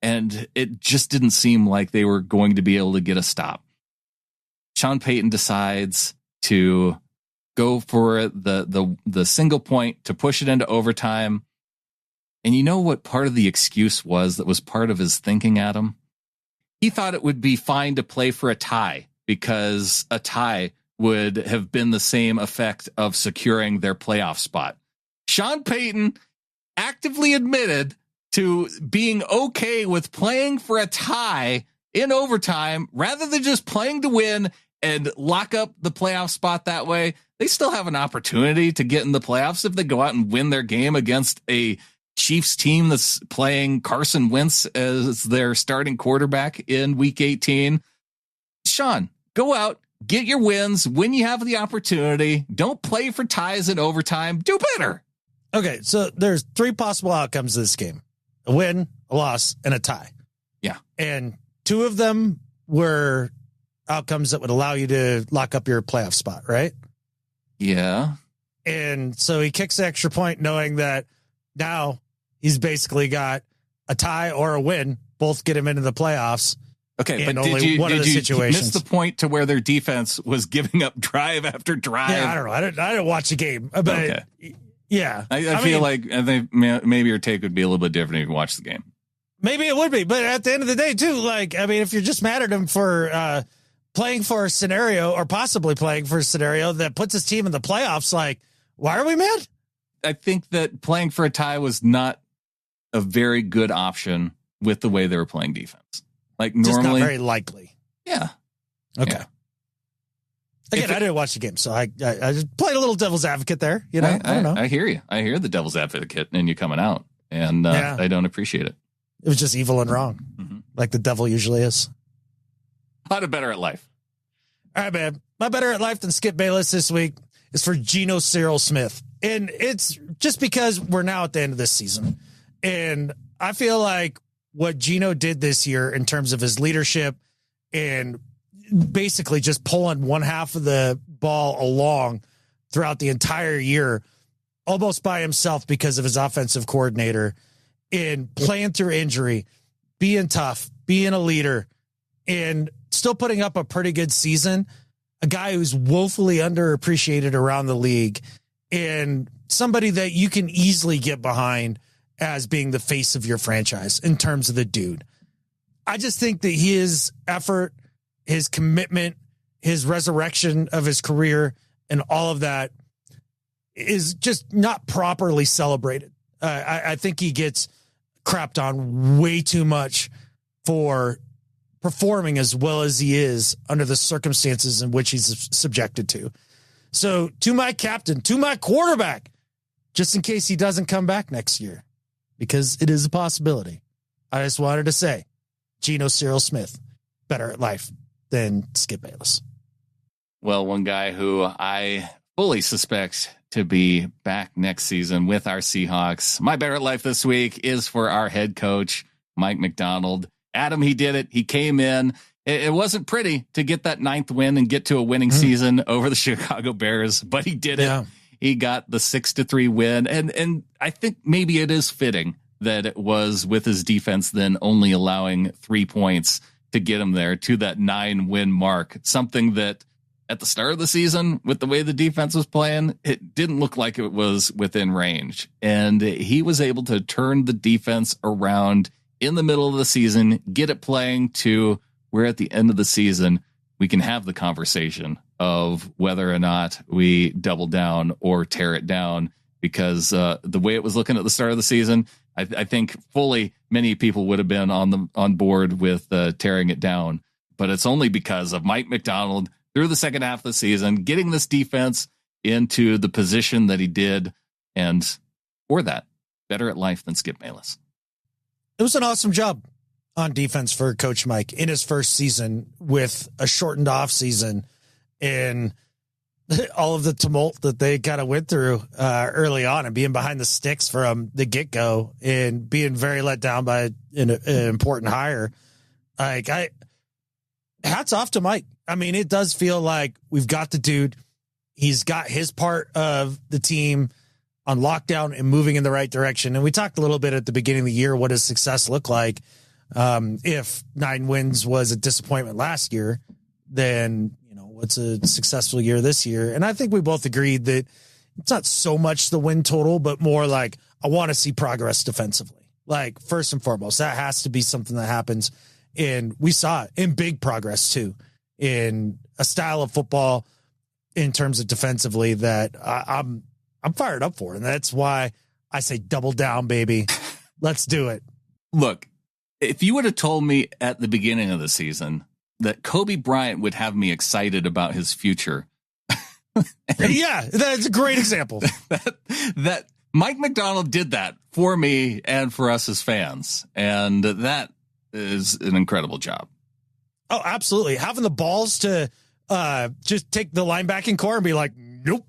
Speaker 1: And it just didn't seem like they were going to be able to get a stop. Sean Payton decides to go for the single point to push it into overtime. And you know what part of the excuse was that was part of his thinking, Adam? He thought it would be fine to play for a tie because a tie would have been the same effect of securing their playoff spot. Sean Payton actively admitted to being okay with playing for a tie in overtime rather than just playing to win and lock up the playoff spot that way. They still have an opportunity to get in the playoffs if they go out and win their game against a Chiefs team that's playing Carson Wentz as their starting quarterback in week 18. Sean, go out, get your wins when you have the opportunity. Don't play for ties in overtime. Do better.
Speaker 2: Okay, so there's 3 possible outcomes of this game. A win, a loss, and a tie.
Speaker 1: Yeah.
Speaker 2: And 2 of them were outcomes that would allow you to lock up your playoff spot, right?
Speaker 1: Yeah.
Speaker 2: And so he kicks the extra point knowing that now he's basically got a tie or a win, both get him into the playoffs.
Speaker 1: Okay, but did you miss the point to where their defense was giving up drive after drive?
Speaker 2: Yeah, I don't know. I didn't watch the game, but okay. Yeah.
Speaker 1: I feel like I think maybe your take would be a little bit different if you watched the game.
Speaker 2: Maybe it would be, but at the end of the day, too, like, I mean, if you're just mad at him for playing for a scenario or possibly playing for a scenario that puts his team in the playoffs, like, why are we mad?
Speaker 1: I think that playing for a tie was not a very good option with the way they were playing defense. Like
Speaker 2: just
Speaker 1: normally,
Speaker 2: not very likely.
Speaker 1: Yeah.
Speaker 2: Okay.
Speaker 1: Yeah.
Speaker 2: Again, I didn't watch the game, so I just played a little devil's advocate there. You know, I don't know.
Speaker 1: I hear you. I hear the devil's advocate and you coming out, and I don't appreciate it.
Speaker 2: It was just evil and wrong, like the devil usually is.
Speaker 1: How to better at life.
Speaker 2: All right, man. My better at life than Skip Bayless this week is for Geno Smith. And it's just because we're now at the end of this season. And I feel like what Geno did this year in terms of his leadership and basically just pulling one half of the ball along throughout the entire year, almost by himself because of his offensive coordinator, and playing through injury, being tough, being a leader, and still putting up a pretty good season. A guy who's woefully underappreciated around the league and somebody that you can easily get behind as being the face of your franchise in terms of the dude. I just think that his effort, his commitment, his resurrection of his career, and all of that is just not properly celebrated. I think he gets crapped on way too much for performing as well as he is under the circumstances in which he's subjected to. So to my captain, to my quarterback, just in case he doesn't come back next year, because it is a possibility. I just wanted to say, Geno Smith, better at life than Skip Bayless.
Speaker 1: Well, one guy who I fully suspect to be back next season with our Seahawks, my better at life this week is for our head coach, Mike Macdonald. Adam, he did it. He came in. It wasn't pretty to get that 9th win and get to a winning season over the Chicago Bears, but he did it. He got the 6-3 win. And I think maybe it is fitting that it was with his defense then only allowing 3 points to get him there to that 9-win mark. Something that at the start of the season, with the way the defense was playing, it didn't look like it was within range. And he was able to turn the defense around in the middle of the season, get it playing to where at the end of the season, we can have the conversation of whether or not we double down or tear it down, because the way it was looking at the start of the season, I think fully many people would have been on board with tearing it down. But it's only because of Mike Macdonald through the second half of the season, getting this defense into the position that he did, and for that, better at life than Skip Bayless.
Speaker 2: It was an awesome job on defense for Coach Mike in his first season with a shortened off season and all of the tumult that they kind of went through early on, and being behind the sticks from the get-go and being very let down by an important hire. Hats off to Mike. I mean, it does feel like we've got the dude. He's got his part of the team on lockdown and moving in the right direction. And we talked a little bit at the beginning of the year, what does success look like? If 9 wins was a disappointment last year, then, what's a successful year this year? And I think we both agreed that it's not so much the win total, but more like, I want to see progress defensively. Like, first and foremost, that has to be something that happens. And we saw it in big progress too, in a style of football in terms of defensively that I'm fired up for. And that's why I say double down, baby. Let's do it.
Speaker 1: Look, if you would have told me at the beginning of the season that Kobe Bryant would have me excited about his future.
Speaker 2: Yeah, that's a great example.
Speaker 1: that Mike Macdonald did that for me and for us as fans. And that is an incredible job.
Speaker 2: Oh, absolutely. Having the balls to just take the linebacking core and be like, nope.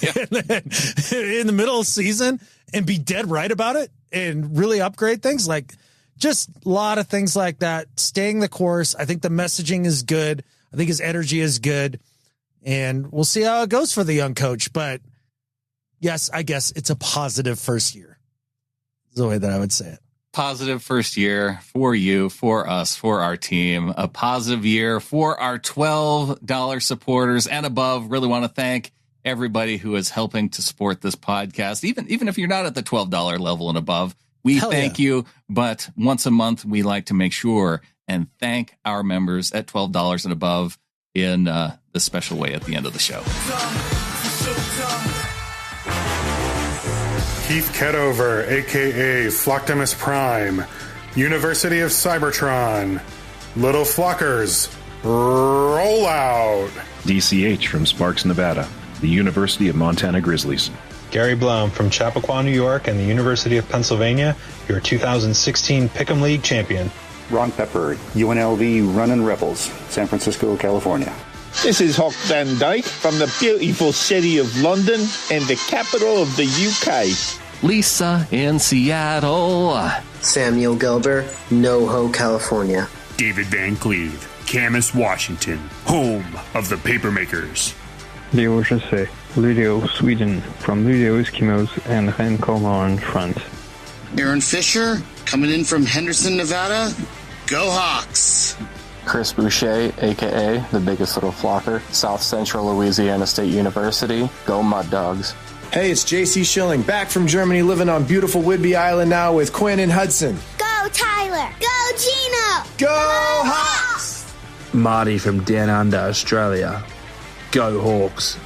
Speaker 2: Yeah. And then in the middle of the season and be dead right about it and really upgrade things, like just a lot of things like that. Staying the course. I think the messaging is good. I think his energy is good. And we'll see how it goes for the young coach. But yes, I guess it's a positive first year. Is the way that I would say it.
Speaker 1: Positive first year for you, for us, for our team. A positive year for our $12 supporters and above. Really want to thank everybody who is helping to support this podcast. Even if you're not at the $12 level and above, we thank you. But once a month, we like to make sure and thank our members at $12 and above in the special way at the end of the show.
Speaker 3: Keith Ketover, a.k.a. Flocktimus Prime, University of Cybertron, Little Flockers, roll out.
Speaker 4: DCH from Sparks, Nevada, the University of Montana Grizzlies.
Speaker 5: Gary Blum from Chappaqua, New York, and the University of Pennsylvania, your 2016 Pick'em League champion.
Speaker 6: Ron Pepper, UNLV Runnin' Rebels, San Francisco, California.
Speaker 7: This is Hawk Van Dyke from the beautiful city of London and the capital of the UK.
Speaker 8: Lisa in Seattle.
Speaker 9: Samuel Gelber, NoHo, California.
Speaker 10: David Van Cleve, Camas, Washington, home of the Papermakers.
Speaker 11: Leo Jesse, Luleå, Sweden, from Luleå Eskimos and Rennes, France.
Speaker 12: Aaron Fisher, coming in from Henderson, Nevada. Go Hawks!
Speaker 13: Chris Boucher, a.k.a. the biggest little flocker, South Central Louisiana State University. Go Mud Dogs.
Speaker 14: Hey, it's JC Schilling, back from Germany, living on beautiful Whidbey Island now with Quinn and Hudson.
Speaker 15: Go Tyler! Go Geno!
Speaker 14: Go Hawks!
Speaker 16: Marty from Down Under, Australia. Go Hawks!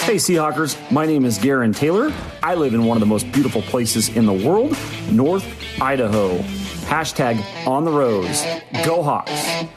Speaker 17: Hey Seahawkers, my name is Garen Taylor. I live in one of the most beautiful places in the world, North Idaho. # on the roads. Go Hawks.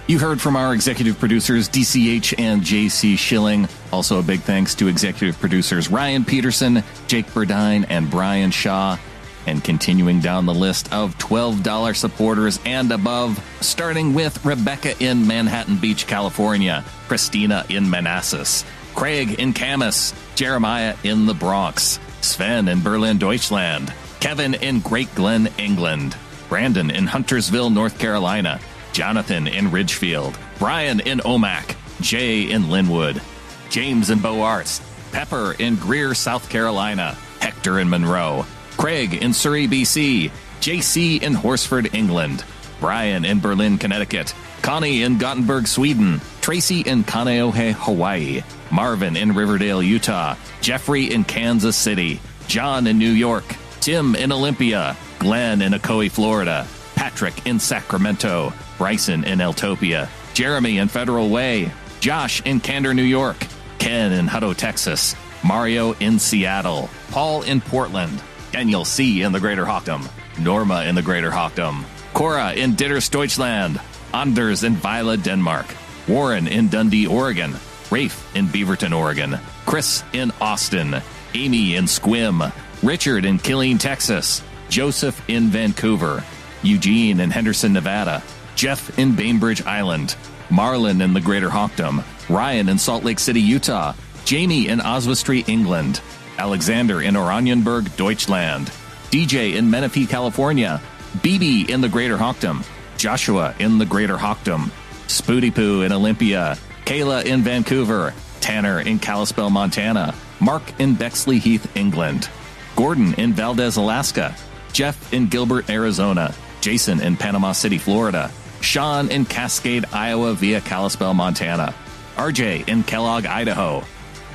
Speaker 1: You heard from our executive producers, DCH and JC Schilling. Also a big thanks to executive producers Ryan Peterson, Jake Burdine, and Brian Shaw. And continuing down the list of $12 supporters and above, starting with Rebecca in Manhattan Beach, California, Christina in Manassas, Craig in Camas, Jeremiah in the Bronx, Sven in Berlin, Deutschland, Kevin in Great Glen, England, Brandon in Huntersville, North Carolina, Jonathan in Ridgefield, Brian in Omak, Jay in Linwood, James in Beaux Arts, Pepper in Greer, South Carolina, Hector in Monroe, Craig in Surrey, BC, JC in Horsford, England, Brian in Berlin, Connecticut, Connie in Gothenburg, Sweden, Tracy in Kaneohe, Hawaii, Marvin in Riverdale, Utah, Jeffrey in Kansas City, John in New York, Tim in Olympia, Glenn in Ocoee, Florida, Patrick in Sacramento, Bryson in Eltopia, Jeremy in Federal Way, Josh in Candor, New York, Ken in Hutto, Texas, Mario in Seattle, Paul in Portland, Daniel C. in the Greater Hochdom, Norma in the Greater Hochdom, Cora in Ditters, Deutschland, Anders in Vila, Denmark, Warren in Dundee, Oregon, Rafe in Beaverton, Oregon, Chris in Austin, Amy in Squim, Richard in Killeen, Texas, Joseph in Vancouver, Eugene in Henderson, Nevada, Jeff in Bainbridge Island, Marlon in the Greater Hochdom, Ryan in Salt Lake City, Utah, Jamie in Oswestry, England, Alexander in Oranienburg, Deutschland, DJ in Menifee, California, BB in the Greater Hochdom, Joshua in the Greater Hochdom, Spooty Poo in Olympia, Kayla in Vancouver, Tanner in Kalispell, Montana, Mark in Bexley Heath, England, Gordon in Valdez, Alaska, Jeff in Gilbert, Arizona, Jason in Panama City, Florida, Sean in Cascade, Iowa via Kalispell, Montana, RJ in Kellogg, Idaho,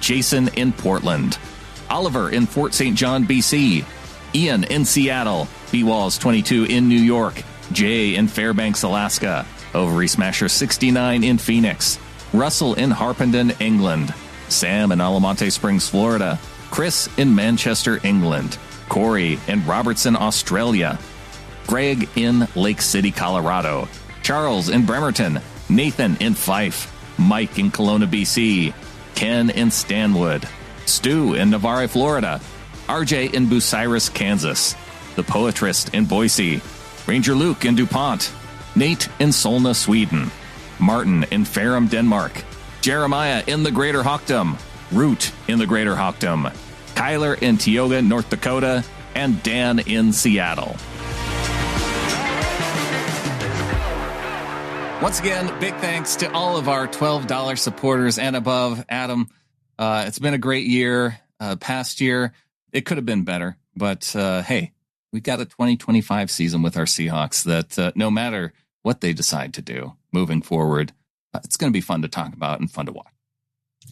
Speaker 1: Jason in Portland, Oliver in Fort St. John, BC, Ian in Seattle, B-Walls 22 in New York, Jay in Fairbanks, Alaska, Ovary Smasher 69 in Phoenix, Russell in Harpenden, England, Sam in Alamonte Springs, Florida, Chris in Manchester, England, Corey in Robertson, Australia, Greg in Lake City, Colorado, Charles in Bremerton, Nathan in Fife, Mike in Kelowna, BC, Ken in Stanwood, Stu in Navarre, Florida, RJ in Bucyrus, Kansas, The Poetrist in Boise, Ranger Luke in DuPont, Nate in Solna, Sweden, Martin in Ferrum, Denmark, Jeremiah in the Greater Hochdom, Root in the Greater Hochdom, Kyler in Tioga, North Dakota, and Dan in Seattle. Once again, big thanks to all of our $12 supporters and above. Adam, it's been a great year. Past year, it could have been better. But hey, we've got a 2025 season with our Seahawks that no matter what they decide to do moving forward, it's going to be fun to talk about and fun to watch.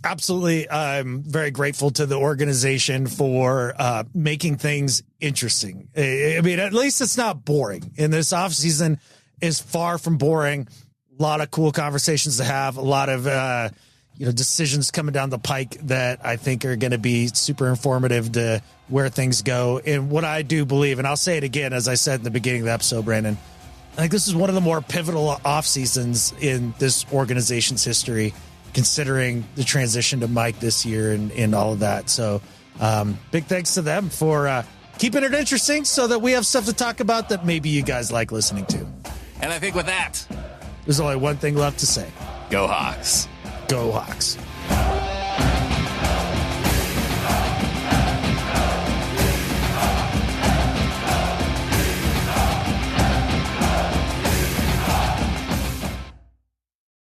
Speaker 1: Absolutely. I'm very grateful to the organization for making things interesting. I mean, at least it's not boring. And this offseason is far from boring. A lot of cool conversations to have, a lot of decisions coming down the pike that I think are going to be super informative to where things go. And what I do believe, and I'll say it again, as I said in the beginning of the episode, Brandon, I think this is one of the more pivotal off seasons in this organization's history, considering the transition to Mike this year and all of that. So big thanks to them for keeping it interesting so that we have stuff to talk about that maybe you guys like listening to. And I think with that, there's only one thing left to say. Go Hawks. Go Hawks.